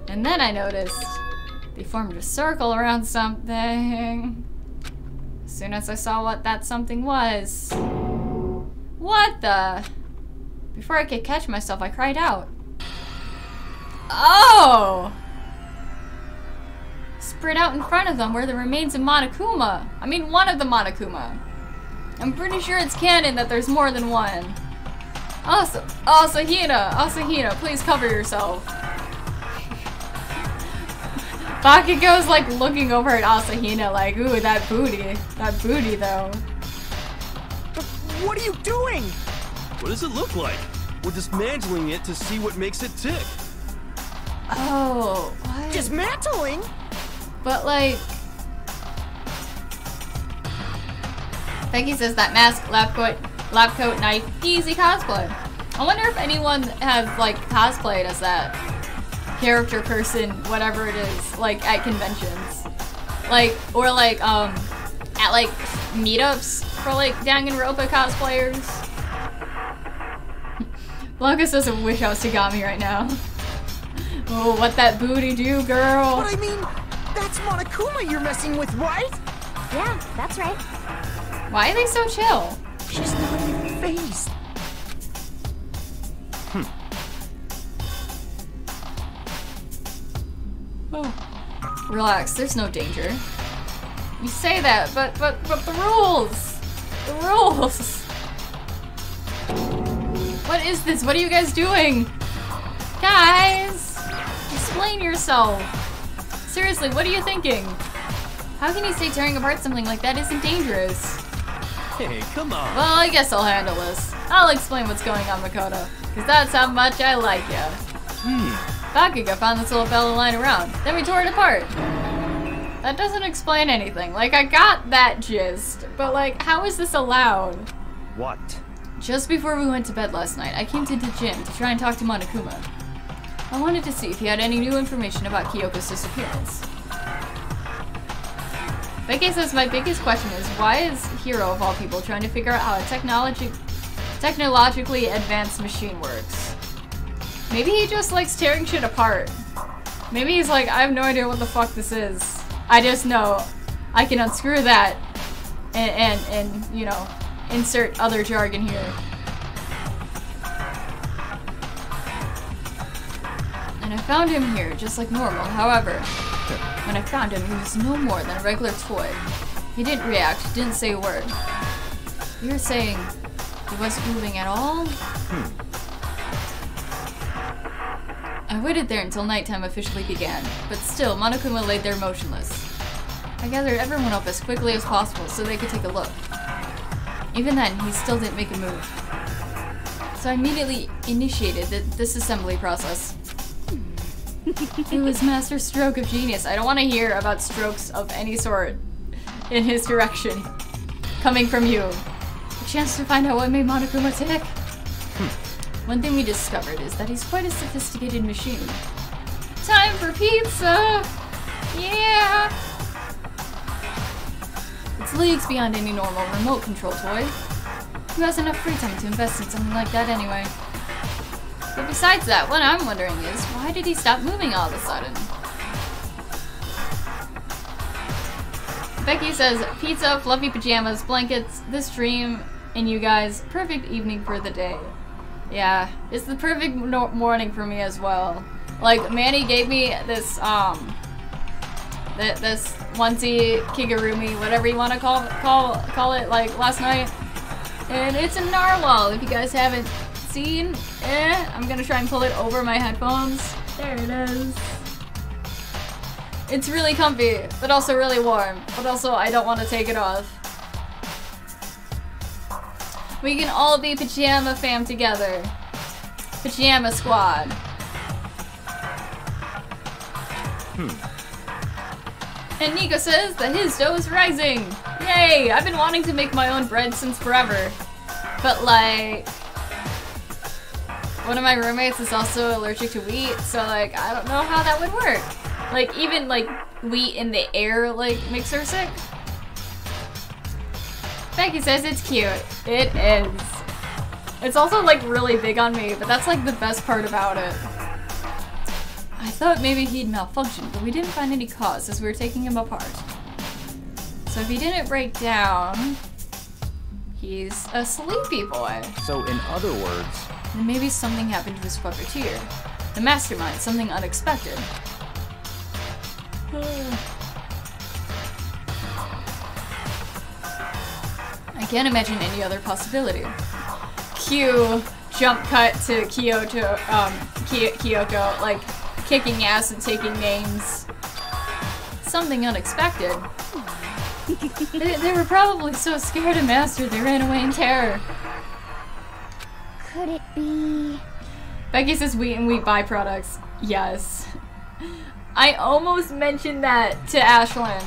And then I noticed they formed a circle around something. As soon as I saw what that something was. What the? Before I could catch myself, I cried out. Oh! Spread out in front of them were the remains of Monokuma. I mean, one of the Monokuma. I'm pretty sure it's canon that there's more than one. Also, Hina, please cover yourself. Bakugo's like looking over at Asahina like, ooh, that booty though. What are you doing? What does it look like? We're dismantling it to see what makes it tick. Oh, what? Dismantling? But like... Becky says that mask, lab coat, knife, easy cosplay. I wonder if anyone has like cosplayed as that character person, whatever it is, like at conventions. Like, or like, at like meetups for like Danganronpa cosplayers. Blanca says I wish I was Tagami right now. Oh, what that booty do, girl? But I mean, that's Monokuma you're messing with, right? Yeah, that's right. Why are they so chill? She's not even phased. Oh. Relax, there's no danger. You say that, but the rules! The rules! What is this? What are you guys doing? Guys! Explain yourself! Seriously, what are you thinking? How can you say tearing apart something like that isn't dangerous? Hey, come on. Well, I guess I'll handle this. I'll explain what's going on, Makoto. Cause that's how much I like ya. Bakuga found this little fella lying around. Then we tore it apart. That doesn't explain anything. Like, I got that gist. But like, how is this allowed? What? Just before we went to bed last night, I came to the gym to try and talk to Monokuma. I wanted to see if he had any new information about Kyoko's disappearance. Becky says my biggest question is, why is Hiro, of all people, trying to figure out how a technologically advanced machine works? Maybe he just likes tearing shit apart. Maybe he's like, I have no idea what the fuck this is. I just know I can unscrew that and you know, insert other jargon here. And I found him here, just like normal. However, when I found him, he was no more than a regular toy. He didn't react, didn't say a word. You're saying he wasn't moving at all? I waited there until nighttime officially began, but still, Monokuma laid there motionless. I gathered everyone up as quickly as possible so they could take a look. Even then, he still didn't make a move. So I immediately initiated the disassembly process. It was master stroke of genius. I don't want to hear about strokes of any sort in his direction coming from you. A chance to find out what made Monokuma tick. One thing we discovered is that he's quite a sophisticated machine. Time for pizza! Yeah! It's leagues beyond any normal remote control toy. Who has enough free time to invest in something like that anyway? But besides that, what I'm wondering is, why did he stop moving all of a sudden? Becky says, pizza, fluffy pajamas, blankets, this dream, and you guys, perfect evening for the day. Yeah, it's the perfect morning for me as well. Like, Manny gave me this, this onesie, kigurumi, whatever you want to call it, like, last night. And it's a narwhal, if you guys haven't seen. I'm gonna try and pull it over my headphones. There it is. It's really comfy, but also really warm. But also, I don't want to take it off. We can all be pajama fam together. Pajama squad. And Nico says that his dough is rising. Yay! I've been wanting to make my own bread since forever. But like, one of my roommates is also allergic to wheat, so like, I don't know how that would work. Like, even like wheat in the air like makes her sick. Becky says it's cute. It is. It's also like really big on me, but that's like the best part about it. I thought maybe he'd malfunctioned, but we didn't find any cause as we were taking him apart. So if he didn't break down, he's a sleepy boy. So in other words, then maybe something happened to his puppeteer. The mastermind, something unexpected. I can't imagine any other possibility. Cue jump cut to Kyoko, like kicking ass and taking names. Something unexpected. They were probably so scared of Master they ran away in terror. Could it be? Becky says wheat and wheat byproducts. Yes. I almost mentioned that to Ashlyn,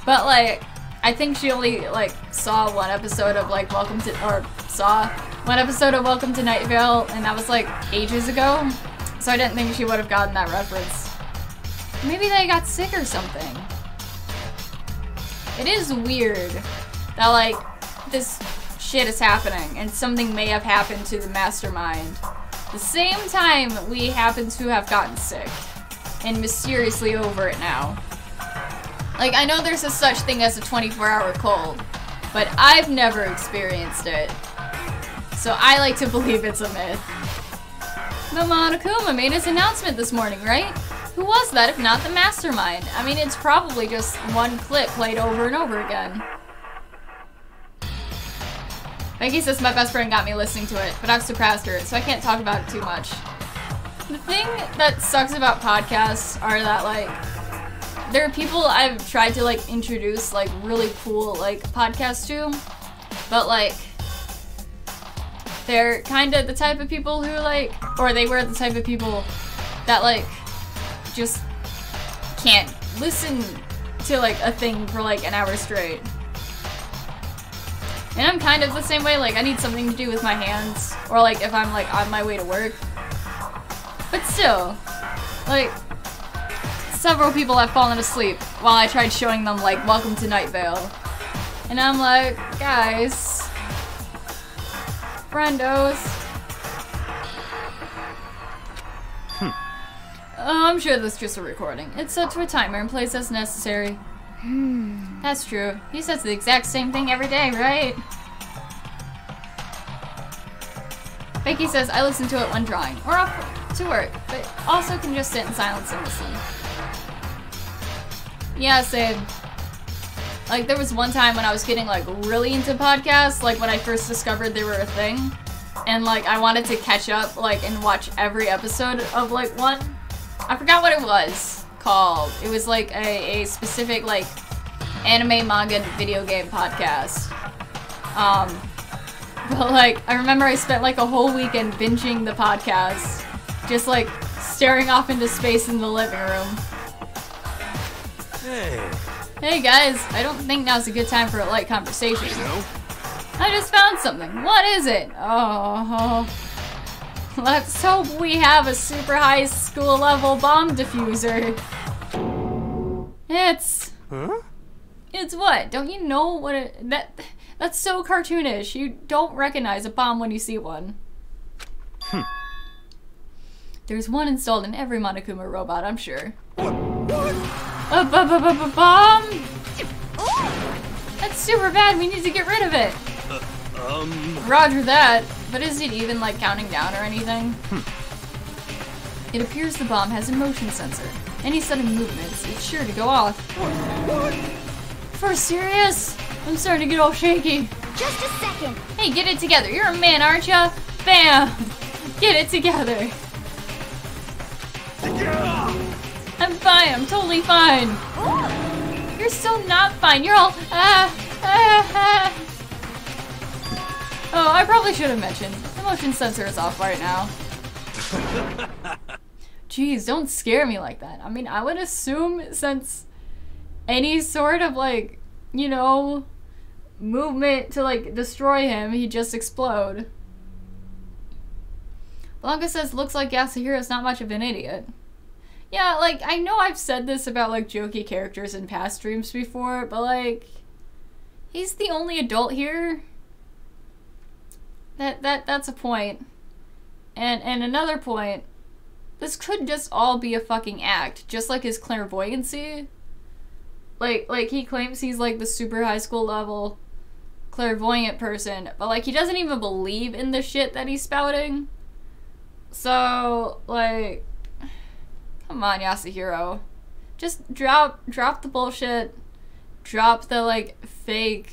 but like, I think she only like saw one episode of like Welcome to Night Vale, and that was like ages ago, so I didn't think she would have gotten that reference. Maybe they got sick or something. It is weird that like this shit is happening and something may have happened to the mastermind the same time we happen to have gotten sick and mysteriously over it now. Like, I know there's a such thing as a 24-hour cold, but I've never experienced it. So I like to believe it's a myth. But Monokuma made his announcement this morning, right? Who was that if not the mastermind? I mean, it's probably just one clip played over and over again. Becky says my best friend got me listening to it, but I've surpassed her, so I can't talk about it too much. The thing that sucks about podcasts are that, like, there are people I've tried to, like, introduce, like, really cool, like, podcasts to, but like, they're kind of the type of people who like, or they were the type of people that like, just can't listen to like a thing for like an hour straight. And I'm kind of the same way, like I need something to do with my hands, or like if I'm like on my way to work. But still, like, several people have fallen asleep while I tried showing them like Welcome to Night Vale. And I'm like, guys, friendos. I'm sure that's just a recording. It's set to a timer and plays as necessary. That's true. He says the exact same thing every day, right? Becky says, I listen to it when drawing, or off to work, but also can just sit in silence and listen. Yeah, same. Like, there was one time when I was getting, like, really into podcasts, like, when I first discovered they were a thing, and, like, I wanted to catch up, like, and watch every episode of, like, one. I forgot what it was called. It was like a specific like anime, manga, video game podcast. But like I remember I spent like a whole weekend binging the podcast, just like staring off into space in the living room. Hey guys, I don't think now's a good time for a light conversation. I just found something. What is it? Oh. Let's hope we have a super high school level bomb diffuser. It's... Huh? It's what? Don't you know what it... That's so cartoonish. You don't recognize a bomb when you see one. There's one installed in every Monokuma robot, I'm sure. A bomb? That's super bad. We need to get rid of it. Roger that. But is it even like counting down or anything? It appears the bomb has a motion sensor. Any sudden movements, it's sure to go off. For serious? I'm starting to get all shaky. Just a second. Hey, get it together. You're a man, aren't ya? Bam! Get it together. I'm fine. I'm totally fine. You're still not fine. You're all Oh, I probably should have mentioned. The motion sensor is off right now. Jeez, don't scare me like that. I mean, I would assume since any sort of like, you know, movement to like destroy him, he'd just explode. Blanca says, looks like Yasuhiro's not much of an idiot. Yeah, like, I know I've said this about like jokey characters in past streams before, but like, he's the only adult here. That's a point. And another point, this could just all be a fucking act, just like his clairvoyancy. Like he claims he's like the super high school level clairvoyant person, but like he doesn't even believe in the shit that he's spouting. So, like, come on, Yasuhiro. Just drop the bullshit. Drop the like fake,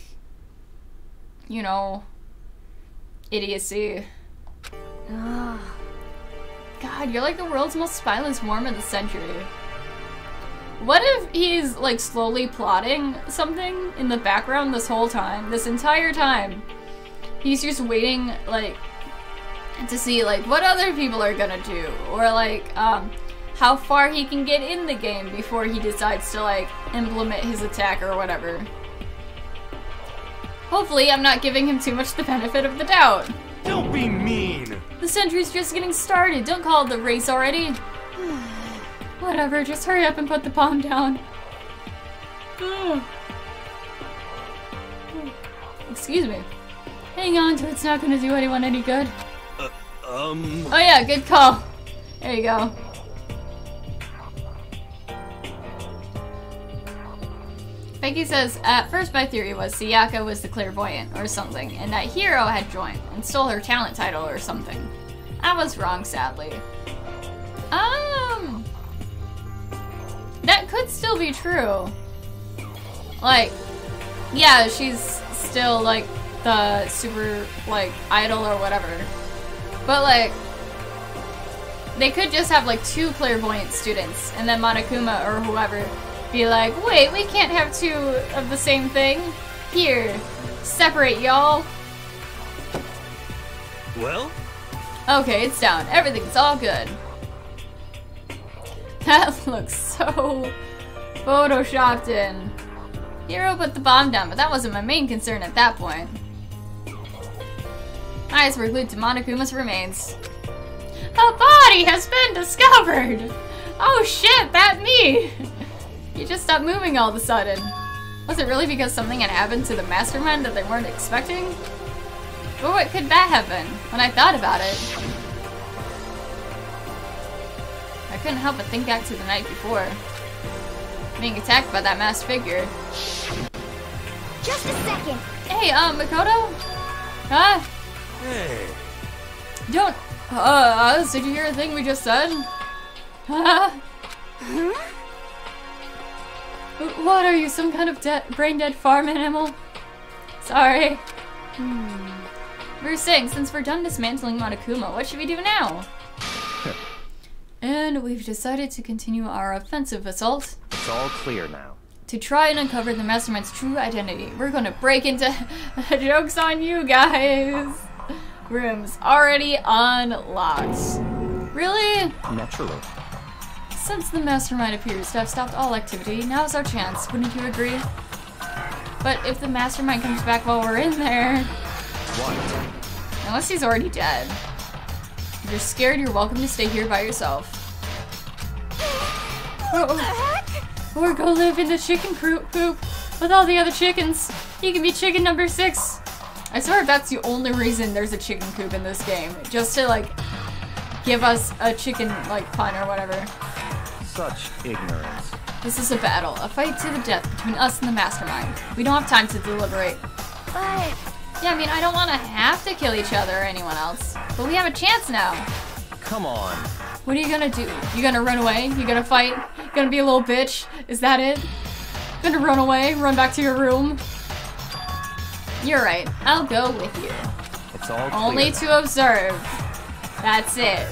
you know, idiocy. God, you're like the world's most spineless worm of the century. What if he's like slowly plotting something in the background this whole time? This entire time. He's just waiting like to see like what other people are gonna do, or like how far he can get in the game before he decides to like implement his attack or whatever. Hopefully I'm not giving him too much the benefit of the doubt. Don't be mean! The century's just getting started. Don't call it the race already. Whatever, just hurry up and put the bomb down. Excuse me. Hang on to it's not gonna do anyone any good. Oh yeah, good call. There you go. Becky says, at first my theory was Sayaka was the clairvoyant or something, and that Hiro had joined and stole her talent title or something. I was wrong, sadly. That could still be true. Like, yeah, she's still like the super like idol or whatever. But like, they could just have like 2 clairvoyant students, and then Monokuma or whoever be like, wait, we can't have 2 of the same thing. Here, Separate, y'all. Well? Okay, it's down. Everything's all good. That looks so photoshopped in. Hero put the bomb down, but that wasn't my main concern at that point. Eyes were glued to Monokuma's remains. A body has been discovered! Oh shit, that me! You just stopped moving all of a sudden. Was it really because something had happened to the mastermind that they weren't expecting? But what could that have been, when I thought about it? I couldn't help but think back to the night before. Being attacked by that masked figure. Just a second. Hey, Makoto? Huh? Hey. Don't, did you hear a thing we just said? Huh? What, are you some kind of brain-dead farm animal? Sorry. We were saying, since we're done dismantling Monokuma, what should we do now? And we've decided to continue our offensive assault. It's all clear now. To try and uncover the mastermind's true identity. We're gonna break into joke's on you guys. Rooms already unlocked. Really? Naturally. Since the mastermind appears to have stopped all activity, now is our chance, wouldn't you agree? But if the mastermind comes back while we're in there... What? Unless he's already dead. If you're scared, you're welcome to stay here by yourself. Or go live in the chicken coop with all the other chickens. You can be chicken number 6. I swear that's the only reason there's a chicken coop in this game. Just to, like, give us a chicken, like, pun or whatever. Such ignorance. This is a battle. A fight to the death between us and the mastermind. We don't have time to deliberate. But... Yeah, I mean, I don't want to have to kill each other or anyone else. But we have a chance now. Come on. What are you gonna do? You gonna run away? You gonna fight? You gonna be a little bitch? Is that it? Gonna run away? Run back to your room? You're right. I'll go with you. It's all clear. Only to observe. That's it.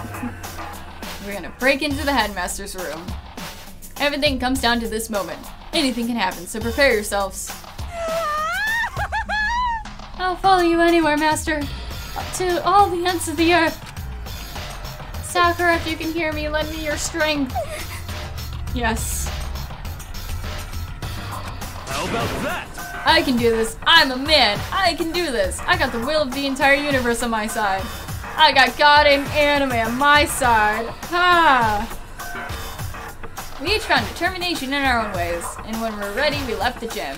We're gonna break into the headmaster's room. Everything comes down to this moment. Anything can happen, so prepare yourselves. I'll follow you anywhere, Master. To all the ends of the earth. Sakura, if you can hear me, lend me your strength. Yes. How about that? I can do this. I'm a man. I can do this. I got the will of the entire universe on my side. I got God and anime on my side. Ha! We each found determination in our own ways, and when we're ready, we left the gym.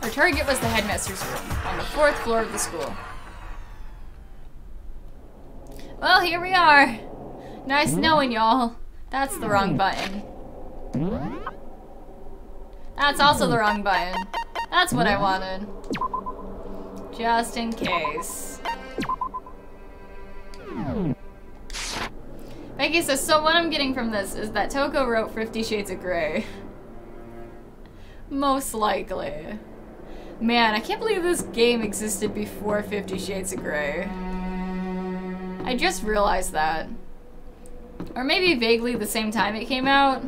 Our target was the headmaster's room, on the 4th floor of the school. Well, here we are. Nice knowing y'all. That's the wrong button. That's also the wrong button. That's what I wanted. Just in case. Becky says, so what I'm getting from this is that Toko wrote 50 Shades of Grey. Most likely. Man, I can't believe this game existed before 50 Shades of Grey. I just realized that. Or maybe vaguely the same time it came out.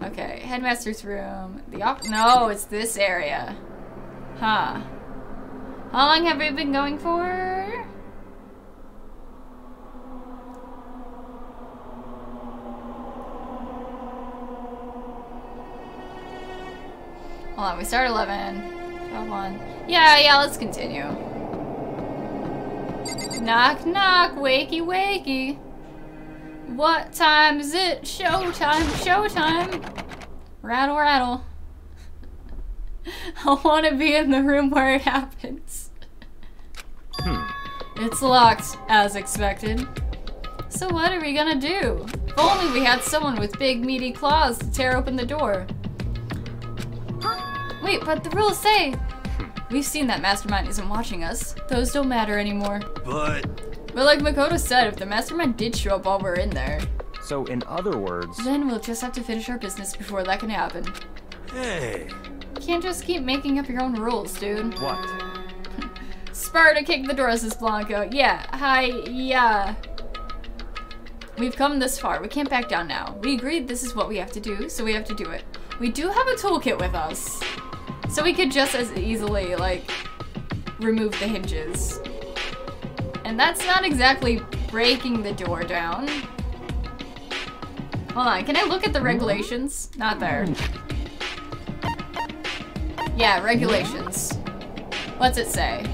Okay, headmaster's room. No, it's this area. Huh. How long have we been going for? Hold on, we start 11. 12, 1. Yeah, let's continue. Knock, knock, wakey, wakey. What time is it? Showtime, showtime. Rattle, rattle. I want to be in the room where it happens. It's locked, as expected. So what are we gonna do? If only we had someone with big meaty claws to tear open the door. Wait, but the rules say... We've seen that Mastermind isn't watching us. Those don't matter anymore. But like Makoto said, if the Mastermind did show up while we're in there... So in other words... Then we'll just have to finish our business before that can happen. hey. You can't just keep making up your own rules, dude. What? Sparta kick the door, says Blanco. Yeah, hi, yeah. We've come this far. We can't back down now. We agreed this is what we have to do, so we have to do it. We do have a toolkit with us. So we could just as easily, like, remove the hinges. And that's not exactly breaking the door down. Hold on, can I look at the regulations? Not there. Yeah, regulations. What's it say?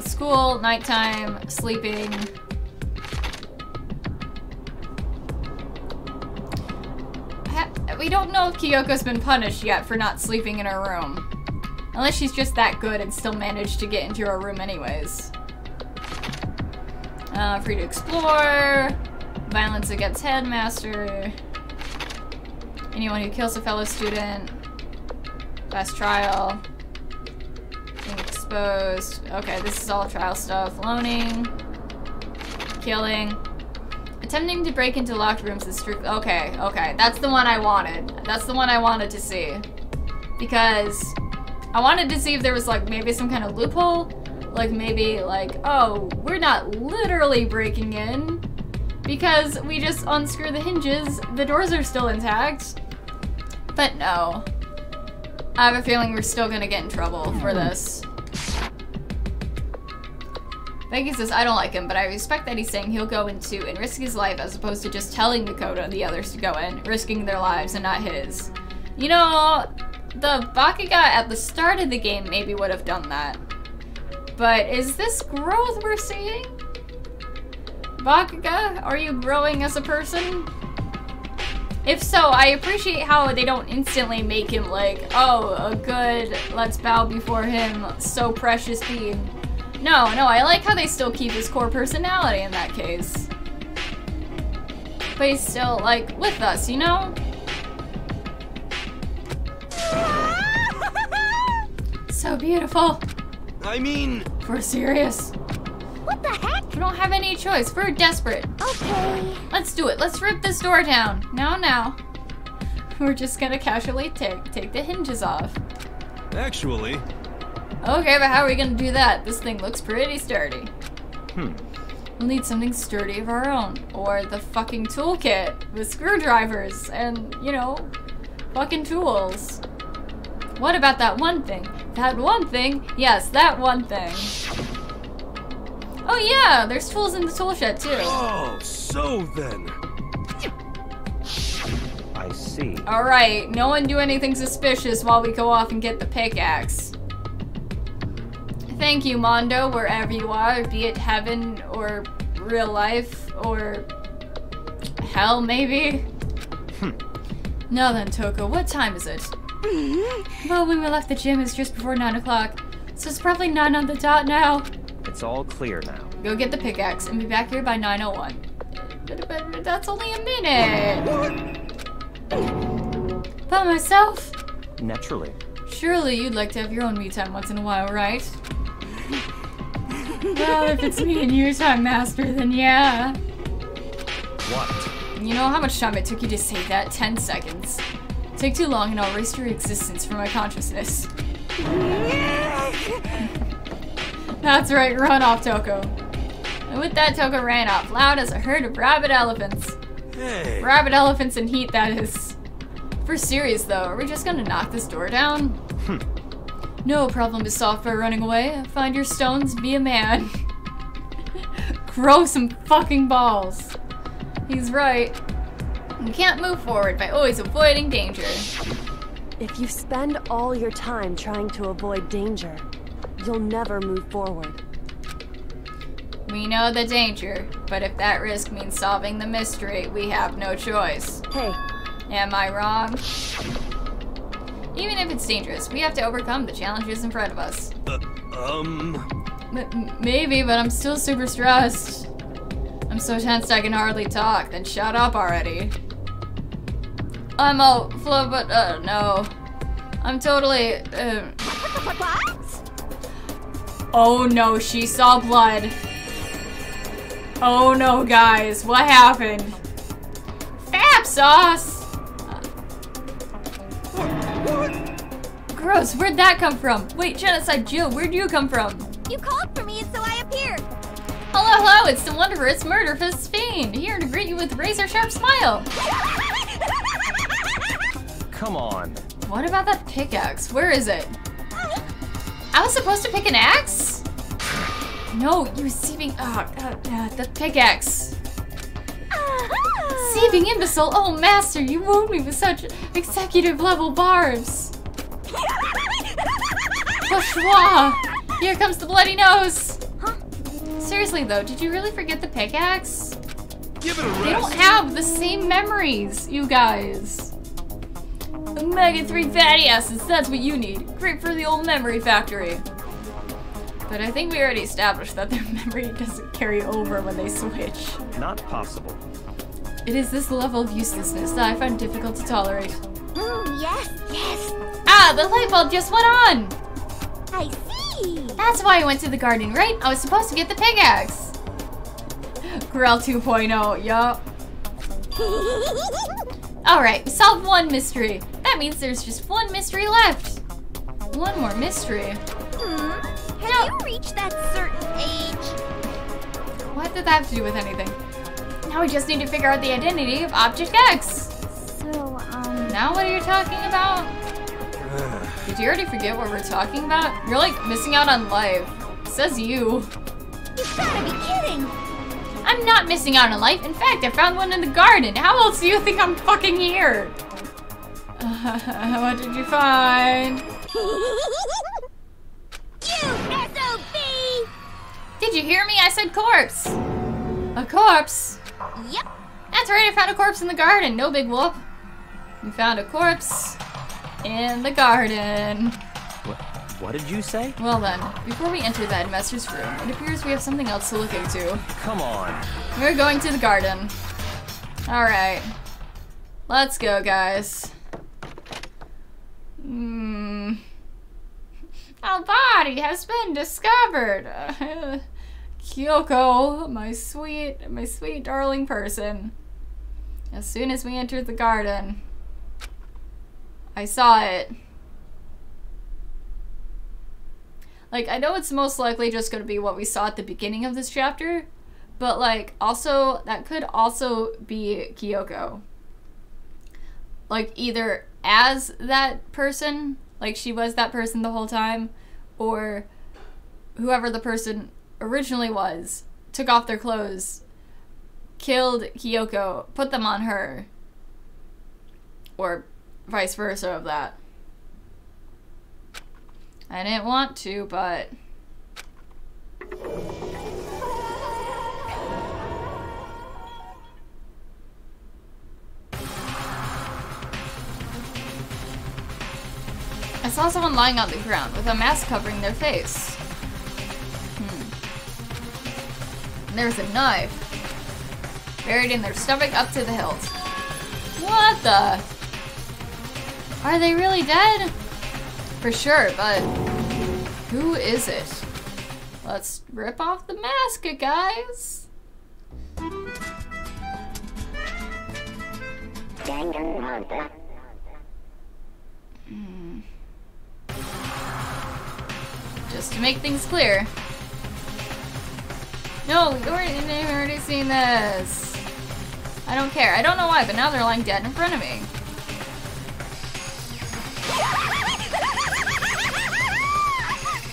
School, nighttime, sleeping. We don't know if Kyoko's been punished yet for not sleeping in her room. Unless she's just that good and still managed to get into her room anyways. Free to explore. Violence against headmaster. Anyone who kills a fellow student. Fast trial. Being exposed. Okay, this is all trial stuff. Loaning. Killing. Attempting to break into locked rooms is strict. Okay, okay. That's the one I wanted. That's the one I wanted to see. Because I wanted to see if there was like maybe some kind of loophole. Like maybe like, oh, we're not literally breaking in because we just unscrew the hinges. The doors are still intact. But no. I have a feeling we're still gonna get in trouble for this. Becky says, I don't like him, but I respect that he's saying he'll go into and risk his life as opposed to just telling Makoto and the others to go in, risking their lives and not his. You know, the Bakuga at the start of the game maybe would have done that. But is this growth we're seeing? Bakuga, are you growing as a person? If so, I appreciate how they don't instantly make him like, oh, a good, let's bow before him, so precious being. No, I like how they still keep his core personality in that case. But he's still, like, with us, you know? So beautiful. I mean... We're serious. What the heck? We don't have any choice. We're desperate. Okay. Let's do it. Let's rip this door down. Now. We're just gonna casually take the hinges off. Actually... Okay, but how are we gonna do that? This thing looks pretty sturdy. We'll need something sturdy of our own. Or the fucking toolkit with screwdrivers and, you know, fucking tools. What about that one thing? That one thing? Yes, that one thing. Oh yeah, there's tools in the tool shed too. Oh, so then. I see. Alright, no one do anything suspicious while we go off and get the pickaxe. Thank you, Mondo, wherever you are, be it heaven or real life or hell, maybe. Now then, Toko, what time is it? Well, when we left the gym, it's just before 9 o'clock, so it's probably 9 on the dot now. It's all clear now. Go get the pickaxe and be back here by 9:01. But that's only a minute. By myself? Naturally. Surely you'd like to have your own me time once in a while, right? Well, if it's me and you, Time Master, then yeah. What? You know how much time it took you to say that? 10 seconds. Take too long and I'll erase your existence from my consciousness. That's right, run off, Toko. And with that, Toko ran off, loud as a herd of rabid elephants. Hey. Rabid elephants in heat, that is. For serious though, are we just gonna knock this door down? No problem is solved by running away. Find your stones, be a man. Grow some fucking balls. He's right. You can't move forward by always avoiding danger. If you spend all your time trying to avoid danger, you'll never move forward. We know the danger, but if that risk means solving the mystery, we have no choice. Hey. Am I wrong? Even if it's dangerous, we have to overcome the challenges in front of us. Maybe, but I'm still super stressed. I'm so tense I can hardly talk, then shut up already. I'm all full, but no. I'm totally, Oh no, she saw blood. Oh no, guys, what happened? Fab sauce! Gross, where'd that come from? Wait, Genocide Jill, where'd you come from? You called for me and so I appeared. Hello, it's the wondrous Murderfist Fiend, here to greet you with a razor-sharp smile. Come on. What about that pickaxe? Where is it? I was supposed to pick an axe? No, you seeping. The pickaxe. Seeping imbecile. Oh, master, you wound me with such executive level barbs. Bourgeois! Here comes the bloody nose! Huh? Seriously though, did you really forget the pickaxe? Give it a rest. They don't have the same memories, you guys. Omega-3 fatty acids, that's what you need. Great for the old memory factory. But I think we already established that their memory doesn't carry over when they switch. Not possible. It is this level of uselessness that I find difficult to tolerate. Yes, yes. Ah, the light bulb just went on! I see. That's why I went to the garden, right? I was supposed to get the pickaxe. Grell 2.0, yup. Alright, we solved one mystery. That means there's just one mystery left. One more mystery. Have you reached that certain age? What did that have to do with anything? Now we just need to figure out the identity of Object X. So, Now what are you talking about? Did you already forget what we're talking about? You're like missing out on life. Says you. You've gotta be kidding. I'm not missing out on life. In fact, I found one in the garden. How else do you think I'm fucking here? What did you find? SOB! Did you hear me? I said corpse. A corpse? Yep. That's right, I found a corpse in the garden. No big whoop. We found a corpse in the garden. What did you say? Well then, before we enter the headmaster's room, it appears we have something else to look into. Come on. We're going to the garden. Alright. Let's go, guys. A body has been discovered. Kyoko, my sweet darling person. As soon as we entered the garden, I saw it. Like, I know it's most likely just gonna be what we saw at the beginning of this chapter, but like, also, that could also be Kyoko. Like, either as that person, like she was that person the whole time, or whoever the person originally was, took off their clothes, killed Kyoko, put them on her, or vice versa of that. I didn't want to, but... I saw someone lying on the ground with a mask covering their face. And there's a knife buried in their stomach up to the hilt. What the? Are they really dead? For sure, but who is it? Let's rip off the mask, guys. Danganronpa. Just to make things clear. No, we've already seen this. I don't care. I don't know why, but now they're lying dead in front of me.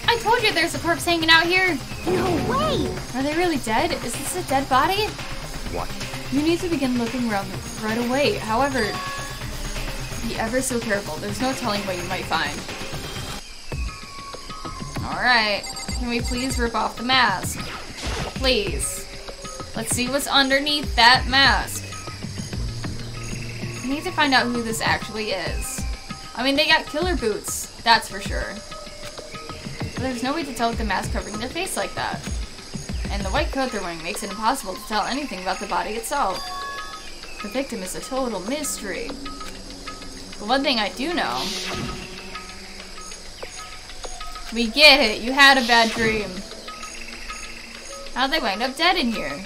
I told you there's a corpse hanging out here. No way! Are they really dead? Is this a dead body? What? You need to begin looking around right away. However, be ever so careful. There's no telling what you might find. Alright. Can we please rip off the mask? Please. Let's see what's underneath that mask. We need to find out who this actually is. I mean, they got killer boots. That's for sure. But there's no way to tell with the mask covering their face like that. And the white coat they're wearing makes it impossible to tell anything about the body itself. The victim is a total mystery. But one thing I do know... We get it, you had a bad dream. How'd they wind up dead in here?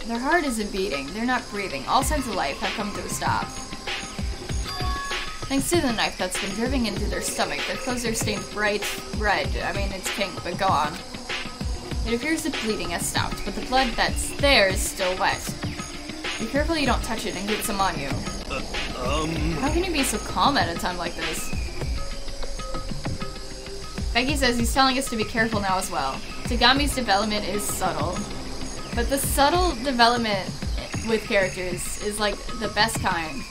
Their heart isn't beating, they're not breathing. All signs of life have come to a stop. Thanks to the knife that's been driven into their stomach, their clothes are stained bright red. I mean, it's pink, but go on. It appears the bleeding has stopped, but the blood that's there is still wet. Be careful you don't touch it and get some on you. How can you be so calm at a time like this? Becky says he's telling us to be careful now as well. Tagami's development is subtle. But the subtle development with characters is like the best kind.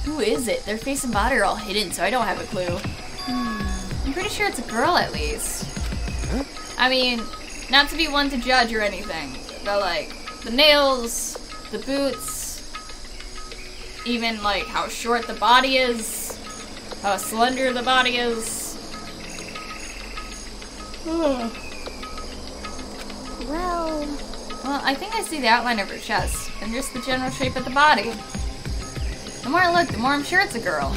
Who is it? Their face and body are all hidden, so I don't have a clue. I'm pretty sure it's a girl at least. Huh? I mean, not to be one to judge or anything, but like, the nails, the boots, even like how short the body is, how slender the body is. Well, I think I see the outline of her chest, and just the general shape of the body. The more I look, the more I'm sure it's a girl.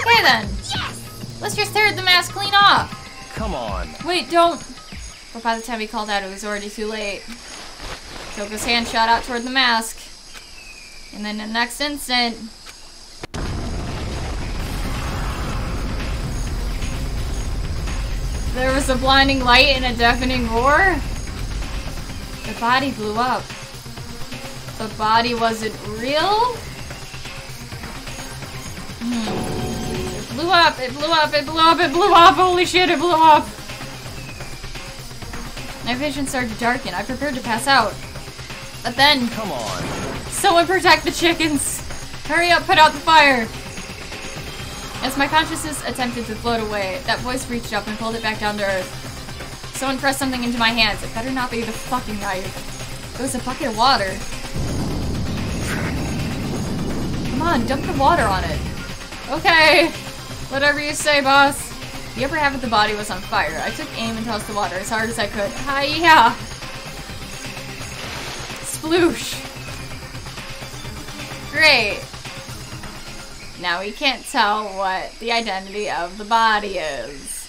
Okay then. yes! Let's just tear the mask clean off. Come on. Wait, don't. But by the time he called out, it was already too late. Kyoko's hand shot out toward the mask. And then in the next instant... there was a blinding light and a deafening roar. The body blew up. The body wasn't real? It blew up, it blew up, it blew up, it blew up! Holy shit, it blew up! My vision started to darken. I prepared to pass out. But then... come on. Someone protect the chickens! Hurry up, put out the fire! As my consciousness attempted to float away, that voice reached up and pulled it back down to earth. Someone pressed something into my hands. It better not be the fucking knife. It was a bucket of water. Come on, dump the water on it. Okay. Whatever you say, boss. The upper half of the body was on fire. I took aim and tossed the water as hard as I could. Hi-ya! Sploosh. Great. Now we can't tell what the identity of the body is.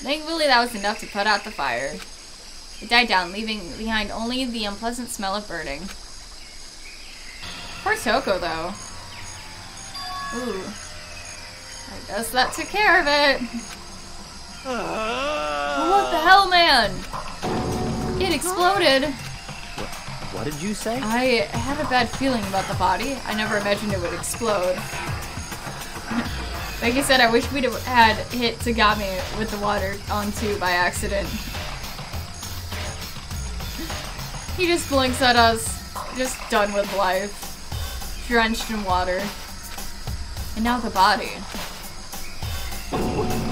Thankfully that was enough to put out the fire. It died down, leaving behind only the unpleasant smell of burning. Poor Toko, though. Ooh. I guess that took care of it. What the hell, man? It exploded. What did you say? I had a bad feeling about the body. I never imagined it would explode. Like I said, I wish we'd have had hit Tagami with the water onto by accident. He just blinks at us, just done with life, drenched in water. And now the body.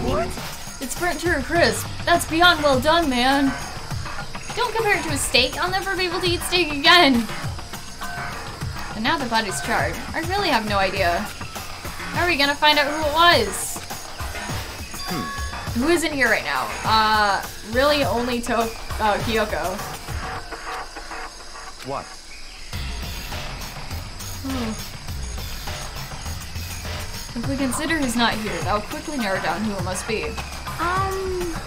What? It's burnt to a crisp. That's beyond well done, man. Don't compare it to a steak. I'll never be able to eat steak again. And now the body's charred. I really have no idea. How are we gonna find out who it was? Who isn't here right now? Really only Kyoko. What? If we consider he's not here, that'll quickly narrow down who it must be.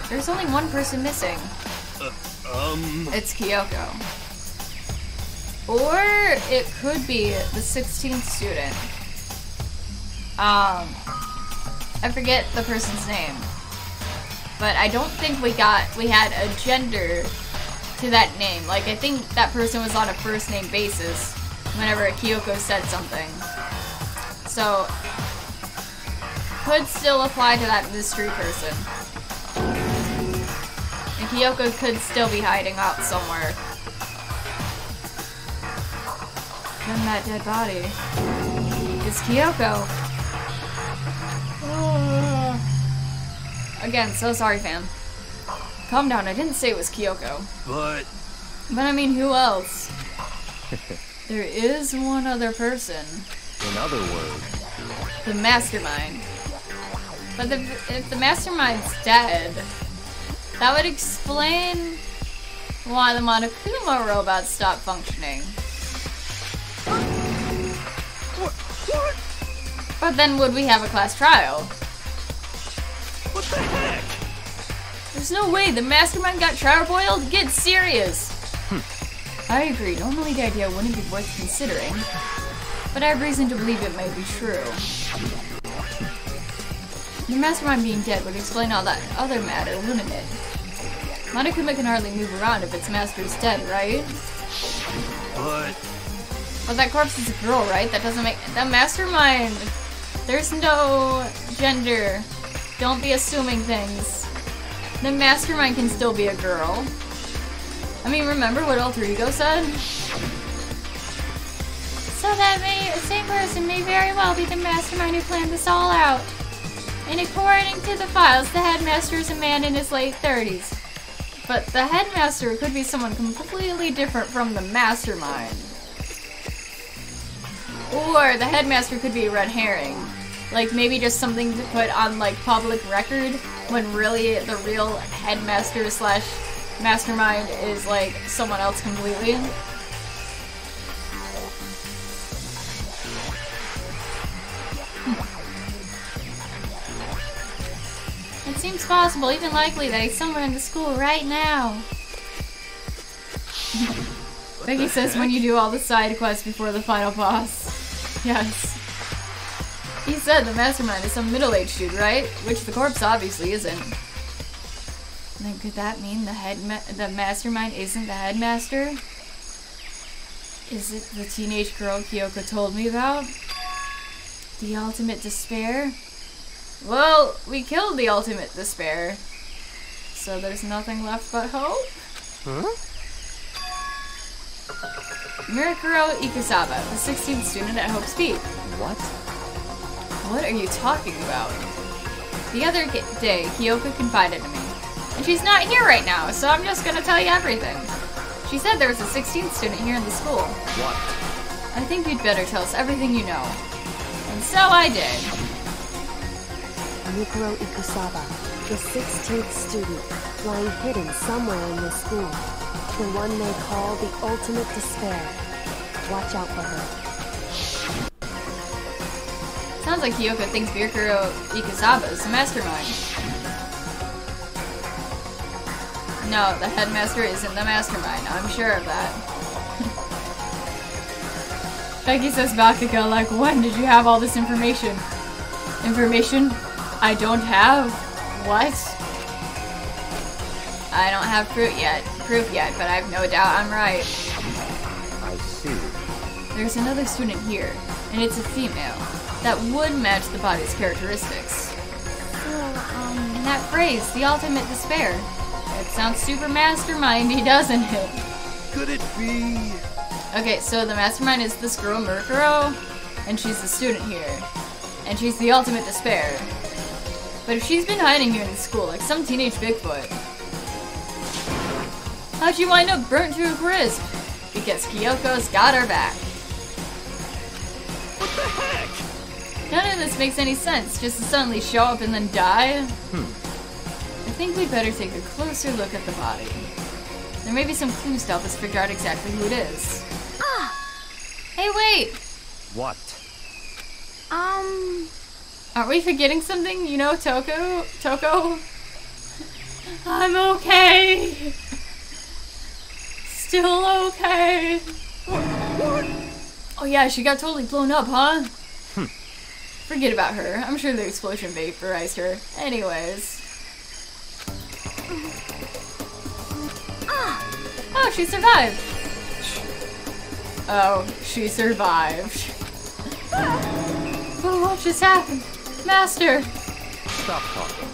There's only one person missing. It's Kyoko. Or it could be the 16th student. I forget the person's name. But I don't think we had a gender to that name. Like, I think that person was on a first name basis whenever Kyoko said something. So, could still apply to that mystery person. And Kyoko could still be hiding out somewhere. Then that dead body is Kyoko. Again, so sorry, fam. Calm down, I didn't say it was Kyoko. But I mean, who else? There is one other person. In other words, the mastermind. But if the mastermind's dead, that would explain why the Monokuma robot stopped functioning. what? But then would we have a class trial? What the heck? There's no way the mastermind got charbroiled? Get serious! I agree, normally the idea wouldn't be worth considering, but I have reason to believe it may be true. The mastermind being dead would explain all that other matter, wouldn't it? Monokuma can hardly move around if its master is dead, right? But that corpse is a girl, right? That doesn't make... The mastermind! There's no gender. Don't be assuming things. The mastermind can still be a girl. I mean, remember what Alter Ego said? So that same person may very well be the mastermind who planned this all out. And according to the files, the headmaster is a man in his late 30s. But the headmaster could be someone completely different from the mastermind. Or the headmaster could be a red herring. Like maybe just something to put on like public record when really the real headmaster slash mastermind is like someone else completely. It seems possible, even likely, that he's somewhere in the school right now. Becky says when you do all the side quests before the final boss. Yes. He said the mastermind is some middle-aged dude, right? Which the corpse obviously isn't. Then could that mean the mastermind isn't the headmaster? Is it the teenage girl Kyoko told me about? The ultimate despair? Well, we killed the ultimate despair. So there's nothing left but hope? Huh? Mirikuro Ikusawa, the 16th student at Hope's Peak. What? What are you talking about? The other day, Kyoko confided in me. And she's not here right now, so I'm just gonna tell you everything. She said there was a 16th student here in the school. What? I think you'd better tell us everything you know. And so I did. Mirikuro Ikusawa, the 16th student, lying hidden somewhere in this school. The one they call the ultimate despair. Watch out for her. Sounds like Kyoko thinks Mirikuro Ikusawa is the mastermind. No, the headmaster isn't the mastermind. I'm sure of that. Becky says Bakugo, like, when did you have all this information? Information I don't have? What? I don't have proof yet, but I have no doubt I'm right. I see. There's another student here, and it's a female. That would match the body's characteristics. So, that phrase, the ultimate despair. It sounds super mastermindy, doesn't it? Could it be? Okay, so the mastermind is this girl, Mirikuro, and she's the student here. And she's the ultimate despair. But if she's been hiding here in school, like some teenage Bigfoot, how'd she wind up burnt to a crisp? Because Kyoko's got her back. What the heck? None of this makes any sense, just to suddenly show up and then die. I think we'd better take a closer look at the body. There may be some clues to help us figure out exactly who it is. Hey, wait! What? Aren't we forgetting something? You know, Toko? I'm okay! Still okay! What? Oh yeah, she got totally blown up, huh? Forget about her. I'm sure the explosion vaporized her. Anyways. Oh, she survived! Oh, she survived. Oh, what just happened? Master! Stop talking.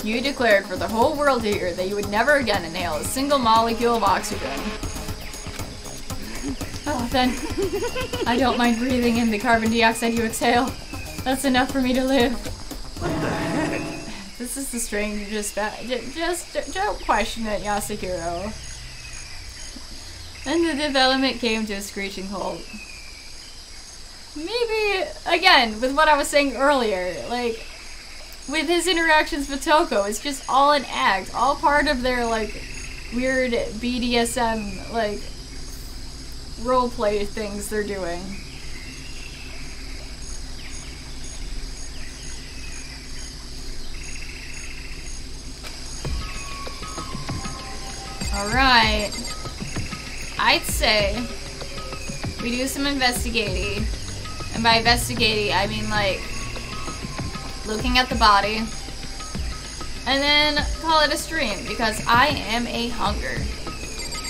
You declared for the whole world to hear that you would never again inhale a single molecule of oxygen. Oh, then I don't mind breathing in the carbon dioxide you exhale. That's enough for me to live. What the heck? This is the stranger just don't question it, Yasuhiro. And the development came to a screeching halt. Maybe, again, with what I was saying earlier, like, with his interactions with Toko, it's just all an act, all part of their, like, weird BDSM, like, roleplay things they're doing. Alright. I'd say we do some investigating. And by investigating, I mean, like, looking at the body, and then call it a stream because I am a hunger.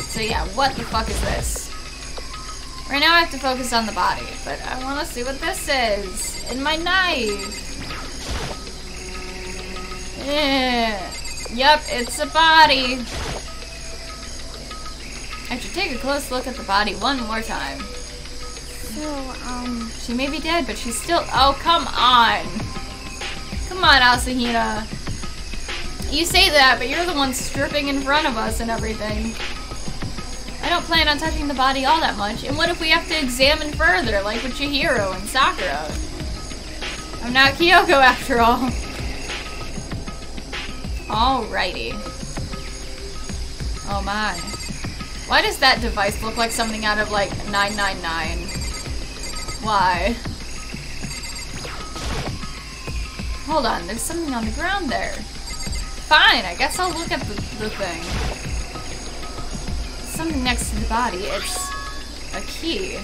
So yeah, what the fuck is this? Right now I have to focus on the body, but I want to see what this is. And my knife. Yeah. Yep, it's a body. I should take a close look at the body one more time. So, she may be dead, but she's still— oh, come on. Come on, Asahina. You say that, but you're the one stripping in front of us and everything. I don't plan on touching the body all that much. And what if we have to examine further, like with Chihiro and Sakura? I'm not Kyoko after all. Alrighty. Oh my. Why does that device look like something out of like 999? Why? Hold on, there's something on the ground there. Fine, I guess I'll look at the thing. Something next to the body. It's a key.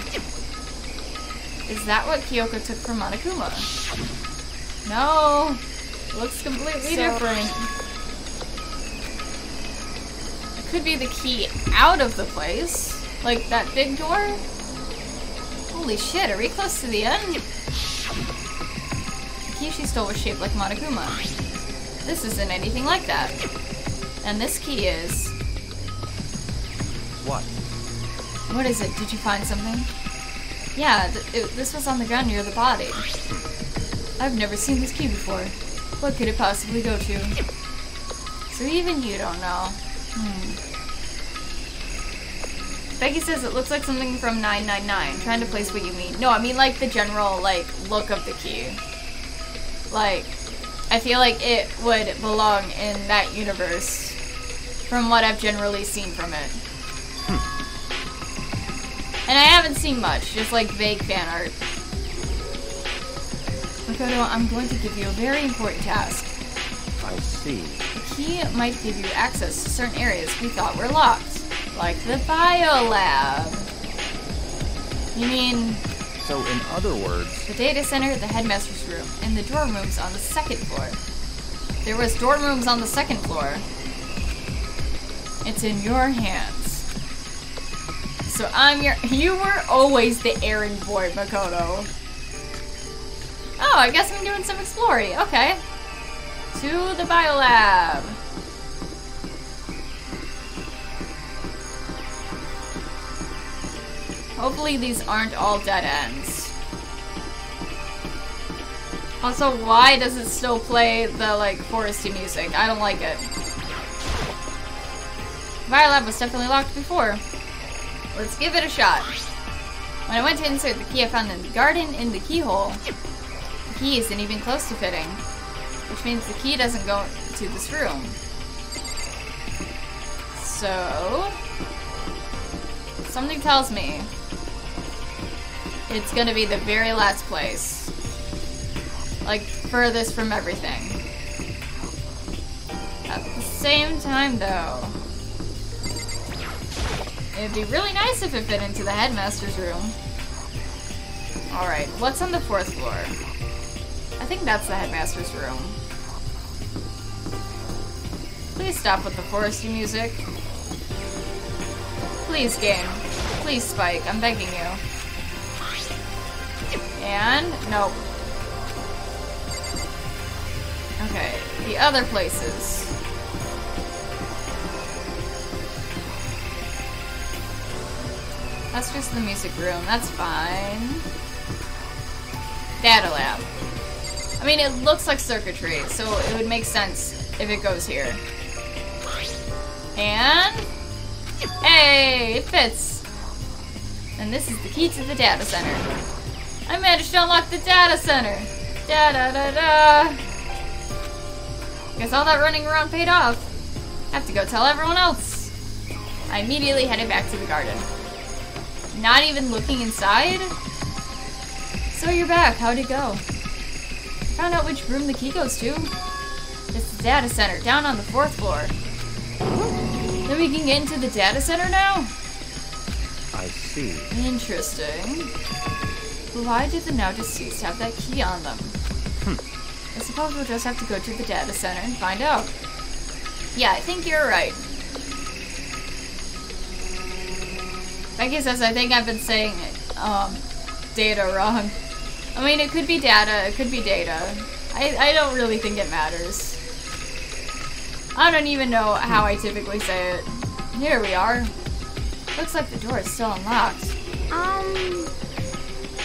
Is that what Kyoko took from Monokuma? No. Looks completely different. It could be the key out of the place. Like that big door? Holy shit, are we close to the end? The key she stole was shaped like Monokuma. This isn't anything like that. And this key is... What? What is it? Did you find something? Yeah, this was on the ground near the body. I've never seen this key before. What could it possibly go to? So even you don't know. Becky says it looks like something from 999. Trying to place what you mean. No, I mean like the general like look of the key. Like, I feel like it would belong in that universe from what I've generally seen from it. And I haven't seen much, just like vague fan art. Makoto, I'm going to give you a very important task. I see. The key might give you access to certain areas we thought were locked. Like the biolab. You mean... So in other words... The data center, the headmaster's room, and the dorm rooms on the second floor. There was dorm rooms on the second floor. It's in your hands. So you were always the errand boy, Makoto. Oh, I guess I'm doing some exploring. Okay. To the biolab. Hopefully these aren't all dead ends. Also, why does it still play the, like, foresty music? I don't like it. Biolab was definitely locked before. Let's give it a shot. When I went to insert the key I found in the garden in the keyhole, the key isn't even close to fitting. Which means the key doesn't go to this room. So... something tells me it's gonna be the very last place. Like, furthest from everything. At the same time, though, it'd be really nice if it fit into the headmaster's room. Alright, what's on the 4th floor? I think that's the headmaster's room. Please stop with the foresty music. Please, game. Please, Spike. I'm begging you. And... nope. Okay, the other places. That's just the music room. That's fine. Data lab. I mean, it looks like circuitry, so it would make sense if it goes here. And... hey, it fits. And this is the key to the data center. I managed to unlock the data center. Da-da-da-da. Guess all that running around paid off. Have to go tell everyone else. I immediately headed back to the garden. Not even looking inside? So you're back. How'd it go? I found out which room the key goes to. It's the data center, down on the 4th floor. Then we can get into the data center now? I see. Interesting. Why did the now deceased have that key on them? suppose we'll just have to go to the data center and find out. Yeah, I think you're right. Becky says, I think I've been saying data wrong. I mean, it could be data, it could be data. I don't really think it matters. I don't even know how I typically say it. Here we are. Looks like the door is still unlocked.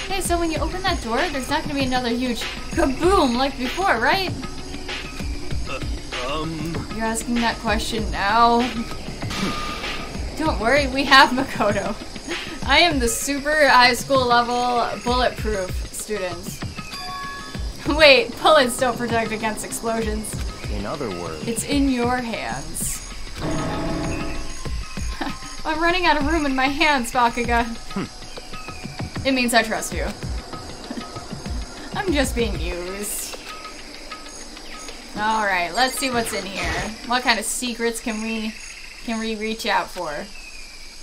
Hey, so when you open that door, there's not gonna be another huge kaboom like before, right? You're asking that question now? Don't worry, we have Makoto. I am the super high school level bulletproof student. Wait, bullets don't protect against explosions. In other words, it's in your hands. I'm running out of room in my hands, Bakuga. It means I trust you. I'm just being used. Alright, let's see what's in here. What kind of secrets can we reach out for?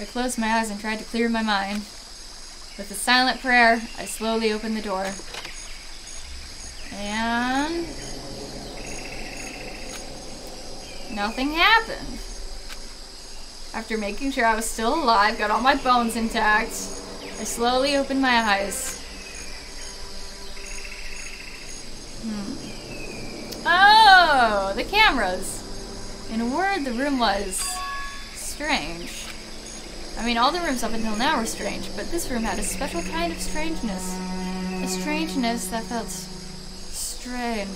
I closed my eyes and tried to clear my mind. With a silent prayer, I slowly opened the door. And nothing happened. After making sure I was still alive, got all my bones intact, I slowly opened my eyes. Oh, the cameras. In a word, the room was strange. I mean, all the rooms up until now were strange, but this room had a special kind of strangeness. A strangeness that felt strange.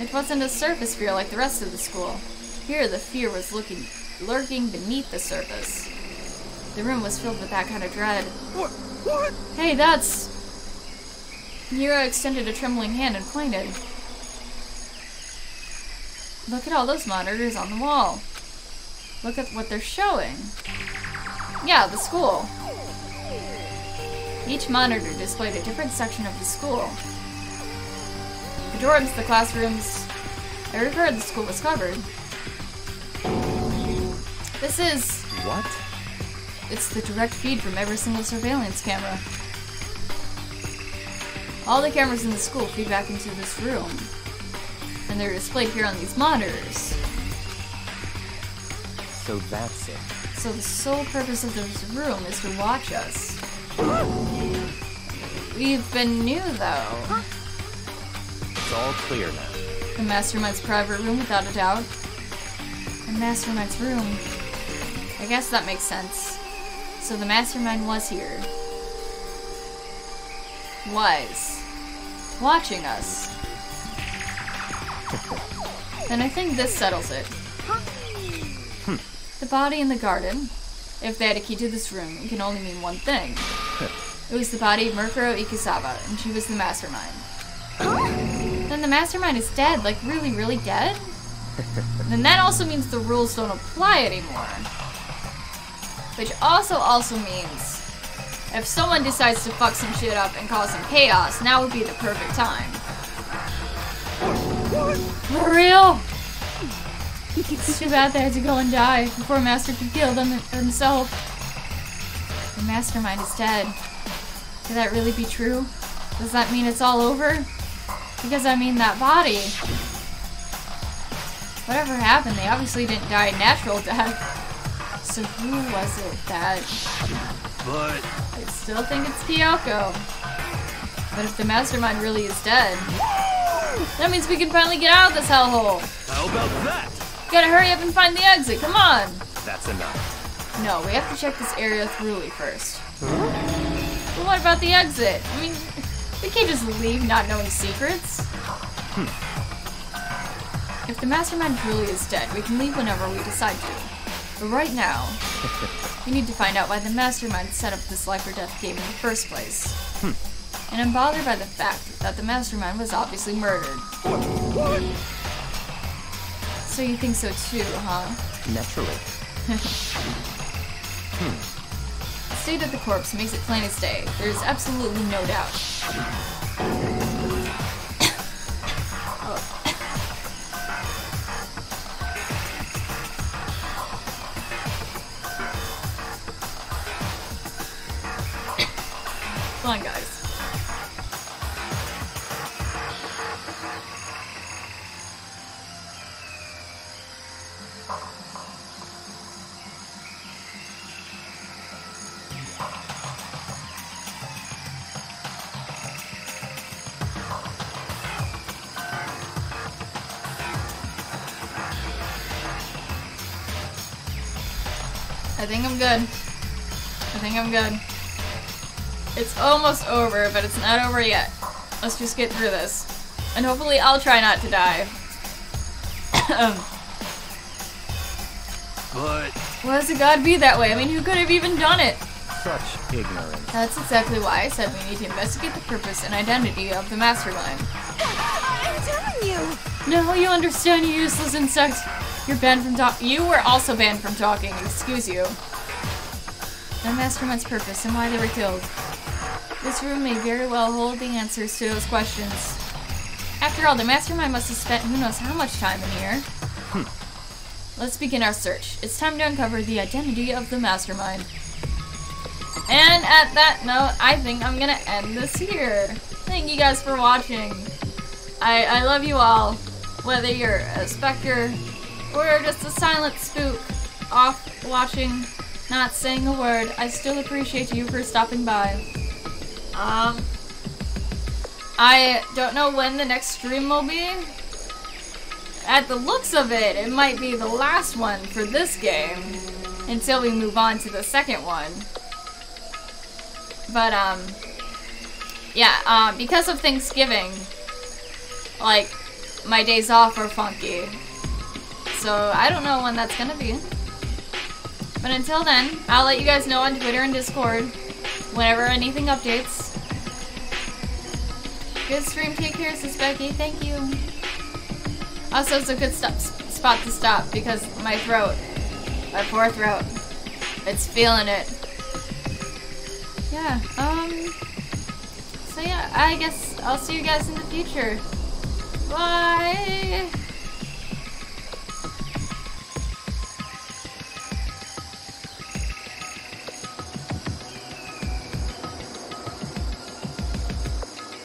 It wasn't a surface fear like the rest of the school. Here, the fear was lurking beneath the surface. The room was filled with that kind of dread. What? Hey, that's... Yura extended a trembling hand and pointed. Look at all those monitors on the wall. Look at what they're showing. Yeah, the school. Each monitor displayed a different section of the school. The dorms, the classrooms. Every part of the school was covered. This is... What? It's the direct feed from every single surveillance camera. All the cameras in the school feed back into this room. And they're displayed here on these monitors. So that's it. So the sole purpose of this room is to watch us. We've been new, though. It's all clear now. The Mastermind's private room, without a doubt. The Mastermind's room. I guess that makes sense. So the Mastermind was here. Was. Watching us. Then I think this settles it. The body in the garden. If they had a key to this room, it can only mean one thing. It was the body of Murkuro Ikisawa, and she was the Mastermind. Then the Mastermind is dead, like really, really dead? Then that also means the rules don't apply anymore. Which also means if someone decides to fuck some shit up and cause some chaos, now would be the perfect time. For real? It's too bad they had to go and die before Master could kill them himself. The Mastermind is dead. Could that really be true? Does that mean it's all over? Because I mean that body. Whatever happened, they obviously didn't die a natural death. So who was it that... But... I still think it's Kyoko. But if the Mastermind really is dead, that means we can finally get out of this hellhole. How about that? Gotta hurry up and find the exit, come on! That's enough. No, we have to check this area thoroughly first. But what about the exit? I mean, we can't just leave not knowing secrets. If the Mastermind really is dead, we can leave whenever we decide to. But right now, we need to find out why the Mastermind set up this life or death game in the first place. And I'm bothered by the fact that the Mastermind was obviously murdered. What? So you think so too, huh? Naturally. The state of the corpse makes it plain as day. There's absolutely no doubt. Come on, guys. I think I'm good. I think I'm good. It's almost over, but it's not over yet. Let's just get through this. And hopefully I'll try not to die. But why does it gotta be that way? I mean, who could have even done it? Such ignorance. That's exactly why I said we need to investigate the purpose and identity of the mastermind. I'm telling you. No, you understand, you useless insect. You're banned from talking. You were also banned from talking. Excuse you. The mastermind's purpose and why they were killed. This room may very well hold the answers to those questions. After all, the mastermind must have spent who knows how much time in here. Let's begin our search. It's time to uncover the identity of the mastermind. And at that note, I think I'm gonna end this here. Thank you guys for watching. I love you all. Whether you're a specter or just a silent spook off watching, not saying a word, I still appreciate you for stopping by. I don't know when the next stream will be. At the looks of it, it might be the last one for this game until we move on to the second one. But, yeah, because of Thanksgiving, like, my days off are funky. So, I don't know when that's gonna be. But until then, I'll let you guys know on Twitter and Discord whenever anything updates. Good stream, take care, says Becky, thank you. Also, it's a good spot to stop because my throat, my poor throat, it's feeling it. Yeah, so yeah, I guess I'll see you guys in the future. Bye!